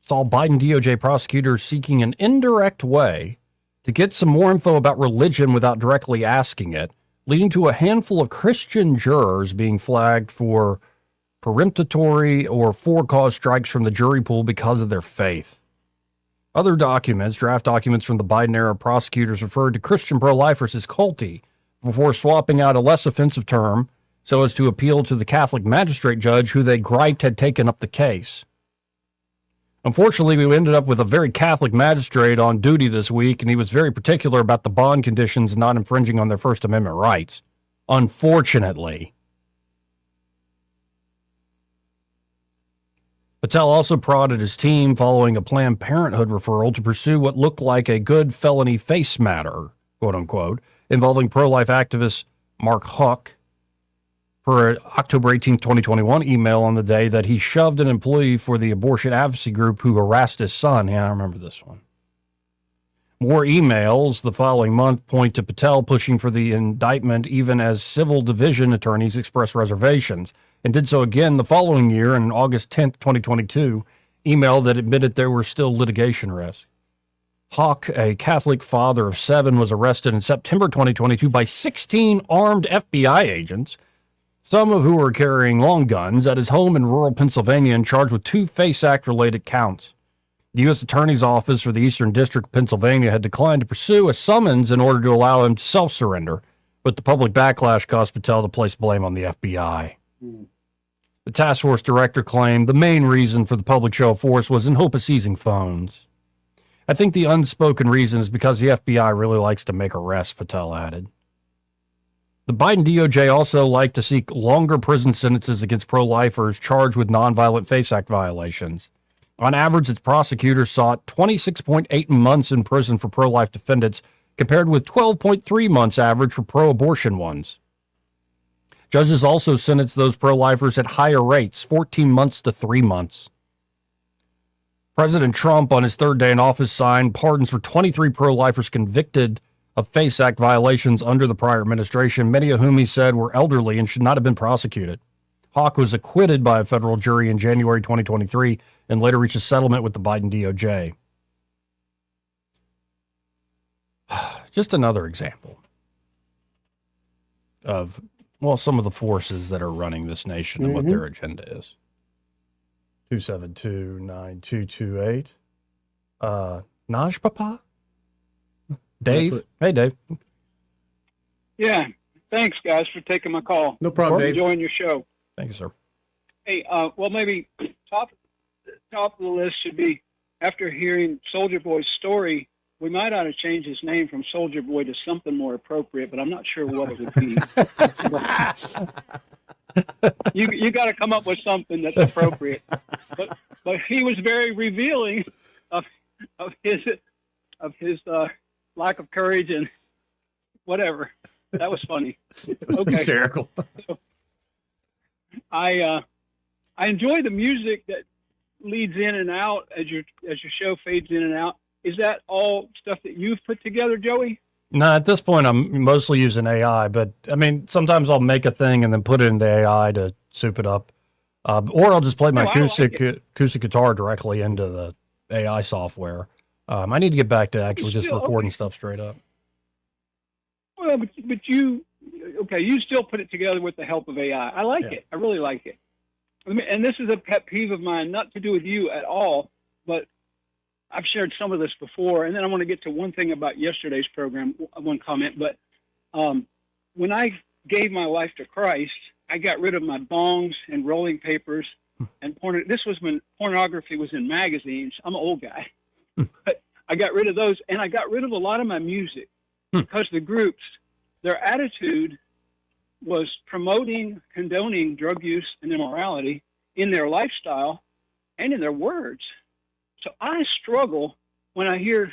Saw Biden DOJ prosecutors seeking an indirect way to get some more info about religion without directly asking it, leading to a handful of Christian jurors being flagged for peremptory or for-cause strikes from the jury pool because of their faith. Other documents, draft documents from the Biden-era prosecutors, referred to Christian pro-lifers as culty before swapping out a less offensive term so as to appeal to the Catholic magistrate judge who they griped had taken up the case. Unfortunately, we ended up with a very Catholic magistrate on duty this week, and he was very particular about the bond conditions not infringing on their First Amendment rights. Unfortunately. Patel also prodded his team following a Planned Parenthood referral to pursue what looked like a good felony face matter, quote unquote, involving pro-life activist Mark Huck. per October 18, 2021 email on the day that he shoved an employee for the abortion advocacy group who harassed his son. Yeah, I remember this one. More emails the following month point to Patel pushing for the indictment, even as civil division attorneys expressed reservations, and did so again the following year in August 10th, 2022, email that admitted there were still litigation risks. Hawk, a Catholic father of 7, was arrested in September 2022 by 16 armed FBI agents, some of who were carrying long guns, at his home in rural Pennsylvania and charged with 2 FACE Act-related counts. The U.S. Attorney's Office for the Eastern District of Pennsylvania had declined to pursue a summons in order to allow him to self-surrender, but the public backlash caused Patel to place blame on the FBI. The task force director claimed the main reason for the public show of force was in hope of seizing phones. I think the unspoken reason is because the FBI really likes to make arrests, Patel added. The Biden DOJ also liked to seek longer prison sentences against pro-lifers charged with nonviolent FACE Act violations. On average, its prosecutors sought 26.8 months in prison for pro-life defendants, compared with 12.3 months average for pro-abortion ones. Judges also sentenced those pro-lifers at higher rates, 14 months to 3 months. President Trump, on his third day in office, signed pardons for 23 pro-lifers convicted of FACE Act violations under the prior administration, many of whom he said were elderly and should not have been prosecuted. Hawk was acquitted by a federal jury in January 2023 and later reached a settlement with the Biden DOJ. Just another example of, well, some of the forces that are running this nation and what their agenda is. 272-9228. Naj Papa? Dave? Hey, Dave. Yeah. Thanks, guys, for taking my call. No problem, Dave. Enjoying your show. Thank you, sir. Hey, well, maybe top of the list should be, after hearing Soldier Boy's story, we might ought to change his name from Soldier Boy to something more appropriate, but I'm not sure what it would be. You got to come up with something that's appropriate. But he was very revealing of his lack of courage and whatever. That was funny. Okay. Hysterical. So, I enjoy the music that leads in and out as your show fades in and out. Is that all stuff that you've put together, Joey? No, at this point, I'm mostly using AI, but I mean, sometimes I'll make a thing and then put it in the AI to soup it up. Or I'll just play my acoustic guitar directly into the AI software. I need to get back to actually just recording stuff straight up. Well, but you still put it together with the help of AI. I like it. I really like it. And this is a pet peeve of mine, not to do with you at all, but I've shared some of this before, and then I want to get to one thing about yesterday's program, one comment. But when I gave my life to Christ, I got rid of my bongs and rolling papers and porn. This was when pornography was in magazines. I'm an old guy. But I got rid of those, and I got rid of a lot of my music because the groups, their attitude was promoting, condoning drug use and immorality in their lifestyle and in their words. So I struggle when I hear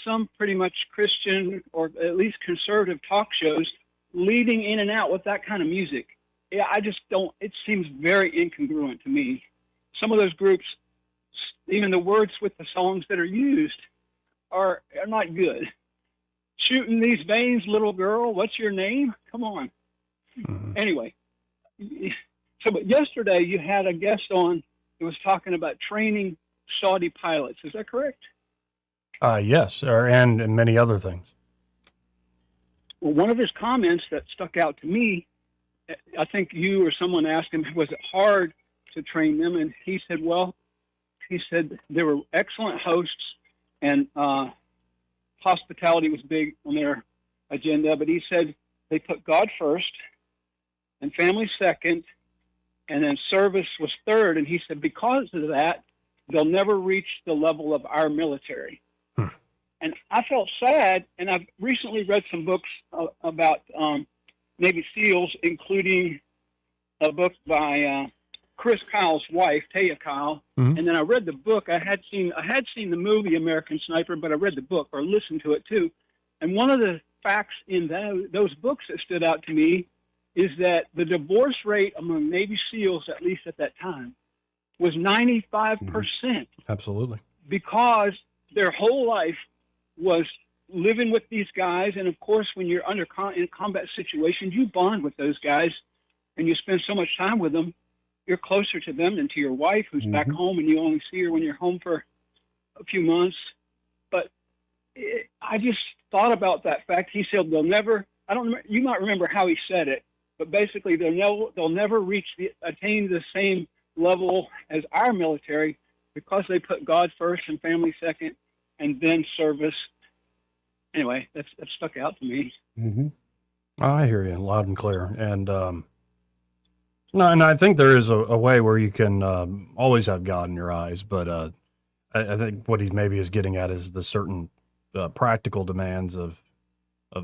some pretty much Christian or at least conservative talk shows leading in and out with that kind of music. Yeah, I just don't, it seems very incongruent to me. Some of those groups, even the words with the songs that are used are not good. Shooting these veins, little girl, what's your name? Come on. Anyway, but yesterday you had a guest on who was talking about training Saudi pilots. Is that correct? Yes, and many other things. Well, one of his comments that stuck out to me, I think you or someone asked him, was it hard to train them? And he said, well, they were excellent hosts, and hospitality was big on their agenda, but he said they put God first and family second, and then service was third. And he said because of that, they'll never reach the level of our military. And I felt sad, and I've recently read some books about Navy SEALs, including a book by Chris Kyle's wife, Taya Kyle. And then I read the book. I had seen the movie American Sniper, but I read the book or listened to it too. And one of the facts in those books that stood out to me is that the divorce rate among Navy SEALs, at least at that time, was 95%. Absolutely. Because their whole life was living with these guys. And of course, when you're in combat situations, you bond with those guys and you spend so much time with them. You're closer to them than to your wife, who's back home, and you only see her when you're home for a few months. But I just thought about that fact. He said they'll never, I don't remember, you might remember how he said it, but basically they'll never attain the same level as our military because they put God first and family second and then service. Anyway, that stuck out to me. Mm-hmm. I hear you loud and clear. And, no, and I think there is a way where you can always have God in your eyes, but I think what he maybe is getting at is the certain practical demands of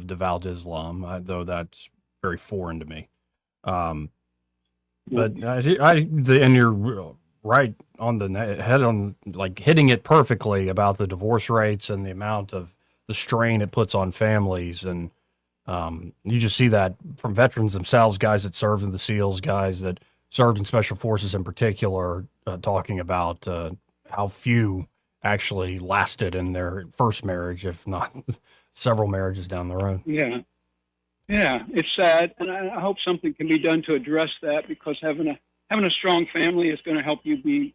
devout Islam, though that's very foreign to me. But and you're right on the head on, like, hitting it perfectly about the divorce rates and the amount of the strain it puts on families. And you just see that from veterans themselves, guys that served in the SEALs, guys that served in special forces in particular, talking about how few actually lasted in their first marriage, if not several marriages down the road. Yeah. Yeah, it's sad, and I hope something can be done to address that, because having a strong family is going to help you be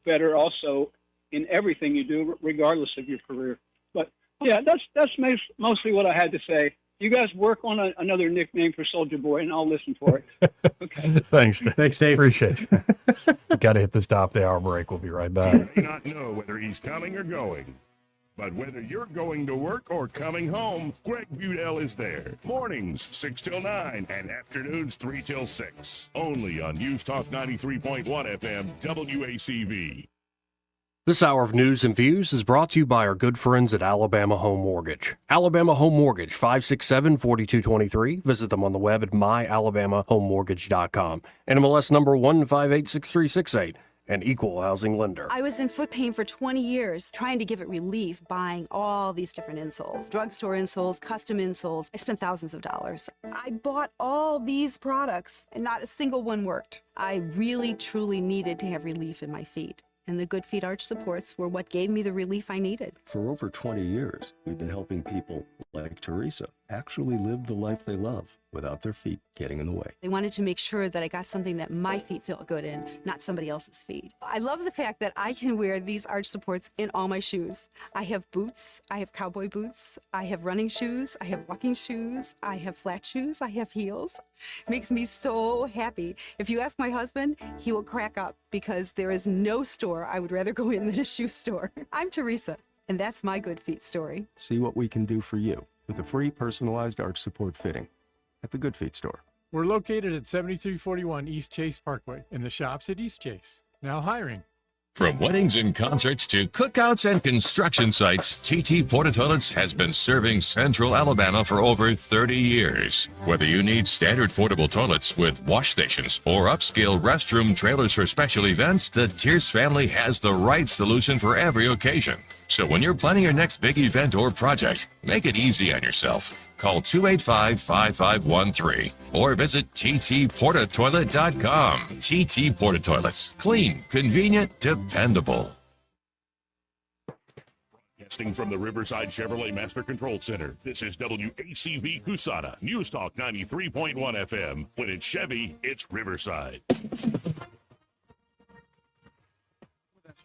better also in everything you do, regardless of your career. But yeah, that's mostly what I had to say. You guys work on another nickname for Soldier Boy, and I'll listen for it. Okay. Thanks, Dave. Appreciate you. Got to hit the top of the hour break. We'll be right back. You may not know whether he's coming or going, but whether you're going to work or coming home, Greg Budell is there. Mornings 6 till 9 and afternoons 3 till 6. Only on News Talk 93.1 FM WACV. This hour of news and views is brought to you by our good friends at Alabama Home Mortgage. Alabama Home Mortgage, 567-4223. Visit them on the web at myalabamahomemortgage.com. NMLS number 1586368. An equal housing lender. I was in foot pain for 20 years, trying to give it relief, buying all these different insoles, drugstore insoles, custom insoles. I spent thousands of dollars. I bought all these products, and not a single one worked. I really, truly needed to have relief in my feet, and the Good Feet arch supports were what gave me the relief I needed. For over 20 years, we've been helping people like Teresa actually live the life they love without their feet getting in the way. They wanted to make sure that I got something that my feet felt good in, not somebody else's feet. I love the fact that I can wear these arch supports in all my shoes. I have boots, I have cowboy boots, I have running shoes, I have walking shoes, I have flat shoes, I have heels. It makes me so happy. If you ask my husband, he will crack up, because there is no store I would rather go in than a shoe store. I'm Teresa, and that's my Good Feet story. See what we can do for you with a free personalized arch support fitting at the Good Feet store. We're located at 7341 East Chase Parkway in the shops at East Chase. Now hiring. From weddings and concerts to cookouts and construction sites, TT Porta Toilets has been serving Central Alabama for over 30 years. Whether you need standard portable toilets with wash stations or upscale restroom trailers for special events, the Tierce family has the right solution for every occasion. So when you're planning your next big event or project, make it easy on yourself. Call 285-5513 or visit ttportatoilet.com. TT Porta Toilets. Clean, convenient, dependable. Broadcasting from the Riverside Chevrolet Master Control Center, this is WACV Cusana, News Talk 93.1 FM. When it's Chevy, it's Riverside.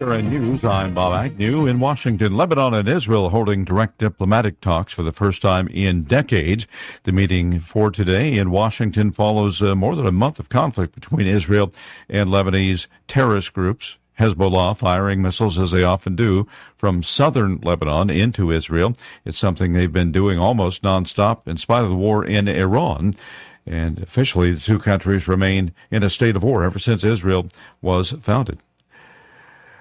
News, I'm Bob Agnew. In Washington, Lebanon and Israel holding direct diplomatic talks for the first time in decades. The meeting for today in Washington follows more than a month of conflict between Israel and Lebanese terrorist groups. Hezbollah firing missiles, as they often do, from southern Lebanon into Israel. It's something they've been doing almost nonstop in spite of the war in Iran. And officially, the two countries remain in a state of war ever since Israel was founded.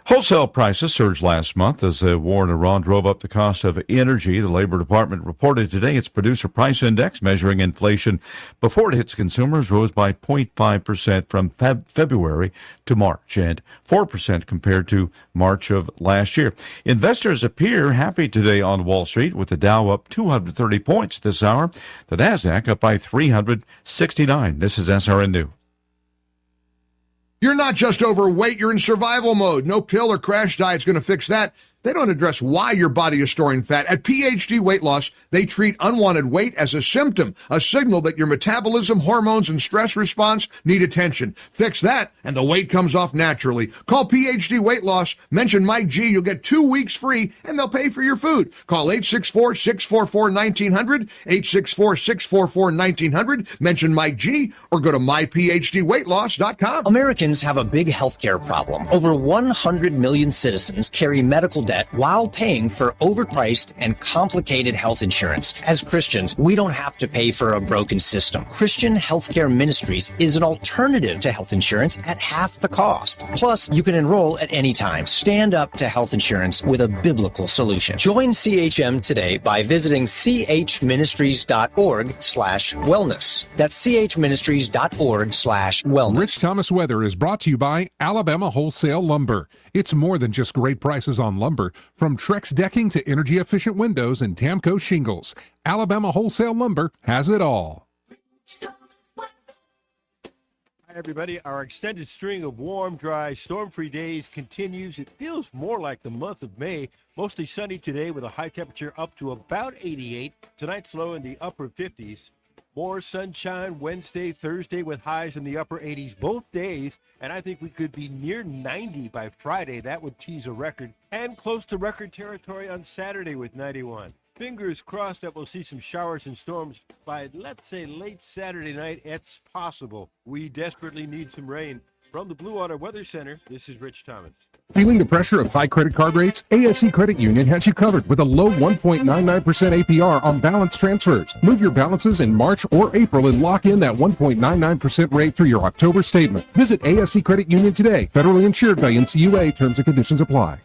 Wholesale prices surged last month as the war in Iran drove up the cost of energy. The Labor Department reported today its producer price index measuring inflation before it hits consumers rose by 0.5% from February to March and 4% compared to March of last year. Investors appear happy today on Wall Street with the Dow up 230 points this hour. The Nasdaq up by 369. This is SRN News. You're not just overweight, you're in survival mode. No pill or crash diet's going to fix that. They don't address why your body is storing fat. At PhD Weight Loss, they treat unwanted weight as a symptom, a signal that your metabolism, hormones, and stress response need attention. Fix that, and the weight comes off naturally. Call PhD Weight Loss, mention Mike G, you'll get 2 weeks free, and they'll pay for your food. Call 864-644-1900, 864-644-1900, mention Mike G, or go to myphdweightloss.com. Americans have a big healthcare problem. Over 100 million citizens carry medical debt while paying for overpriced and complicated health insurance. As Christians, we don't have to pay for a broken system. Christian Healthcare Ministries is an alternative to health insurance at half the cost. Plus, you can enroll at any time. Stand up to health insurance with a biblical solution. Join CHM today by visiting chministries.org/wellness. That's chministries.org/wellness. Rich Thomas Weather is brought to you by Alabama Wholesale Lumber. It's more than just great prices on lumber. From Trex decking to energy-efficient windows and Tamco shingles, Alabama Wholesale Lumber has it all. Hi, everybody. Our extended string of warm, dry, storm-free days continues. It feels more like the month of May. Mostly sunny today with a high temperature up to about 88. Tonight's low in the upper 50s. More sunshine Wednesday, Thursday with highs in the upper 80s both days. And I think we could be near 90 by Friday. That would tease a record. And close to record territory on Saturday with 91. Fingers crossed that we'll see some showers and storms by, let's say, late Saturday night. It's possible. We desperately need some rain. From the Blue Water Weather Center, this is Rich Thomas. Feeling the pressure of high credit card rates? ASC Credit Union has you covered with a low 1.99% APR on balance transfers. Move your balances in March or April and lock in that 1.99% rate through your October statement. Visit ASC Credit Union today. Federally insured by NCUA. Terms and conditions apply.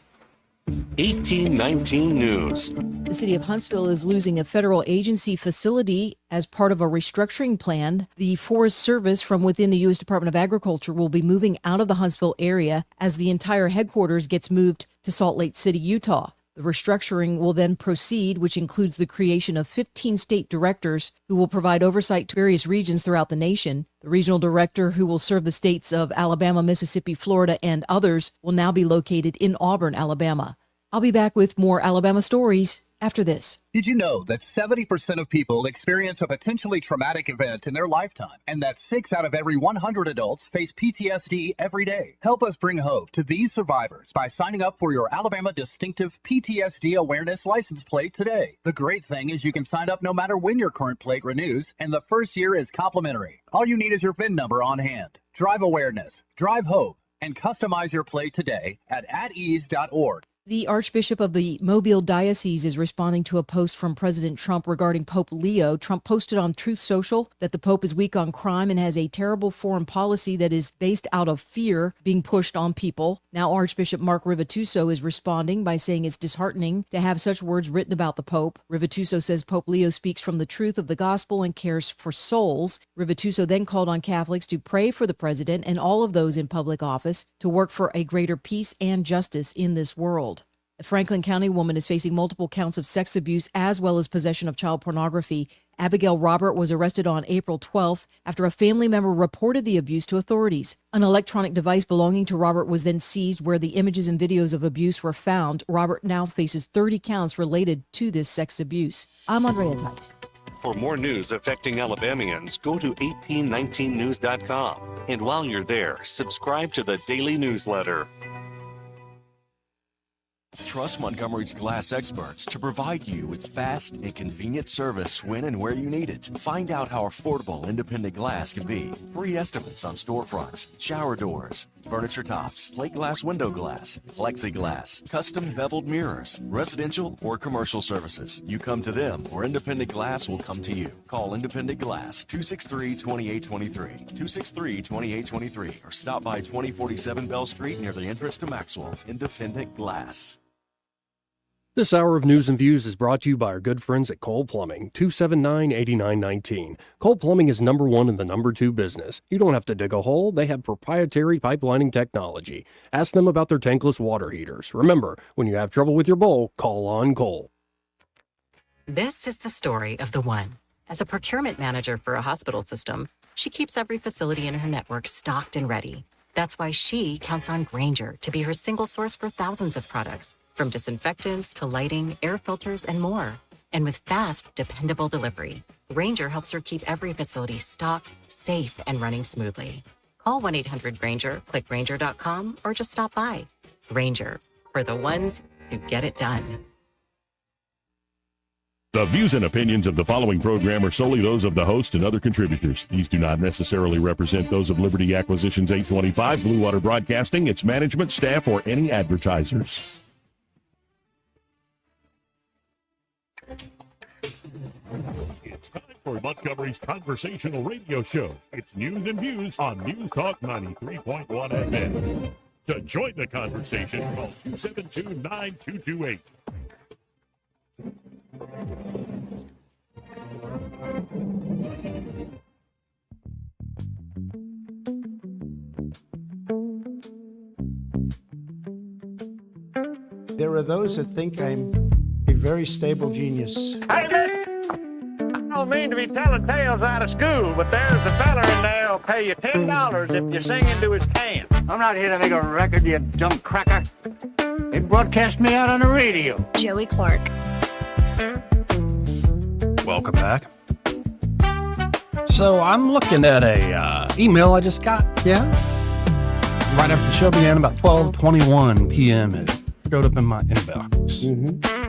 1819 News. The city of Huntsville is losing a federal agency facility as part of a restructuring plan. The Forest Service from within the U.S. Department of Agriculture will be moving out of the Huntsville area as the entire headquarters gets moved to Salt Lake City, Utah. The restructuring will then proceed, which includes the creation of 15 state directors who will provide oversight to various regions throughout the nation. The regional director who will serve the states of Alabama, Mississippi, Florida, and others will now be located in Auburn, Alabama. I'll be back with more Alabama stories after this. Did you know that 70% of people experience a potentially traumatic event in their lifetime, and that 6 out of every 100 adults face PTSD every day? Help us bring hope to these survivors by signing up for your Alabama Distinctive PTSD Awareness license plate today. The great thing is you can sign up no matter when your current plate renews, and the first year is complimentary. All you need is your VIN number on hand. Drive awareness, drive hope, and customize your plate today at atease.org. The Archbishop of the Mobile Diocese is responding to a post from President Trump regarding Pope Leo. Trump posted on Truth Social that the Pope is weak on crime and has a terrible foreign policy that is based out of fear being pushed on people. Now Archbishop Mark Rivatuso is responding by saying it's disheartening to have such words written about the Pope. Rivatuso says Pope Leo speaks from the truth of the gospel and cares for souls. Rivatuso then called on Catholics to pray for the president and all of those in public office to work for a greater peace and justice in this world. A Franklin County woman is facing multiple counts of sex abuse as well as possession of child pornography. Abigail Robert was arrested on April 12th after a family member reported the abuse to authorities. An electronic device belonging to Robert was then seized where the images and videos of abuse were found. Robert now faces 30 counts related to this sex abuse. I'm Andrea Tice. For more news affecting Alabamians, go to 1819news.com. And while you're there, subscribe to the daily newsletter. Trust Montgomery's glass experts to provide you with fast and convenient service when and where you need it. Find out how affordable independent glass can be. Free estimates on storefronts, shower doors, furniture tops, plate glass window glass, plexiglass, custom beveled mirrors, residential or commercial services. You come to them or Independent Glass will come to you. Call Independent Glass 263-2823, 263-2823, or stop by 2047 Bell Street near the entrance to Maxwell. Independent Glass. This hour of news and views is brought to you by our good friends at Cole Plumbing, 279-8919. Cole Plumbing is number one in the number two business. You don't have to dig a hole. They have proprietary pipelining technology. Ask them about their tankless water heaters. Remember, when you have trouble with your bowl, call on Cole. This is the story of the one. As a procurement manager for a hospital system, she keeps every facility in her network stocked and ready. That's why she counts on Grainger to be her single source for thousands of products, from disinfectants to lighting, air filters, and more. And with fast, dependable delivery, Grainger helps her keep every facility stocked, safe, and running smoothly. Call 1-800-GRAINGER, click Grainger.com, or just stop by. Grainger, for the ones who get it done. The views and opinions of the following program are solely those of the host and other contributors. These do not necessarily represent those of Liberty Acquisitions 825, Blue Water Broadcasting, its management, staff, or any advertisers. It's time for Montgomery's conversational radio show. It's News and Views on News Talk 93.1 FM. To join the conversation, call 272-9228. There are those that think I'm a very stable genius. Hey, listen, I don't mean to be telling tales out of school, but there's a fella in there who'll pay you $10 if you sing into his can. I'm not here to make a record, you dumb cracker. They broadcast me out on the radio. Joey Clark. Welcome back. So I'm looking at a email I just got. Yeah? Right after the show began, about 12:21 p.m. It showed up in my inbox. Mm-hmm.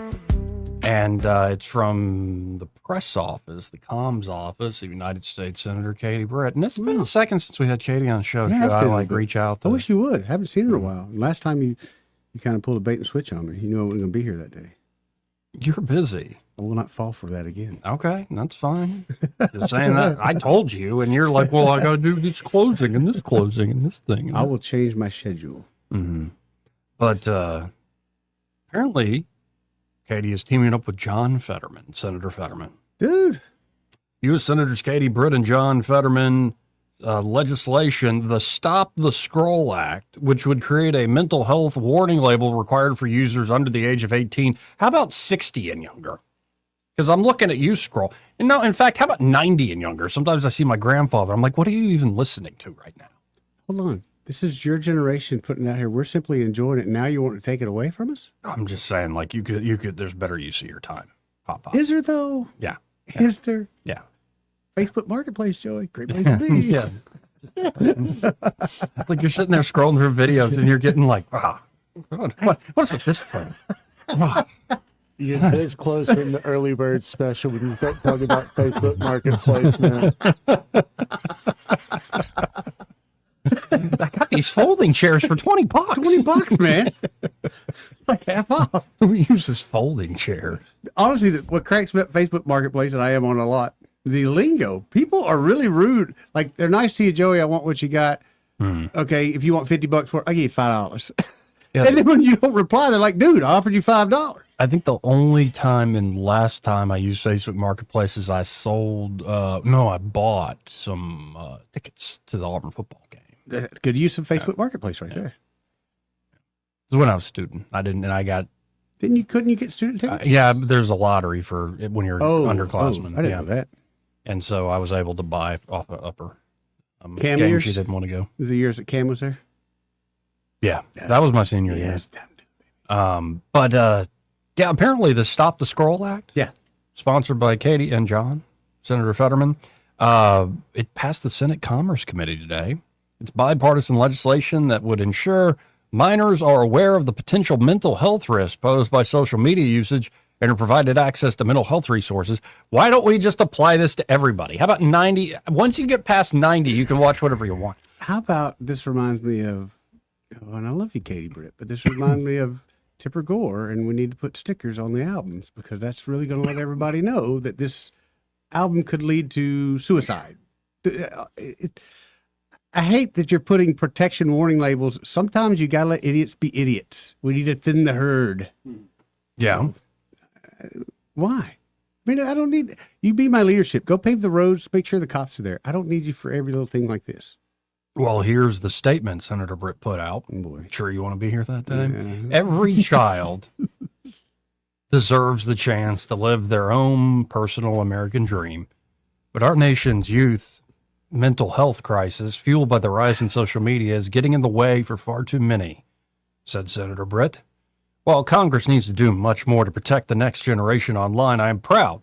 And it's from the press office, the comms office of United States Senator Katie Britt. And it's been a second since we had Katie on the show. Yeah, Should I reach out to I wish you would. Haven't seen her in a while. Last time you kind of pulled a bait and switch on me. You knew I wasn't going to be here that day. You're busy. I will not fall for that again. Okay, that's fine. Just saying that. I told you, and you're like, well, I got to do this closing and this closing and this thing. I will change my schedule. Mm-hmm. But apparently, Katie is teaming up with John Fetterman, Senator Fetterman. Dude. U.S. Senators Katie Britt and John Fetterman legislation, the Stop the Scroll Act, which would create a mental health warning label required for users under the age of 18. How about 60 and younger? Because I'm looking at you scroll. And no, in fact, how about 90 and younger? Sometimes I see my grandfather. I'm like, what are you even listening to right now? Hold on. This is your generation putting it out here. We're simply enjoying it. Now you want to take it away from us? I'm just saying, like, you could, there's better use of your time. Pop. Is there, though? Yeah. Is there? Yeah. Facebook Marketplace, Joey. Great place to be. Yeah. Like you're sitting there scrolling through videos and you're getting like, what's with this thing? You get this close from the early bird special when you start talking about Facebook Marketplace, man. I got these folding chairs for $20. $20, man. Like half off. Who uses folding chairs? Honestly, what cracks me up Facebook Marketplace, and I am on a lot, the lingo. People are really rude. Like, they're nice to you, Joey. I want what you got. Okay, if you want $50 for it, I'll give you $5. Yeah, and then when you don't reply, they're like, dude, I offered you $5. I think the only time and last time I used Facebook Marketplace is I I bought some tickets to the Auburn football game. Good use of Facebook Marketplace right there. It was when I was a student. Couldn't you get student tickets? Yeah, there's a lottery for when you're underclassmen. I didn't know that. And so I was able to buy off of Upper. Cam game years? she didn't want to go. Was the years that Cam was there? Yeah, that was my senior year. Yeah, apparently the Stop the Scroll Act. Yeah. Sponsored by Katie and John, Senator Fetterman. It passed the Senate Commerce Committee today. It's bipartisan legislation that would ensure Minors are aware of the potential mental health risks posed by social media usage and are provided access to mental health resources. Why don't we just apply this to everybody? How about 90? Once you get past 90, you can watch whatever you want. How about, this reminds me of, and I love you, Katie Britt, but this reminds me of Tipper Gore, and we need to put stickers on the albums because that's really going to let everybody know that this album could lead to suicide. I hate that you're putting protection warning labels. Sometimes you got to let idiots be idiots. We need to thin the herd. Yeah. Why? I mean, I don't need you be my leadership. Go pave the roads. Make sure the cops are there. I don't need you for every little thing like this. Well, here's the statement Senator Britt put out. Oh boy. Sure you want to be here that time? Yeah. Every child deserves the chance to live their own personal American dream. But our nation's youth mental health crisis, fueled by the rise in social media, is getting in the way for far too many, said Senator Britt. While Congress needs to do much more to protect the next generation online, I am proud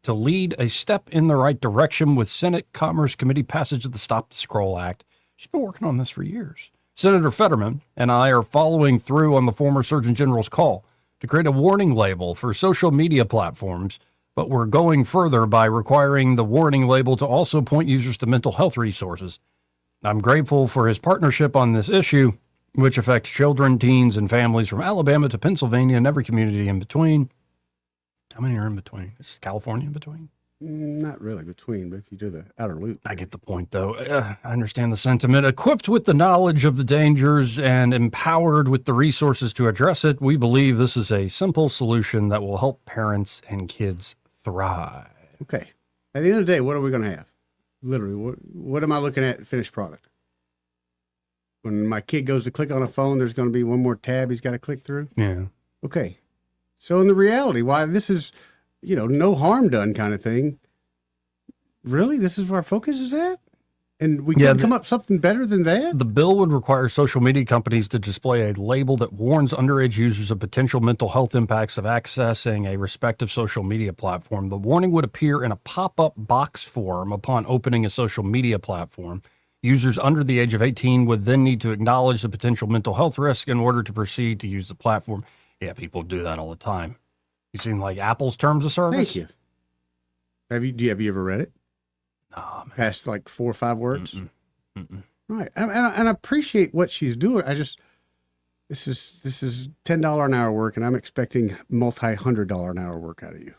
to lead a step in the right direction with Senate Commerce Committee passage of the Stop the Scroll Act. She's been working on this for years. Senator Fetterman and I are following through on the former Surgeon General's call to create a warning label for social media platforms, but we're going further by requiring the warning label to also point users to mental health resources. I'm grateful for his partnership on this issue, which affects children, teens, and families from Alabama to Pennsylvania and every community in between. How many are in between? Is California in between? Not really between, but if you do the outer loop. I get the point, though. I understand the sentiment. Equipped with the knowledge of the dangers and empowered with the resources to address it, we believe this is a simple solution that will help parents and kids thrive. Okay. At the end of the day, what are we going to have? Literally, what am I looking at finished product? When my kid goes to click on a phone, there's going to be one more tab he's got to click through? Yeah. Okay. So in the reality, why this is, no harm done kind of thing, really? This is where our focus is at? And we can't come up with something better than that? The bill would require social media companies to display a label that warns underage users of potential mental health impacts of accessing a respective social media platform. The warning would appear in a pop-up box form upon opening a social media platform. Users under the age of 18 would then need to acknowledge the potential mental health risk in order to proceed to use the platform. Yeah, people do that all the time. You seen like Apple's terms of service? Thank you. Have you ever read it? No, man. Past like 4 or 5 words? Right. And I appreciate what she's doing. This is $10 an hour work, and I'm expecting multi-$100 an hour work out of you.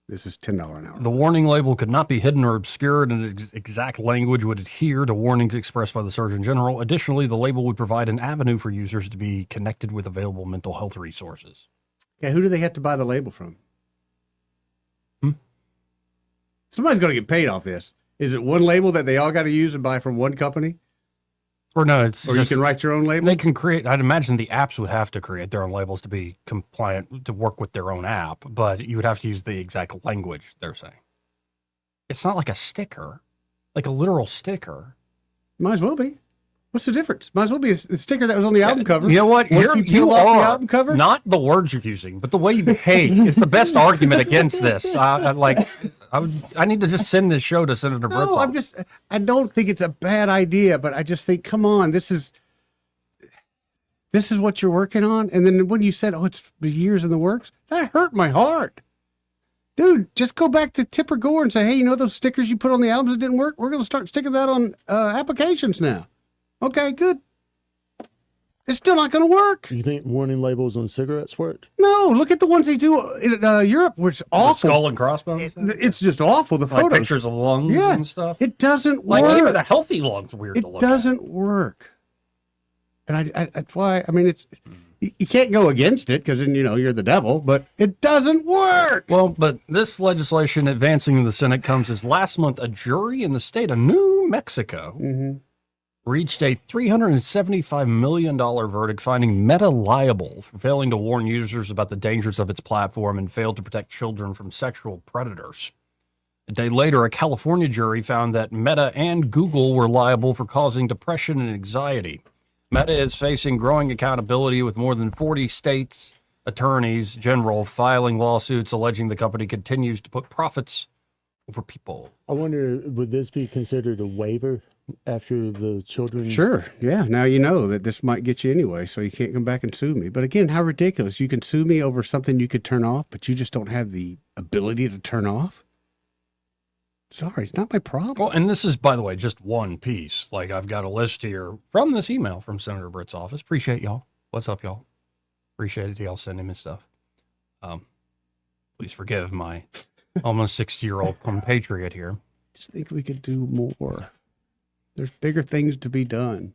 This is $10 an hour. The warning label could not be hidden or obscured, and its exact language would adhere to warnings expressed by the Surgeon General. Additionally, the label would provide an avenue for users to be connected with available mental health resources. Okay, who do they have to buy the label from? Somebody's going to get paid off this. Is it one label that they all got to use and buy from one company? Or no, it's or just, you can write your own label? They can create, I'd imagine the apps would have to create their own labels to be compliant, to work with their own app, but you would have to use the exact language they're saying. It's not like a sticker, like a literal sticker. Might as well be. What's the difference? Might as well be a sticker that was on the album cover. You know what? You are the album cover? Not the words you're using, but the way you behave is the best argument against this. I need to just send this show to Senator Britt. No, I don't think it's a bad idea, but I just think, come on, this is what you're working on. And then when you said, it's years in the works, that hurt my heart. Dude, just go back to Tipper Gore and say, hey, those stickers you put on the albums that didn't work? We're going to start sticking that on applications now. Okay, good. It's still not going to work. Do you think warning labels on cigarettes worked? No, look at the ones they do in Europe, where it's awful. The skull and crossbones? It's just awful, the photos. Like pictures of lungs and stuff? It doesn't work. Like even a healthy lung's weird to look at. It doesn't work. And that's why, it's... You can't go against it because then, you're the devil, but it doesn't work. Well, but this legislation advancing in the Senate comes as last month a jury in the state of New Mexico reached a $375 million verdict finding Meta liable for failing to warn users about the dangers of its platform and failed to protect children from sexual predators. A day later, a California jury found that Meta and Google were liable for causing depression and anxiety. Meta is facing growing accountability with more than 40 states' attorneys general filing lawsuits alleging the company continues to put profits over people. I wonder, would this be considered a waiver after the children. Sure. Yeah. Now you know that this might get you anyway, so you can't come back and sue me. But again, how ridiculous. You can sue me over something you could turn off, but you just don't have the ability to turn off? Sorry, it's not my problem. Well, and this is, by the way, just one piece. Like, I've got a list here from this email from Senator Britt's office. Appreciate y'all. What's up, y'all? Appreciate it. Y'all sending me stuff. Please forgive my almost 60-year-old compatriot here. Just think we could do more. There's bigger things to be done.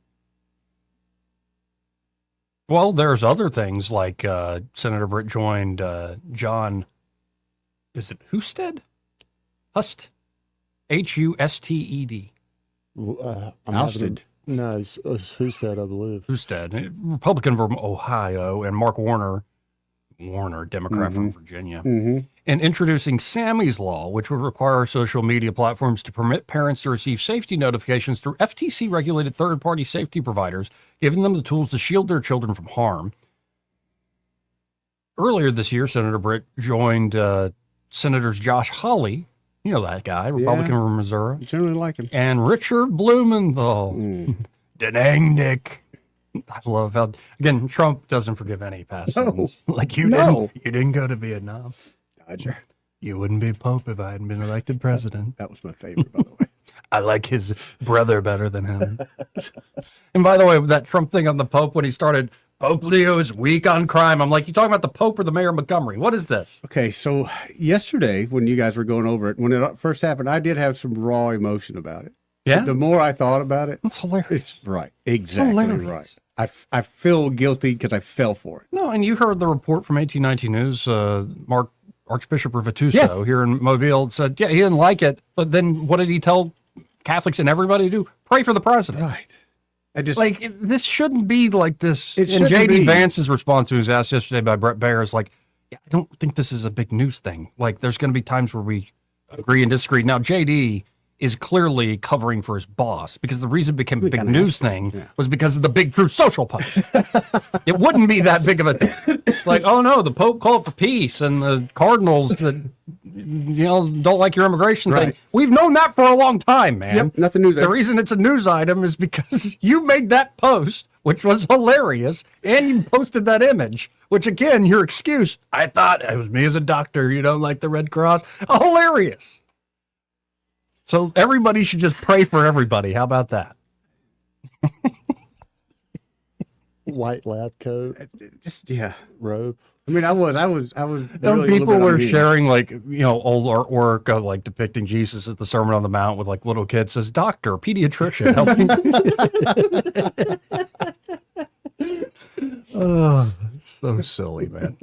Well, there's other things like Senator Britt joined John, is it Husted? Hust? Husted. Ousted. No, it's Husted, I believe. Husted, Republican from Ohio, and Mark Warner, Democrat from Virginia, and introducing Sammy's Law, which would require social media platforms to permit parents to receive safety notifications through FTC-regulated third-party safety providers, giving them the tools to shield their children from harm. Earlier this year, Senator Britt joined Senators Josh Hawley, you know that guy, Republican from Missouri. I generally like him. And Richard Blumenthal. Denang Dick. I love how, again, Trump doesn't forgive any past sins. Like, you didn't go to Vietnam. Dodger. You wouldn't be Pope if I hadn't been elected president. That was my favorite, by the way. I like his brother better than him. And by the way, that Trump thing on the Pope, when he started, Pope Leo is weak on crime. I'm like, you talking about the Pope or the mayor of Montgomery? What is this? Okay, so yesterday when you guys were going over it, when it first happened, I did have some raw emotion about it. Yeah? The more I thought about it. That's hilarious. It's right. Exactly hilarious. right. I feel guilty because I fell for it. No, and you heard the report from 1819 News, Archbishop Rivatuso here in Mobile said, he didn't like it, but then what did he tell Catholics and everybody to do? Pray for the president. Right. I just this shouldn't be like this. It And shouldn't JD be. Vance's response to his asked yesterday by Brett Baer is like, I don't think this is a big news thing. Like, there's going to be times where we agree and disagree. Now, JD is clearly covering for his boss because the reason it became a big news thing was because of the big Truth Social post. It wouldn't be that big of a thing. It's like, oh no, the Pope called for peace and the cardinals that don't like your immigration thing. We've known that for a long time, man. Yep, nothing new there. The reason it's a news item is because you made that post, which was hilarious, and you posted that image, which again, your excuse, I thought it was me as a doctor, like the Red Cross. Hilarious. So everybody should just pray for everybody. How about that? White lab coat. Robe. I mean, I was. Really People were sharing old artwork like depicting Jesus at the Sermon on the Mount with like little kids says, "Doctor, pediatrician, helping." Oh, so silly, man.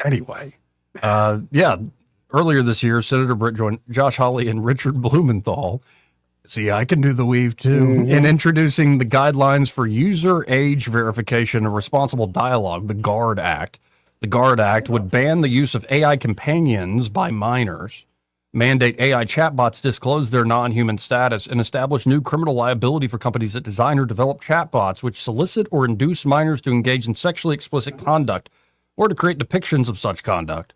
Anyway, earlier this year, Senator Britt joined Josh Hawley and Richard Blumenthal. See, I can do the weave too. In introducing the guidelines for user age verification and responsible dialogue, the GUARD Act. The GUARD Act would ban the use of AI companions by minors, mandate AI chatbots disclose their non-human status, and establish new criminal liability for companies that design or develop chatbots which solicit or induce minors to engage in sexually explicit conduct or to create depictions of such conduct.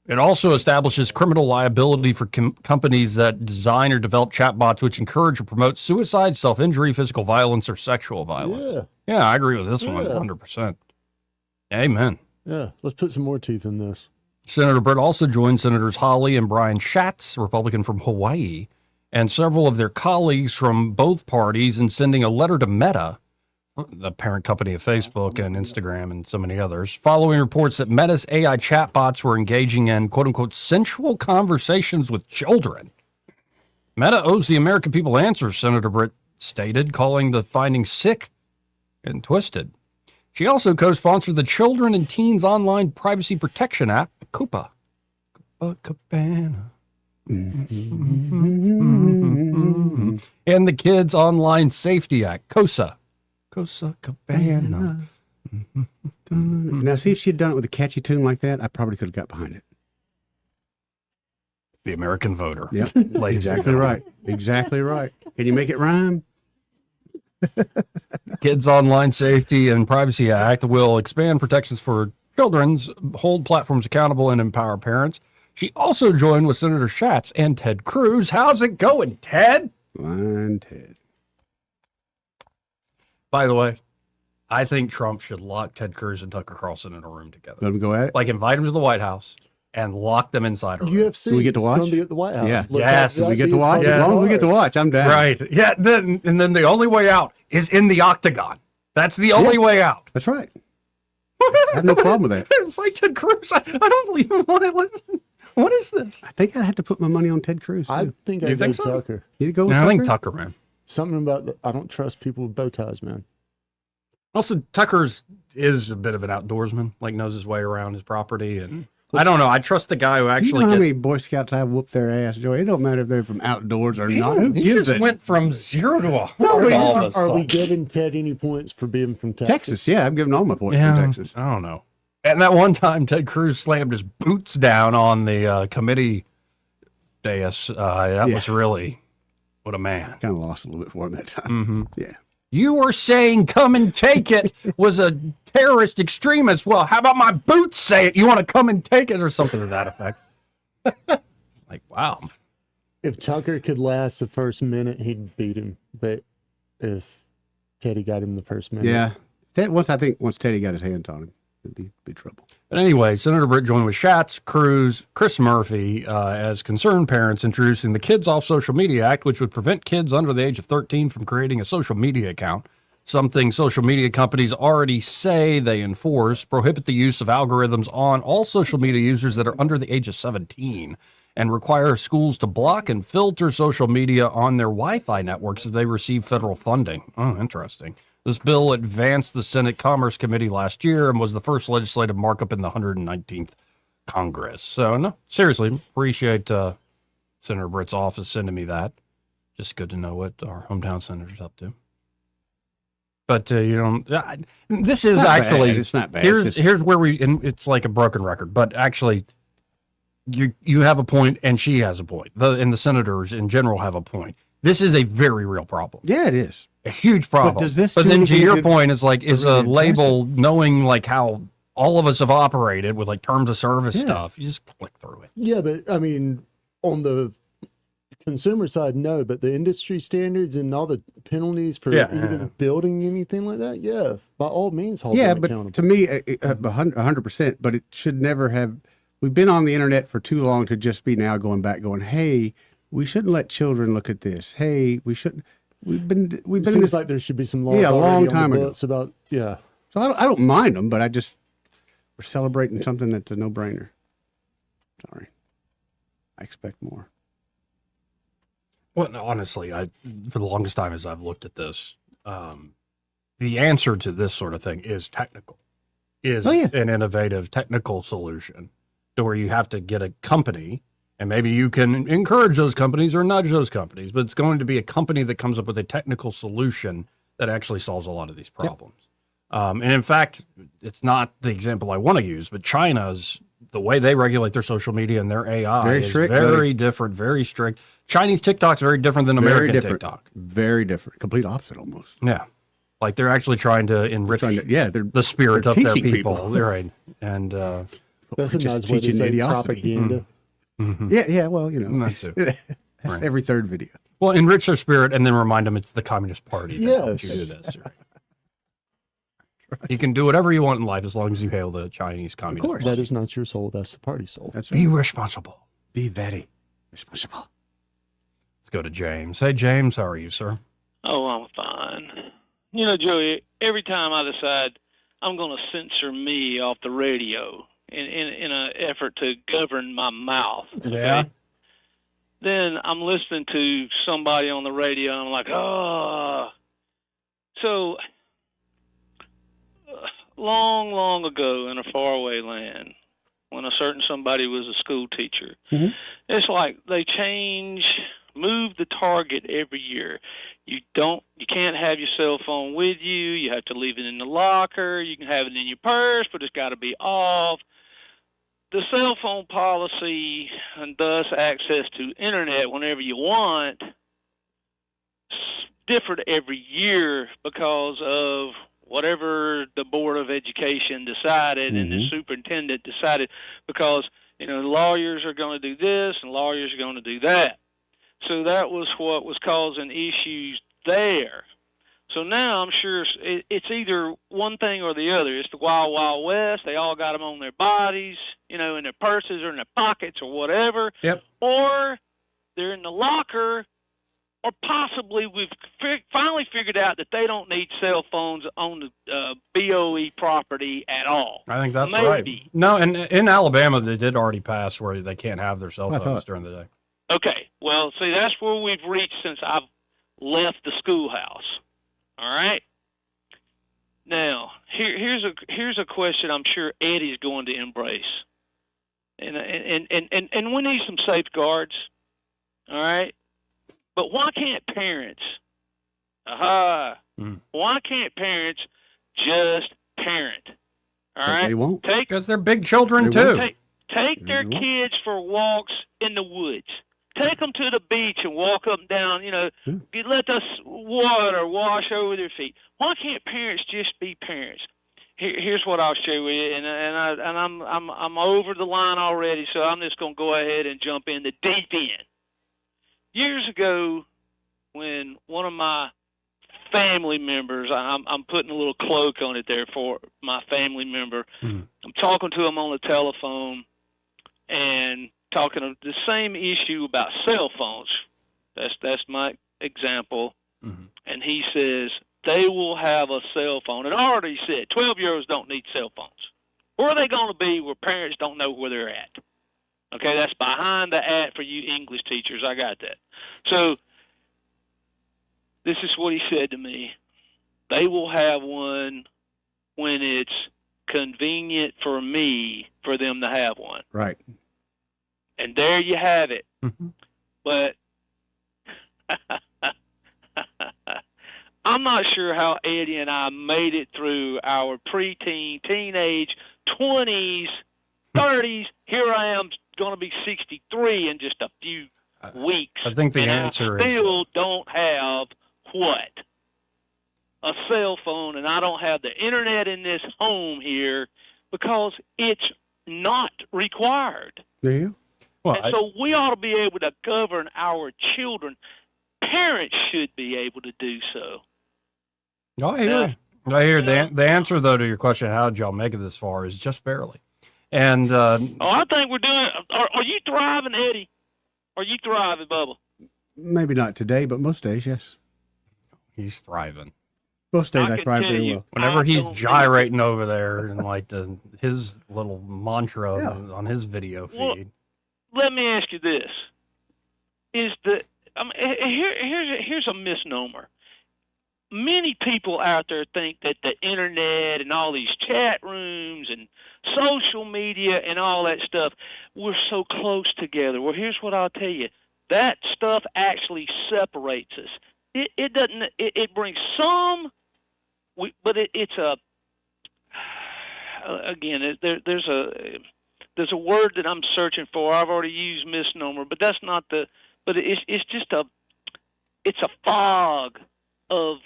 It also establishes criminal liability for companies that design or develop chatbots which encourage or promote suicide, self-injury, physical violence, or sexual violence. Yeah, I agree with this one 100%. Amen. Yeah, let's put some more teeth in this. Senator Britt also joined Senators Hawley and Brian Schatz, Republican from Hawaii, and several of their colleagues from both parties in sending a letter to Meta, the parent company of Facebook and Instagram and so many others, following reports that Meta's AI chatbots were engaging in quote-unquote sensual conversations with children. Meta owes the American people answers, Senator Britt stated, calling the findings sick and twisted. She also co-sponsored the Children and Teens Online Privacy Protection app, COPA. Cabana. And the Kids Online Safety Act, COSA. Cosa Cabana. Now, see if she'd done it with a catchy tune like that, I probably could have got behind it. The American voter. Yep, exactly right. Exactly right. Can you make it rhyme? Kids Online Safety and Privacy Act will expand protections for children, hold platforms accountable, and empower parents. She also joined with Senator Schatz and Ted Cruz. How's it going, Ted? Fine, Ted. By the way, I think Trump should lock Ted Cruz and Tucker Carlson in a room together. Let them go at it. Like invite them to the White House and lock them inside a room. UFC. Do we get to watch? Going to be at the White House. Yeah. Yes. Do we get to watch? Yeah. As long as we get to watch, I'm down. Right. Yeah. Then the only way out is in the octagon. That's the only way out. That's right. I have no problem with that. Fight Ted Cruz. I don't believe him. What is this? I think I'd have to put my money on Ted Cruz, too. I think You I'd think go so? Tucker. You go with I Tucker? think Tucker, man. Something about I don't trust people with bow ties, man. Also, Tucker's is a bit of an outdoorsman, like knows his way around his property. And I don't know. I trust the guy who Do you actually know how many Boy Scouts I've whooped their ass, Joey? It don't matter if they're from outdoors or not. Who He gives just it? went from 0 to 100 all of a Are we sudden. giving Ted any points for being from Texas? Texas, yeah. I'm giving all my points Yeah, to Texas. I don't know. And that one time, Ted Cruz slammed his boots down on the committee dais. That was really, what a man. Kind of lost a little bit for him that time. Mm-hmm. Yeah. You were saying come and take it was a terrorist extremist. Well, how about my boots say it? You want to come and take it or something to that effect? Like, wow. If Tucker could last the first minute, he'd beat him. But if Teddy got him the first minute. Yeah. Once Teddy got his hands on him, it'd be trouble. But anyway, Senator Britt joined with Schatz, Cruz, Chris Murphy as concerned parents introducing the Kids Off Social Media Act, which would prevent kids under the age of 13 from creating a social media account. Something social media companies already say they enforce, prohibit the use of algorithms on all social media users that are under the age of 17, and require schools to block and filter social media on their Wi-Fi networks if they receive federal funding. Oh, interesting. This bill advanced the Senate Commerce Committee last year and was the first legislative markup in the 119th Congress. So, no, seriously, appreciate Senator Britt's office sending me that. Just good to know what our hometown senator's up to. But, this is Not actually, bad. It's not bad. Here's where and it's like a broken record, but actually, you have a point and she has a point. And the senators in general have a point. This is a very real problem. Yeah, it is. A huge problem. But does this But do then to anything your to- point, it's like, is really a address label knowing like how all of us have operated with like terms of service stuff. You just click through it. Yeah, but I mean, on the consumer side, no, but the industry standards and all the penalties for even building anything like that, yeah, by all means, hold them But accountable. to me, 100%. But it should never have. We've been on the internet for too long to just be now going back, going, "Hey, we shouldn't let children look at this. Hey, we shouldn't." We've been It in seems this. like there should be some laws Yeah, a long already on the time ago. books about So I don't mind them, but we're celebrating something that's a no-brainer. Sorry, I expect more. Well, no, honestly, for the longest time as I've looked at this, the answer to this sort of thing is technical, an innovative technical solution to where you have to get a company, and maybe you can encourage those companies or nudge those companies, but it's going to be a company that comes up with a technical solution that actually solves a lot of these problems. And in fact, it's not the example I want to use, but China's, the way they regulate their social media and their AI Very is strict, very buddy. different, very strict. Chinese TikTok's very different than American TikTok. Very different. Complete opposite almost. Yeah. Like they're actually trying to enrich they're the spirit they're of their teaching people. people. They're right. And that's a just nice way to teaching say idiocracy. propaganda. Mhm. Yeah. Well, That too. Right. every third video. Well, enrich their spirit and then remind them it's the Communist Party that helped Yes. you do this. Right. You can do whatever you want in life as long as you hail the Chinese Communist Party. That is not your soul. That's the party soul. That's Be responsible. Be very responsible. Let's go to James. Hey, James, how are you, sir? Oh, I'm fine. You know, Joey, every time I decide I'm going to censor me off the radio in an effort to govern my mouth, Yeah. then I'm listening to somebody on the radio, and I'm like, oh. So, long ago in a faraway land, when a certain somebody was a school teacher, it's like they move the target every year. You can't have your cell phone with you. You have to leave it in the locker. You can have it in your purse, but it's got to be off. The cell phone policy and thus access to internet whenever you want different every year because of whatever the Board of Education decided and the superintendent decided, because lawyers are going to do this and lawyers are going to do that. So that was what was causing issues there. So now I'm sure it's either one thing or the other. It's the Wild Wild West. They all got them on their bodies, in their purses or in their pockets or whatever. Yep. Or they're in the locker, or possibly we've finally figured out that they don't need cell phones on the BOE property at all. I think that's Maybe. right. No, and in Alabama, they did already pass where they can't have their cell phones during the day. Okay, well, see, that's where we've reached since I've left the schoolhouse. All right. Now, here's a question I'm sure Eddie's going to embrace, and we need some safeguards. All right, but why can't parents? Why can't parents just parent? All right, they won't, because they're big children too. Take their kids for walks in the woods. Take them to the beach and walk up and down. You let the water wash over their feet. Why can't parents just be parents? Here's what I'll share with you, and I'm over the line already, so I'm just going to go ahead and jump in the deep end. Years ago, when one of my family members, I'm putting a little cloak on it there for my family member. I'm talking to him on the telephone and talking of the same issue about cell phones. That's my example. And he says they will have a cell phone. And I already said 12-year-olds don't need cell phones. Where are they going to be where parents don't know where they're at? Okay, that's behind the at for you English teachers. I got that. So this is what he said to me. They will have one when it's convenient for me for them to have one. Right. And there you have it. But I'm not sure how Eddie and I made it through our preteen, teenage, 20s, 30s. Here I am going to be 63 in just a few weeks. I think the and answer I still don't have what? A cell phone, and I don't have the internet in this home here because it's not required. There you go. Well, and so we ought to be able to govern our children. Parents should be able to do so. I hear the answer, though, to your question, how did y'all make it this far, is just barely. And I think we're doing. Are you thriving, Eddie? Are you thriving, Bubba? Maybe not today, but most days, yes. He's thriving. Most days I thrive very well. Whenever he's gyrating over there and like his little mantra on his video feed. Well, let me ask you this: here's a misnomer. Many people out there think that the internet and all these chat rooms and social media and all that stuff, we're so close together. Well, here's what I'll tell you. That stuff actually separates us. It doesn't. It brings some, but it's a. Again, there's a word that I'm searching for. I've already used misnomer, but that's not the. But it's just a. It's a fog of.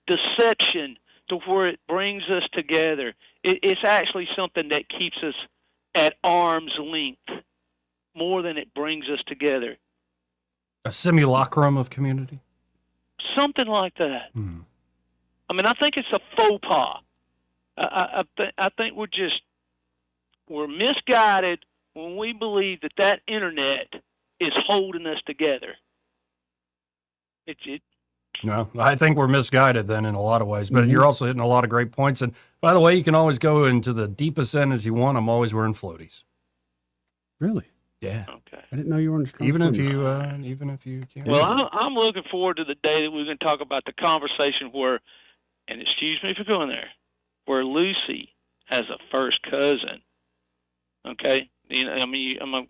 Deception to where it brings us together. It's actually something that keeps us at arm's length more than it brings us together. A simulacrum of community? Something like that. I mean, I think it's a faux pas. I think we're misguided when we believe that internet is holding us together. No, I think we're misguided then in a lot of ways, but you're also hitting a lot of great points. And by the way, you can always go into the deepest end as you want. I'm always wearing floaties. Really? Yeah. Okay. I didn't know you were in even if you can't. Well, I'm looking forward to the day that we're going to talk about the conversation where, and excuse me for going there, where Lucy has a first cousin. Okay, and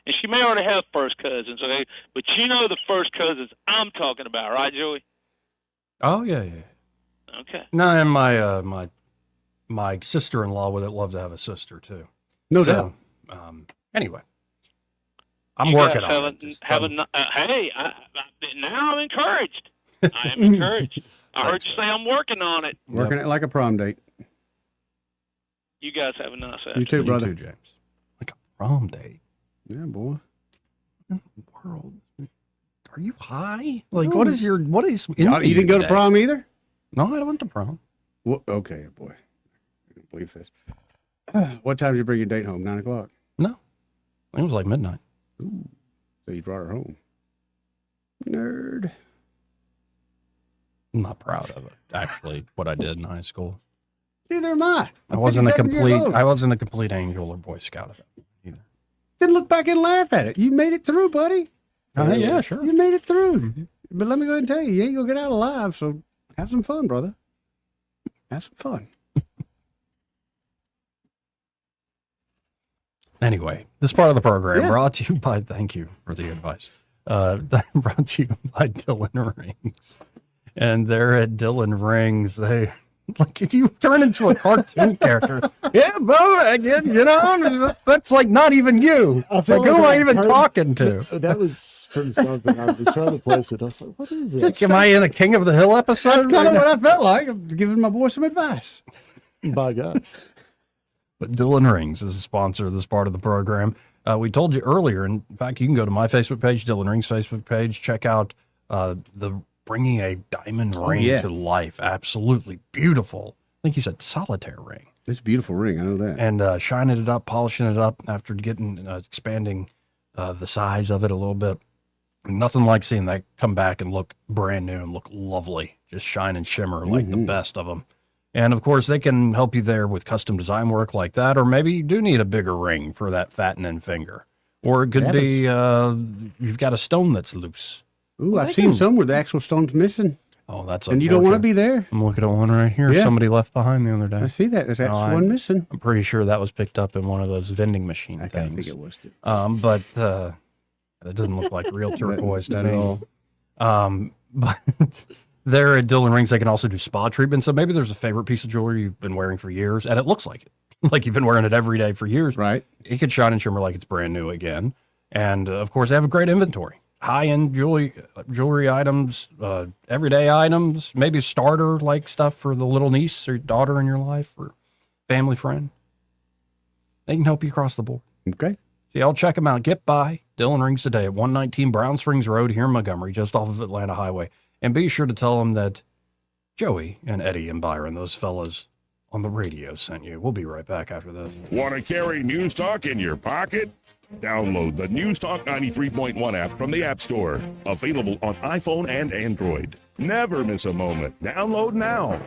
she may already have first cousins. Okay, but you know the first cousins I'm talking about, right, Joey? Oh yeah. Okay. No, and my sister-in-law would love to have a sister too. No doubt. Anyway, I'm working on it. Hey, now I'm encouraged. I am encouraged. I heard you say I'm working on it. Working it like a prom date. You guys have a nice afternoon. You too, brother. You too, James. Like a prom date. Yeah, boy. What in the world? Are you high? Like, what is? You didn't go to prom either? No, I went to prom. Well, okay, boy. I can't believe this. What time did you bring your date home? 9 o'clock? No. It was like midnight. Ooh. So you brought her home. Nerd. I'm not proud of it, actually, what I did in high school. Neither am I. I wasn't a complete angel or Boy Scout of it either. Then look back and laugh at it. You made it through, buddy. Yeah, sure. You made it through. But let me go ahead and tell you, you ain't gonna get out alive, so have some fun, brother. Have some fun. Anyway, this part of the program brought to you by, thank you for the advice, brought to you by Dylan Rings. And they're at Dylan Rings. They, like, if you turn into a cartoon character, yeah, Bo, again, you know, that's like not even you. Like, who am I even talking to? That was from something. I was trying to place it. I was like, what is it? Am I in a King of the Hill episode? That's kind of what I felt like. I'm giving my boy some advice. By God. But Dylan Rings is a sponsor of this part of the program. We told you earlier, in fact, you can go to my Facebook page, Dylan Rings Facebook page, check out the bringing a diamond ring to life. Absolutely beautiful. I think you said solitaire ring. It's a beautiful ring. I know that. And shining it up, polishing it up after getting, expanding the size of it a little bit. Nothing like seeing that come back and look brand new and look lovely. Just shine and shimmer like the best of them. And of course, they can help you there with custom design work like that, or maybe you do need a bigger ring for that fattening finger. Or it could be you've got a stone that's loose. Ooh, I've seen some where the actual stone's missing. Oh, that's and you don't want to be there. I'm looking at one right here. Yeah. Somebody left behind the other day. I see that. There's actually one missing. I'm pretty sure that was picked up in one of those vending machine things. I think it was too. But it doesn't look like real turquoise at all. But they're at Dylan Rings. They can also do spa treatments. So maybe there's a favorite piece of jewelry you've been wearing for years, and it looks like it. Like you've been wearing it every day for years. Right. It could shine and shimmer like it's brand new again. And, of course, they have a great inventory. High-end jewelry items, everyday items, maybe starter-like stuff for the little niece or daughter in your life or family friend. They can help you across the board. Okay. So y'all check them out. Get by Dylan Rings today at 119 Brown Springs Road here in Montgomery, just off of Atlanta Highway. And be sure to tell them that Joey and Eddie and Byron, those fellas on the radio, sent you. We'll be right back after this. Want to carry News Talk in your pocket? Download the News Talk 93.1 app from the App Store. Available on iPhone and Android. Never miss a moment. Download now.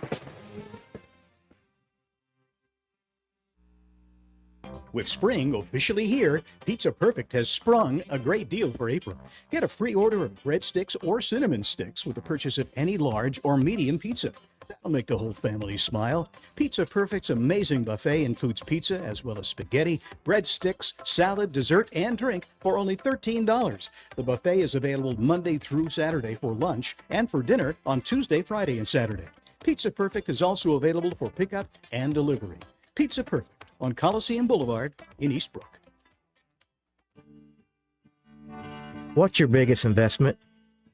With spring officially here, Pizza Perfect has sprung a great deal for April. Get a free order of breadsticks or cinnamon sticks with the purchase of any large or medium pizza. That'll make the whole family smile. Pizza Perfect's amazing buffet includes pizza as well as spaghetti, breadsticks, salad, dessert, and drink for only $13. The buffet is available Monday through Saturday for lunch and for dinner on Tuesday, Friday, and Saturday. Pizza Perfect is also available for pickup and delivery. Pizza Perfect on Coliseum Boulevard in Eastbrook. What's your biggest investment?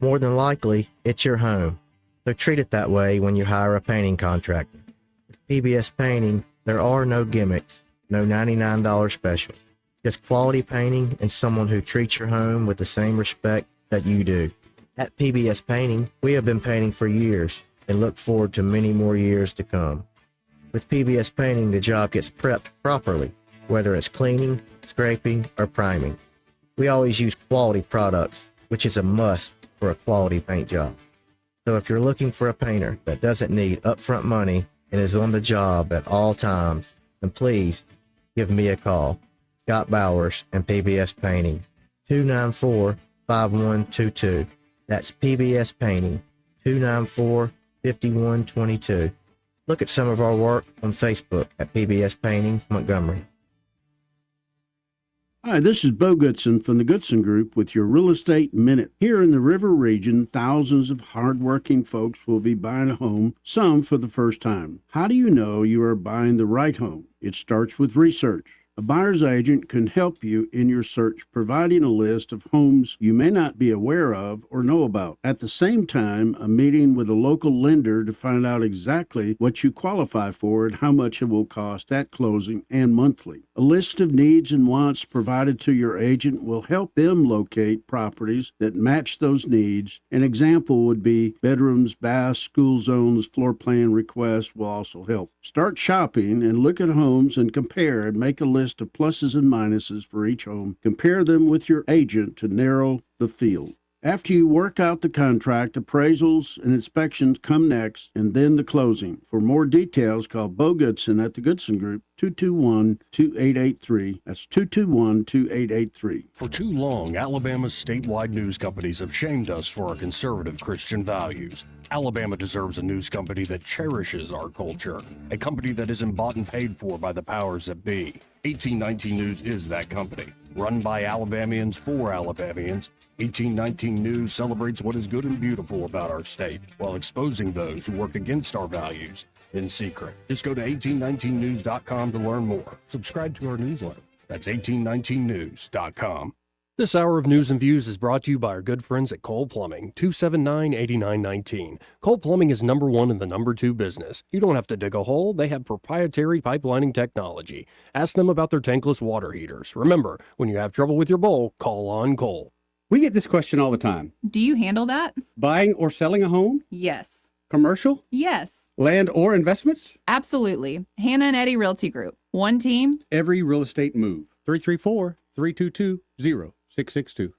More than likely, it's your home. So treat it that way when you hire a painting contractor. With PBS Painting, there are no gimmicks, no $99 special. Just quality painting and someone who treats your home with the same respect that you do. At PBS Painting, we have been painting for years and look forward to many more years to come. With PBS Painting, the job gets prepped properly, whether it's cleaning, scraping, or priming. We always use quality products, which is a must for a quality paint job. So if you're looking for a painter that doesn't need upfront money and is on the job at all times, then please give me a call. Scott Bowers and PBS Painting, 294-5122. That's PBS Painting, 294-5122. Look at some of our work on Facebook at PBS Painting Montgomery. Hi, this is Bo Goodson from the Goodson Group with your Real Estate Minute. Here in the River region, thousands of hardworking folks will be buying a home, some for the first time. How do you know you are buying the right home? It starts with research. A buyer's agent can help you in your search, providing a list of homes you may not be aware of or know about. At the same time, a meeting with a local lender to find out exactly what you qualify for and how much it will cost at closing and monthly. A list of needs and wants provided to your agent will help them locate properties that match those needs. An example would be bedrooms, baths, school zones, floor plan requests will also help. Start shopping and look at homes and compare and make a list of pluses and minuses for each home. Compare them with your agent to narrow the field. After you work out the contract, appraisals and inspections come next, and then the closing. For more details, call Bo Goodson at the Goodson Group, 221-2883. That's 221-2883. For too long, Alabama's statewide news companies have shamed us for our conservative Christian values. Alabama deserves a news company that cherishes our culture, a company that isn't bought and paid for by the powers that be. 1819 News is that company. Run by Alabamians for Alabamians, 1819 News celebrates what is good and beautiful about our state while exposing those who work against our values in secret. Just go to 1819news.com to learn more. Subscribe to our newsletter. That's 1819news.com. This hour of News and Views is brought to you by our good friends at Cole Plumbing, 279-8919. Cole Plumbing is number one in the number two business. You don't have to dig a hole. They have proprietary pipelining technology. Ask them about their tankless water heaters. Remember, when you have trouble with your bowl, call on Cole. We get this question all the time. Do you handle that? Buying or selling a home? Yes. Commercial? Yes. Land or investments? Absolutely. Hannah and Eddie Realty Group. One team. Every real estate move. 334-322-0662.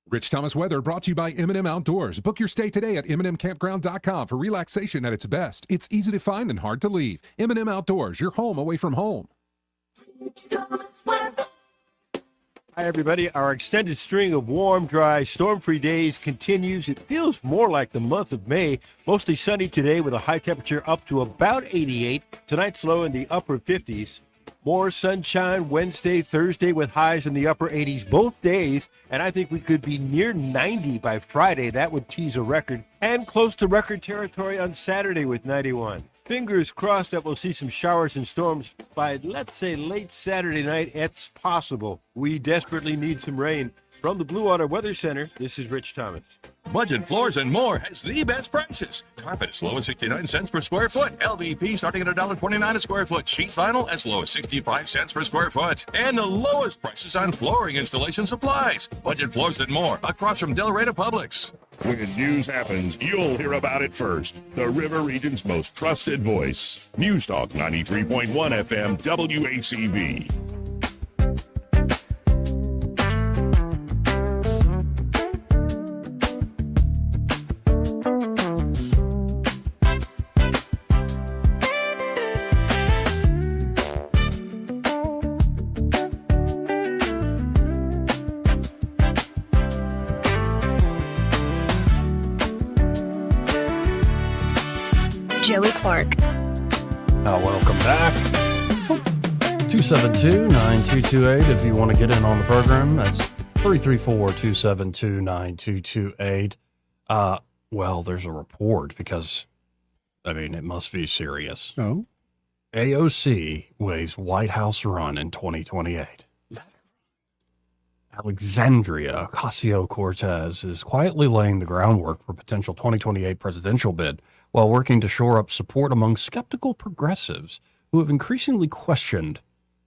Rich Thomas Weather brought to you by M&M Outdoors. Book your stay today at MNMCampground.com for relaxation at its best. It's easy to find and hard to leave. M&M Outdoors, your home away from home. Hi, everybody. Our extended string of warm, dry, storm-free days continues. It feels more like the month of May. Mostly sunny today with a high temperature up to about 88. Tonight's low in the upper 50s. More sunshine Wednesday, Thursday with highs in the upper 80s both days. And I think we could be near 90 by Friday. That would tease a record. And close to record territory on Saturday with 91. Fingers crossed that we'll see some showers and storms by, let's say, late Saturday night. It's possible. We desperately need some rain. From the Blue Water Weather Center, this is Rich Thomas. Budget Floors and More has the best prices. Carpet as low as 69 cents per square foot. LVP starting at $1.29 a square foot. Sheet vinyl as low as 65 cents per square foot. And the lowest prices on flooring installation supplies. Budget Floors and More across from Delray to Publix. When news happens, you'll hear about it first. The River Region's most trusted voice. News Talk 93.1 FM WACV. Joey Clark. Welcome back. 272-9228 if you want to get in on the program. That's 334-272-9228. Well, there's a report because, I mean, it must be serious. Oh? AOC weighs White House run in 2028. Alexandria Ocasio-Cortez is quietly laying the groundwork for potential 2028 presidential bid while working to shore up support among skeptical progressives who have increasingly questioned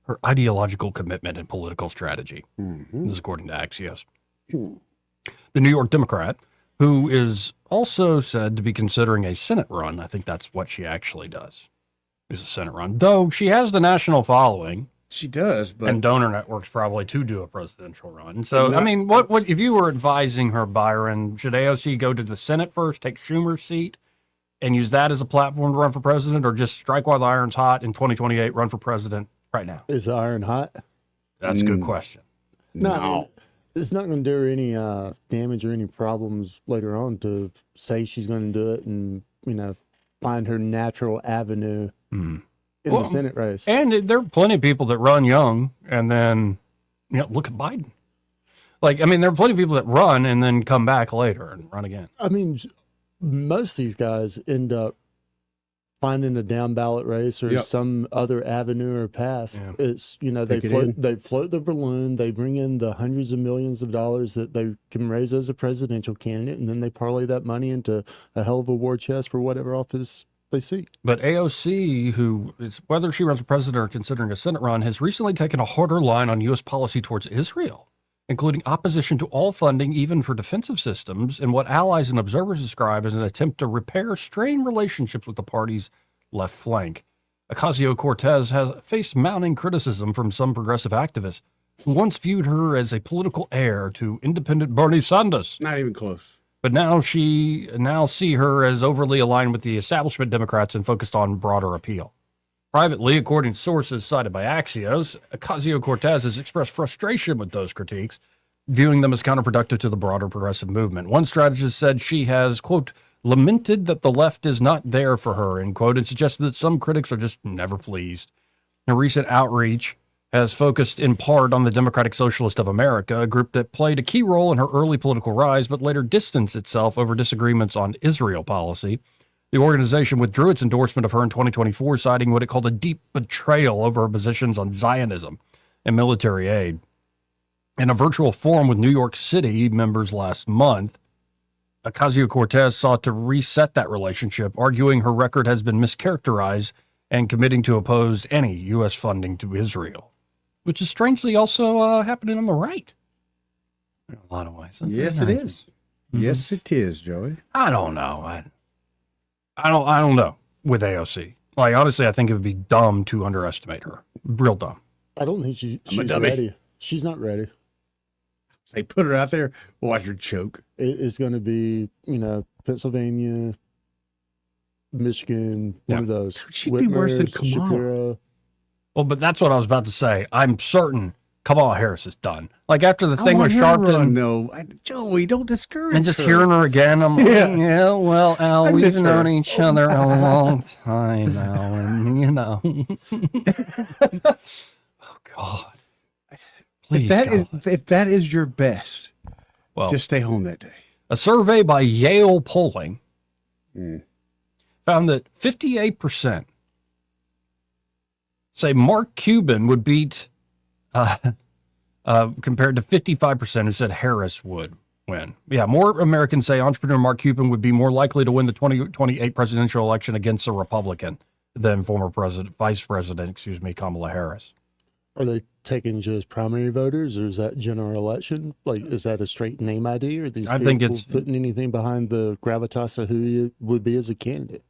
her ideological commitment and political strategy. Mm-hmm. This is according to Axios. The New York Democrat, who is also said to be considering a Senate run, I think that's what she actually does, is a Senate run, though she has the national following. She does, but... And donor networks probably to do a presidential run. So, I mean, what if you were advising her, Byron, should AOC go to the Senate first, take Schumer's seat, and use that as a platform to run for president, or just strike while the iron's hot in 2028, run for president right now? Is the iron hot? That's a good question. No. It's not going to do her any damage or any problems later on to say she's going to do it and, find her natural avenue in the Senate race. And there are plenty of people that run young and then, look at Biden. There are plenty of people that run and then come back later and run again. I mean, most of these guys end up finding a down ballot race or Yep. some other avenue or path. Yeah. It's, you know, they Take it float the balloon, they bring in the hundreds of millions of dollars that they can raise as a presidential candidate, and then they parlay that money into a hell of a war chest for whatever office they seek. But AOC, who is, whether she runs for president or considering a Senate run, has recently taken a harder line on U.S. policy towards Israel, including opposition to all funding, even for defensive systems, and what allies and observers describe as an attempt to repair strained relationships with the party's left flank. Ocasio-Cortez has faced mounting criticism from some progressive activists who once viewed her as a political heir to independent Bernie Sanders. Not even close. But now see her as overly aligned with the establishment Democrats and focused on broader appeal. Privately, according to sources cited by Axios, Ocasio-Cortez has expressed frustration with those critiques, viewing them as counterproductive to the broader progressive movement. One strategist said she has, quote, lamented that the left is not there for her, end quote, and suggested that some critics are just never pleased. A recent outreach has focused in part on the Democratic Socialist of America, a group that played a key role in her early political rise, but later distanced itself over disagreements on Israel policy. The organization withdrew its endorsement of her in 2024, citing what it called a deep betrayal over her positions on Zionism and military aid. In a virtual forum with New York City members last month, Ocasio-Cortez sought to reset that relationship, arguing her record has been mischaracterized and committing to oppose any U.S. funding to Israel, which is strangely also happening on the right in a lot of ways. Yes, it is. Yes, it is, Joey. I don't know. I don't know with AOC. Like, honestly, I think it would be dumb to underestimate her. Real dumb. I don't think she's dummy. ready. She's not ready. They put her out there, watch her choke. It's going to be, you know, Pennsylvania, Michigan, one of those. She'd be worse than Whitmer's, Kamala. Shapiro. Well, but that's what I was about to say. I'm certain Kamala Harris is done. Like, after the thing with Sharpton. No, Joey, don't discourage And just her. hearing her again, I'm like, yeah, well, Al, I we've miss her. known each other a long time now, and, you know. Oh, God. Please, If that is your best, well, just stay home that day. a survey by Yale Polling found that 58% say Mark Cuban would beat, compared to 55% who said Harris would win. Yeah, more Americans say entrepreneur Mark Cuban would be more likely to win the 2028 presidential election against a Republican than former vice president, Kamala Harris. Are they taking just primary voters, or is that general election? Like, is that a straight name ID, or are these people putting anything behind the gravitas of who he would be as a candidate?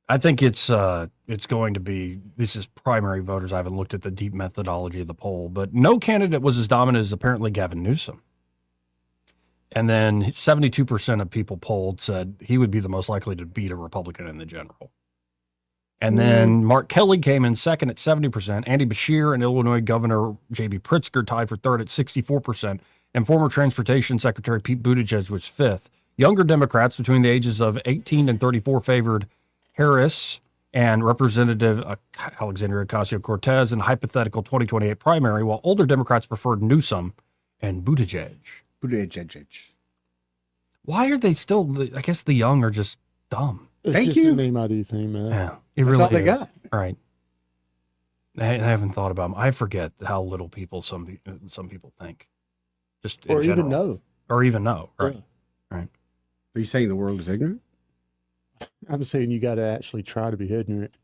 I think it's going to be, this is primary voters. I haven't looked at the deep methodology of the poll, but no candidate was as dominant as apparently Gavin Newsom. And then 72% of people polled said he would be the most likely to beat a Republican in the general. And then Mark Kelly came in second at 70%. Andy Beshear and Illinois Governor J.B. Pritzker tied for third at 64%. And former Transportation Secretary Pete Buttigieg was fifth. Younger Democrats between the ages of 18 and 34 favored Harris and Representative Alexandria Ocasio-Cortez in hypothetical 2028 primary, while older Democrats preferred Newsom and Buttigieg. Why are they still, I guess the young are just dumb. It's just a name ID thing, man. Yeah, That's really all they is. got. Right. I haven't thought about them. I forget how little people some people think. Just in Or even general. know. Or even know. Right. Yeah. Right. Are you saying the world is ignorant? I'm saying you got to actually try to be ignorant.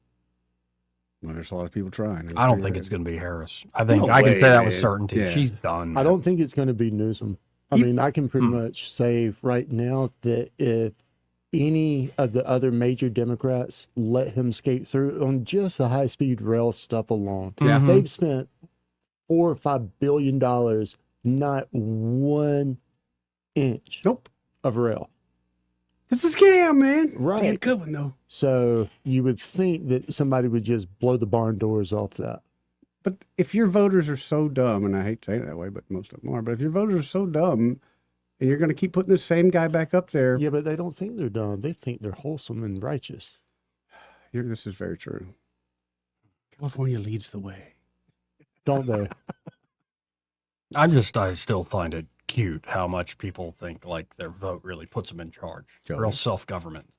Well, there's a lot of people trying. I don't think it's going to be Harris. I think No I can way, say that with man. certainty. Yeah. She's done. I don't think it's going to be Newsom. I mean, I can pretty much say right now that if any of the other major Democrats let him skate through on just the high-speed rail stuff alone, they've spent $4 or $5 billion, not 1 inch of rail. It's a scam, man. Right. Damn good one, though. So you would think that somebody would just blow the barn doors off that. But if your voters are so dumb, and I hate to say it that way, but most of them are, but if your voters are so dumb and you're going to keep putting the same guy back up there. Yeah, but they don't think they're dumb. They think they're wholesome and righteous. This is very true. California leads the way. Don't they? I still find it cute how much people think like their vote really puts them in charge. Joey. Real self-government.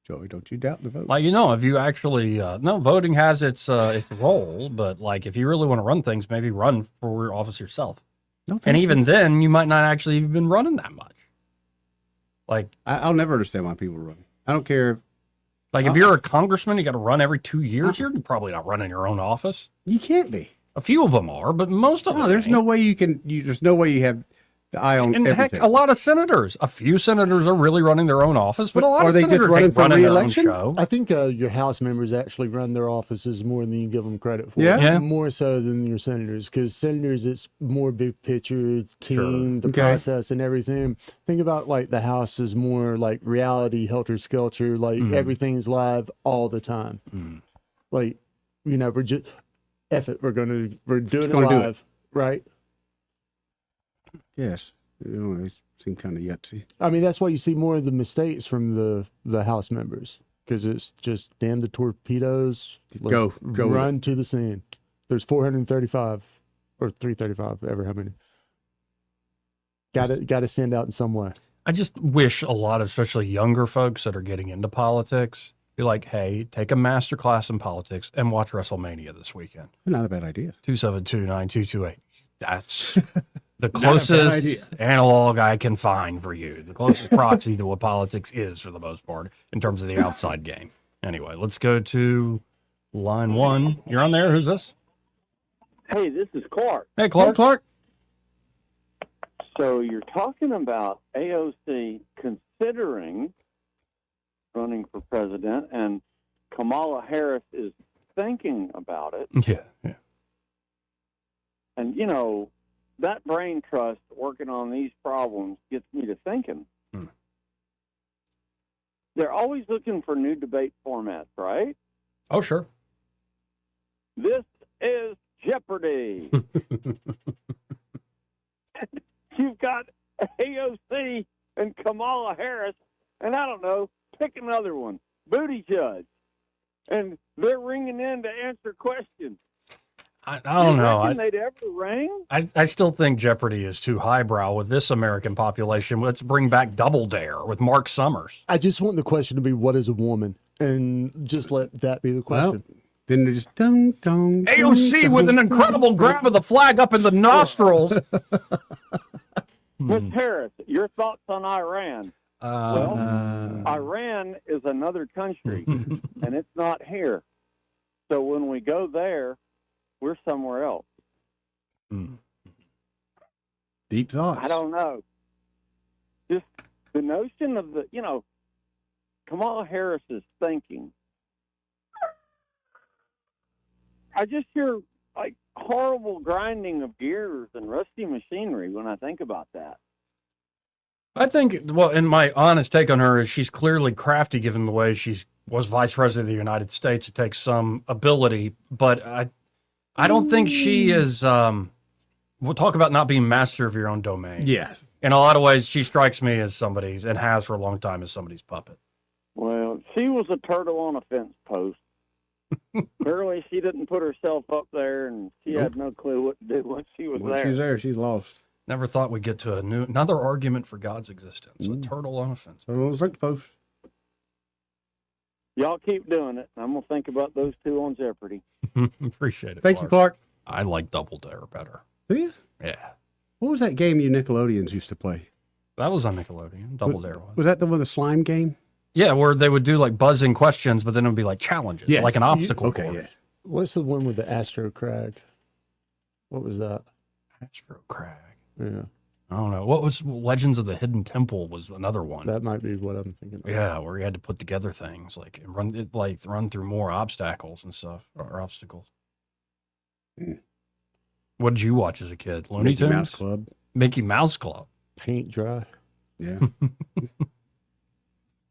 Joey, don't you doubt the vote. Like, if you actually, no, voting has its role, but like, if you really want to run things, maybe run for office yourself. No, and even then, you might not actually even been running that much. Like, I'll never understand why people run. I don't care. Like, if you're a congressman, you got to run every 2 years. You're probably not running your own office. You can't be. A few of them are, but most of them. No, there's no way you can. There's no way you have the eye on everything. Heck, a lot of senators. A few senators are really running their own office, but a lot Are of they senators just running for running their own re-election? show. I think your House members actually run their offices more than you give them credit for. Yeah? More so than your senators, because senators, it's more big picture, team, the Okay. process, and everything. Think about like the House is more like reality, helter skelter, like everything's live all the time. Like, we're just we're doing it gonna do it. live, right? Yes. They seem kind of yutsy. I mean, that's why you see more of the mistakes from the House members, because it's just damn the torpedoes. Go run to the scene. There's 435 or 335, ever how many. Got to stand out in some way. I just wish a lot of, especially younger folks that are getting into politics, be like, hey, take a master class in politics and watch WrestleMania this weekend. Not a bad idea. 272-9228. That's the closest analog I can find for you. The closest proxy to what politics is for the most part in terms of the outside game. Anyway, let's go to line 1. You're on there. Who's this? Hey, this is Clark. Hey, Clark. Hey, Clark. So you're talking about AOC considering running for president, and Kamala Harris is thinking about it. Yeah. And, that brain trust working on these problems gets me to thinking. They're always looking for new debate formats, right? Oh, sure. This is Jeopardy. You've got AOC and Kamala Harris, and I don't know, pick another one, Booty Judge. And they're ringing in to answer questions. I don't know. Reckon they'd ever ring? I still think Jeopardy is too highbrow with this American population. Let's bring back Double Dare with Mark Summers. I just want the question to be, what is a woman? And just let that be the question. Well, then they just dong. AOC with an incredible grab of the flag up in the nostrils. Miss Harris, your thoughts on Iran? Iran is another country, and it's not here. So when we go there, we're somewhere else. Deep thoughts. I don't know. Just the notion of Kamala Harris is thinking. I just hear like horrible grinding of gears and rusty machinery when I think about that. I think, well, and my honest take on her is she's clearly crafty given the way she was vice president of the United States. It takes some ability, but I don't think she is, we'll talk about not being master of your own domain. Yeah. In a lot of ways, she strikes me as somebody's, and has for a long time, as somebody's puppet. Well, she was a turtle on a fence post. Clearly, she didn't put herself up there, and she had no clue what to do once she was there. She's there. She's lost. Never thought we'd get to another argument for God's existence. A turtle on a fence. Turtle on a fence post. Y'all keep doing it. I'm going to think about those two on Jeopardy. Appreciate it. Thank you, Clark. I like Double Dare better. Do you? Yeah. What was that game you Nickelodeons used to play? That was on Nickelodeon. Double Dare was. Was that the one, the slime game? Yeah, where they would do like buzzing questions, but then it would be like challenges, like an obstacle course. Yeah. What's the one with the Astro Crag? What was that? Astro Crag. Yeah. I don't know. What was Legends of the Hidden Temple was another one. That might be what I'm thinking of. Yeah, where you had to put together things like and run through more obstacles and stuff, or obstacles. What did you watch as a kid? Looney Tunes? Mickey Mouse Club. Mickey Mouse Club. Paint dry. Yeah.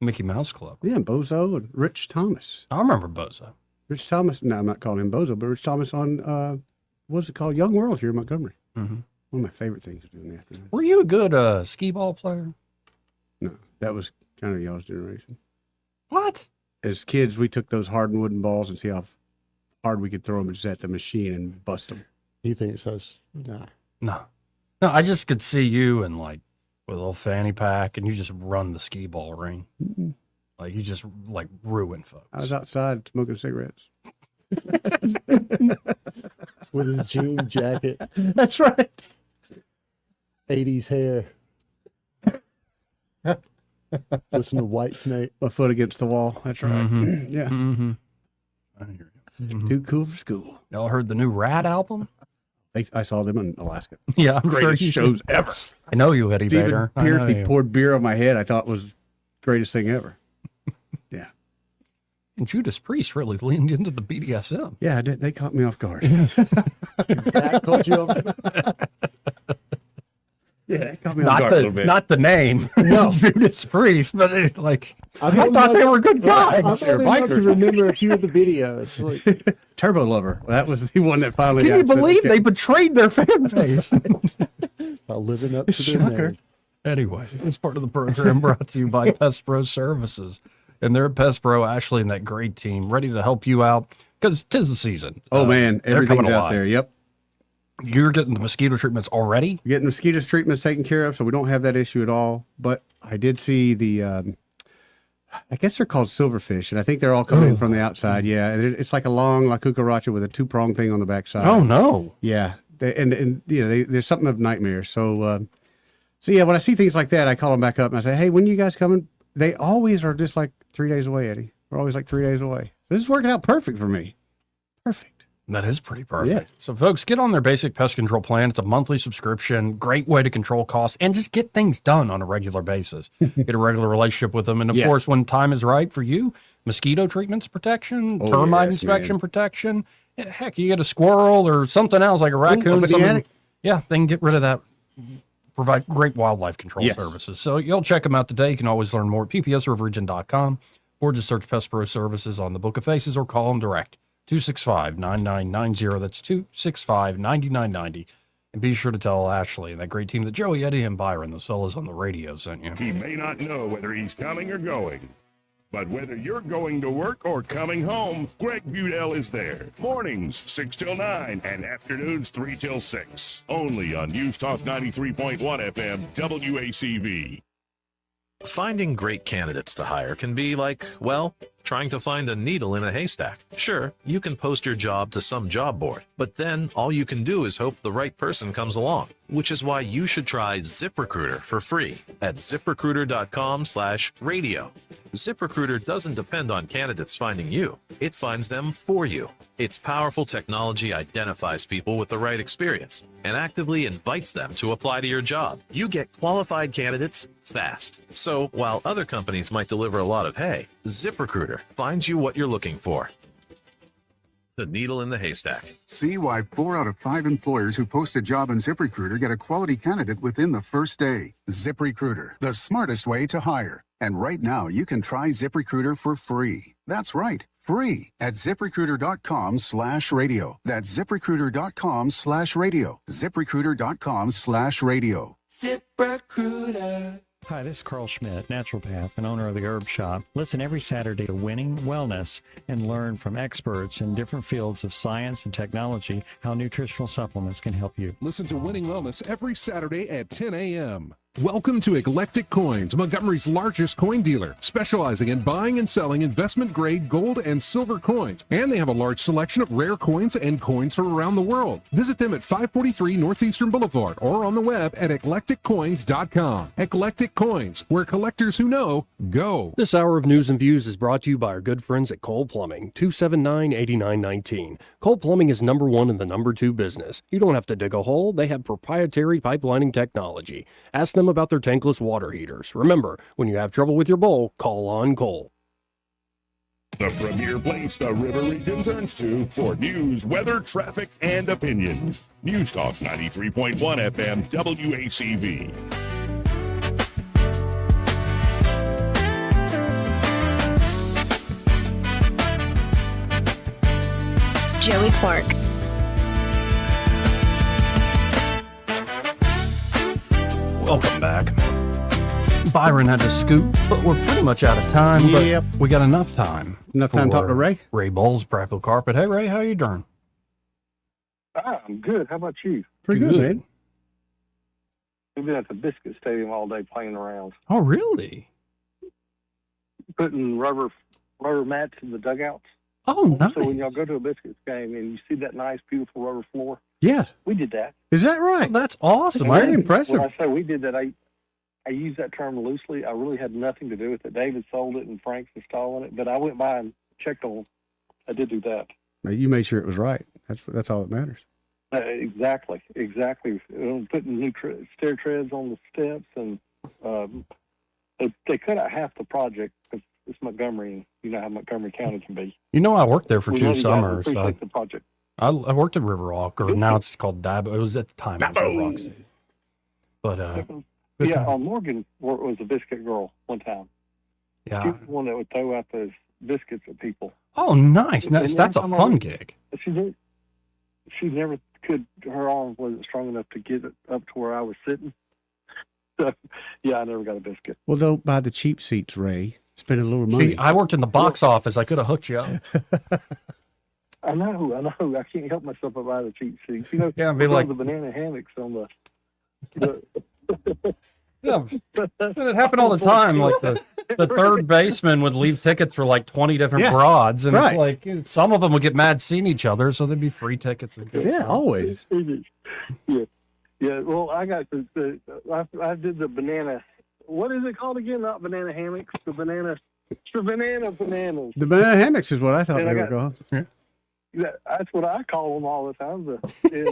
Mickey Mouse Club. Yeah, Bozo and Rich Thomas. I remember Bozo. Rich Thomas. No, I'm not calling him Bozo, but Rich Thomas on what's it called? Young World here in Montgomery. Mm-hmm. One of my favorite things to do in the afternoon. Were you a good skee ball player? No, that was kind of y'all's generation. What? As kids, we took those hardened wooden balls and see how hard we could throw them just at the machine and bust them. He thinks us. Nah. No, I just could see you and like with a little fanny pack and you just run the skee ball ring. Mm-mm. Like, you just, like, ruin folks. I was outside smoking cigarettes. With his jean jacket. That's right. 80s hair. Listen to White Snake. My foot against the wall. That's right. Mm-hmm. Yeah. Mm-hmm. I hear you. Too cool for school. Y'all heard the new Rat album? I saw them in Alaska. Yeah, I'm greatest sure you shows did. ever. I know you, Eddie Stephen Bader. Pierce, I know he you. poured beer on my head. I thought was greatest thing ever. Yeah. And Judas Priest really leaned into the BDSM. Yeah, I did. They caught me off guard. That caught you off. Yeah, that caught me off guard a little bit. Not the name, No. Judas Priest, but like I don't thought know- they were good guys. I'm old enough to remember a few of the videos. Like, Turbo Lover. That was the one that finally. Can you got believe they betrayed their fan base? while living up to their Shocker. name. Anyway, it's part of the program brought to you by Pest Pro Services. And they're Pest Pro, Ashley, and that great team ready to help you out because 'tis the season. Oh, man. they're Everything's coming out alive. there. Yep. You're getting the mosquito treatments already? Getting mosquitoes treatments taken care of, so we don't have that issue at all. But I did see the, I guess they're called silverfish, and I think they're all coming in from the outside. Yeah, and it's like a long La Cucaracha with a 2-prong thing on the backside. Oh, no. Yeah, and you know, there's something of nightmare. So, so yeah, when I see things like that, I call them back up and I say, hey, when you guys coming? They always are just like 3 days away, Eddie. We're always like 3 days away. This is working out perfect for me. Perfect. That is pretty perfect. Yeah. So, folks, get on their basic pest control plan. It's a monthly subscription, great way to control costs, and just get things done on a regular basis. Get a regular relationship with them. And, of Yeah. course, when time is right for you, mosquito treatments protection, Oh, termite yes, inspection man. protection. Yeah, heck, you get a squirrel or something else like a raccoon. up in the something- attic. Yeah, they can get rid of that. Provide great wildlife control Yes. services. So you'll check them out today. You can always learn more at ppsriverregion.com or just search Pest Pro Services on the Book of Faces or call them direct. 265-9990. That's 265-9990. And be sure to tell Ashley and that great team that Joey, Eddie, and Byron, those fellas on the radio, sent you. He may not know whether he's coming or going, but whether you're going to work or coming home, Greg Budell is there. Mornings 6 till 9 and afternoons 3 till 6. Only on News Talk 93.1 FM WACV. Finding great candidates to hire can be like, well, trying to find a needle in a haystack. Sure, you can post your job to some job board, but then all you can do is hope the right person comes along, which is why you should try ZipRecruiter for free at ZipRecruiter.com/radio. ZipRecruiter doesn't depend on candidates finding you. It finds them for you. Its powerful technology identifies people with the right experience and actively invites them to apply to your job. You get qualified candidates fast. So while other companies might deliver a lot of hay, ZipRecruiter finds you what you're looking for. The needle in the haystack. See why 4 out of 5 employers who post a job on ZipRecruiter get a quality candidate within the first day. ZipRecruiter, the smartest way to hire. And right now, you can try ZipRecruiter for free. That's right, free at ZipRecruiter.com/radio. That's ZipRecruiter.com/radio. ZipRecruiter.com/radio. ZipRecruiter. Hi, this is Carl Schmidt, naturopath and owner of the Herb Shop. Listen every Saturday to Winning Wellness and learn from experts in different fields of science and technology how nutritional supplements can help you. Listen to Winning Wellness every Saturday at 10 a.m. Welcome to Eclectic Coins, Montgomery's largest coin dealer, specializing in buying and selling investment-grade gold and silver coins. And they have a large selection of rare coins and coins from around the world. Visit them at 543 Northeastern Boulevard or on the web at eclecticcoins.com. Eclectic Coins, where collectors who know go. This hour of news and views is brought to you by our good friends at Cole Plumbing, 279-8919. Cole Plumbing is number 1 in the number 2 business. You don't have to dig a hole. They have proprietary pipelining technology. Ask them about their tankless water heaters. Remember, when you have trouble with your bowl, call on Cole. The premier place the river region turns to for news, weather, traffic, and opinion. News Talk 93.1 FM WACV. Joey Clark. Welcome back. Byron had to scoot, but we're pretty much out of time. Yep. But we got enough time. Enough time to talk to Ray? Ray Bowles, Practical Carpet. Hey, Ray, how you doing? I'm good. How about you? Pretty good, man. We've been at the Biscuit Stadium all day playing around. Oh, really? putting rubber mats in the dugouts. Oh, nice. So when y'all go to a Biscuits game and you see that nice, beautiful rubber floor, Yeah. we did that. Is that right? Oh, that's awesome. Very impressive. When I say we did that, I use that term loosely. I really had nothing to do with it. David sold it and Frank's installing it, but I went by and checked on. I did do that. Now, you made sure it was right. That's all that matters. Exactly. Putting new stair treads on the steps, and they cut out half the project because it's Montgomery, and you know how Montgomery County can be. You know, I worked there for We 2 really summers. appreciate the project. I worked at Riverwalk, or now it's called Dabo. It was at the time Riverwalk City. But good time. Morgan was a biscuit girl one time. Yeah. She was the one that would throw out those biscuits at people. Oh, nice. And That's a every time fun gig. She never could. Her arm wasn't strong enough to get it up to where I was sitting. So, yeah, I never got a biscuit. Well, don't buy the cheap seats, Ray. Spend a little money. See, I worked in the box office. I could have hooked you up. I know. I can't help myself about the cheap seats. You know, Yeah, be like the banana hammocks on the Yeah, it happened all the time. Like the third baseman would leave tickets for like 20 different broads, and it's like some of them would get mad seeing each other, so there'd be free tickets. And always. Yeah. Well, I got I did the banana. What is it called again? Not banana hammocks. The bananas. The banana hammocks is what I thought And they I were got- called. Yeah. That's what I call them all the time.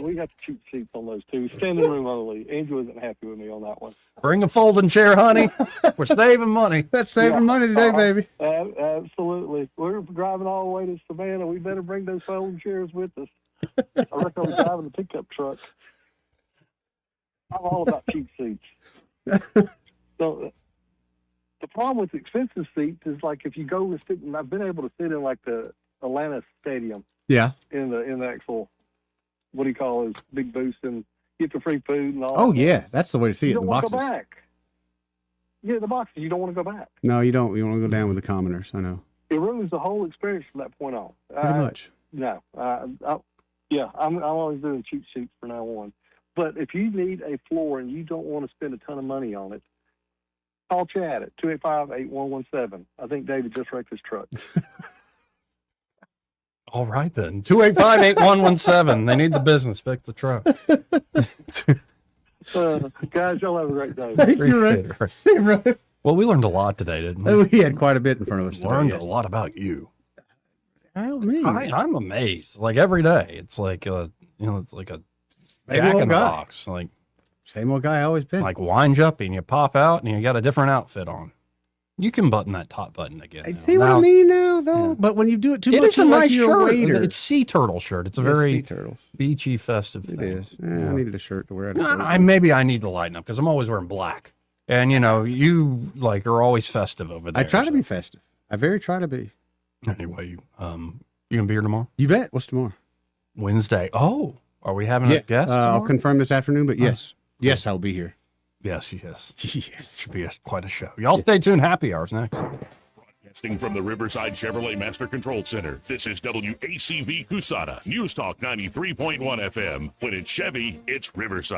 We got the cheap seats on those two. Standing room only. Angel isn't happy with me on that one. Bring a folding chair, honey. We're saving money. That's saving money today, baby. Absolutely. We're driving all the way to Savannah. We better bring those folding chairs with us. I reckon I'm driving a pickup truck. I'm all about cheap seats. So the problem with expensive seats is like if you go and sit, and I've been able to sit in like the Atlanta Stadium. Yeah. In the actual, what do you call it, big booth, and get the free food and all. Oh, that. yeah. That's the way to see You it, don't the want boxes. to go back. Yeah, the boxes. You don't want to go back. No, you don't. You want to go down with the commoners. I know. It ruins the whole experience from that point on. Pretty much. No. I'm always doing cheap seats from now on. But if you need a floor and you don't want to spend a ton of money on it, call Chad at 285-8117. I think David just wrecked his truck. All right, then. 285-8117. They need the business. Pick the truck. Guys, y'all have a great day. Thank you, Ray. Well, we learned a lot today, didn't we? We had quite a bit in front of us. Learned a lot about you. How me? I'm amazed. Like every day, it's like it's like a Same Jack old in the guy. Box. Like same old guy I always been. Like winds up and you pop out and you got a different outfit on. You can button that top button again. I see what I mean now, though. But when you do it too It much, is a you're like nice you're a shirt. waiter. It's sea turtle shirt. It's a Yes, very sea turtles. beachy, festive It thing. is. Yeah, I needed a shirt to wear. Maybe I need to lighten up because I'm always wearing black. And you like are always festive over there. I try to be festive. I very try to be. Anyway, you gonna be here tomorrow? You bet. What's tomorrow? Wednesday. Oh, are we having a guest? I'll tomorrow? confirm this afternoon, but yes. Yes, I'll be here. Yes. Should be quite a show. Y'all stay tuned. Happy hours next. Broadcasting from the Riverside Chevrolet Master Control Center, this is WACV Cusada, News Talk 93.1 FM. When it's Chevy, it's Riverside.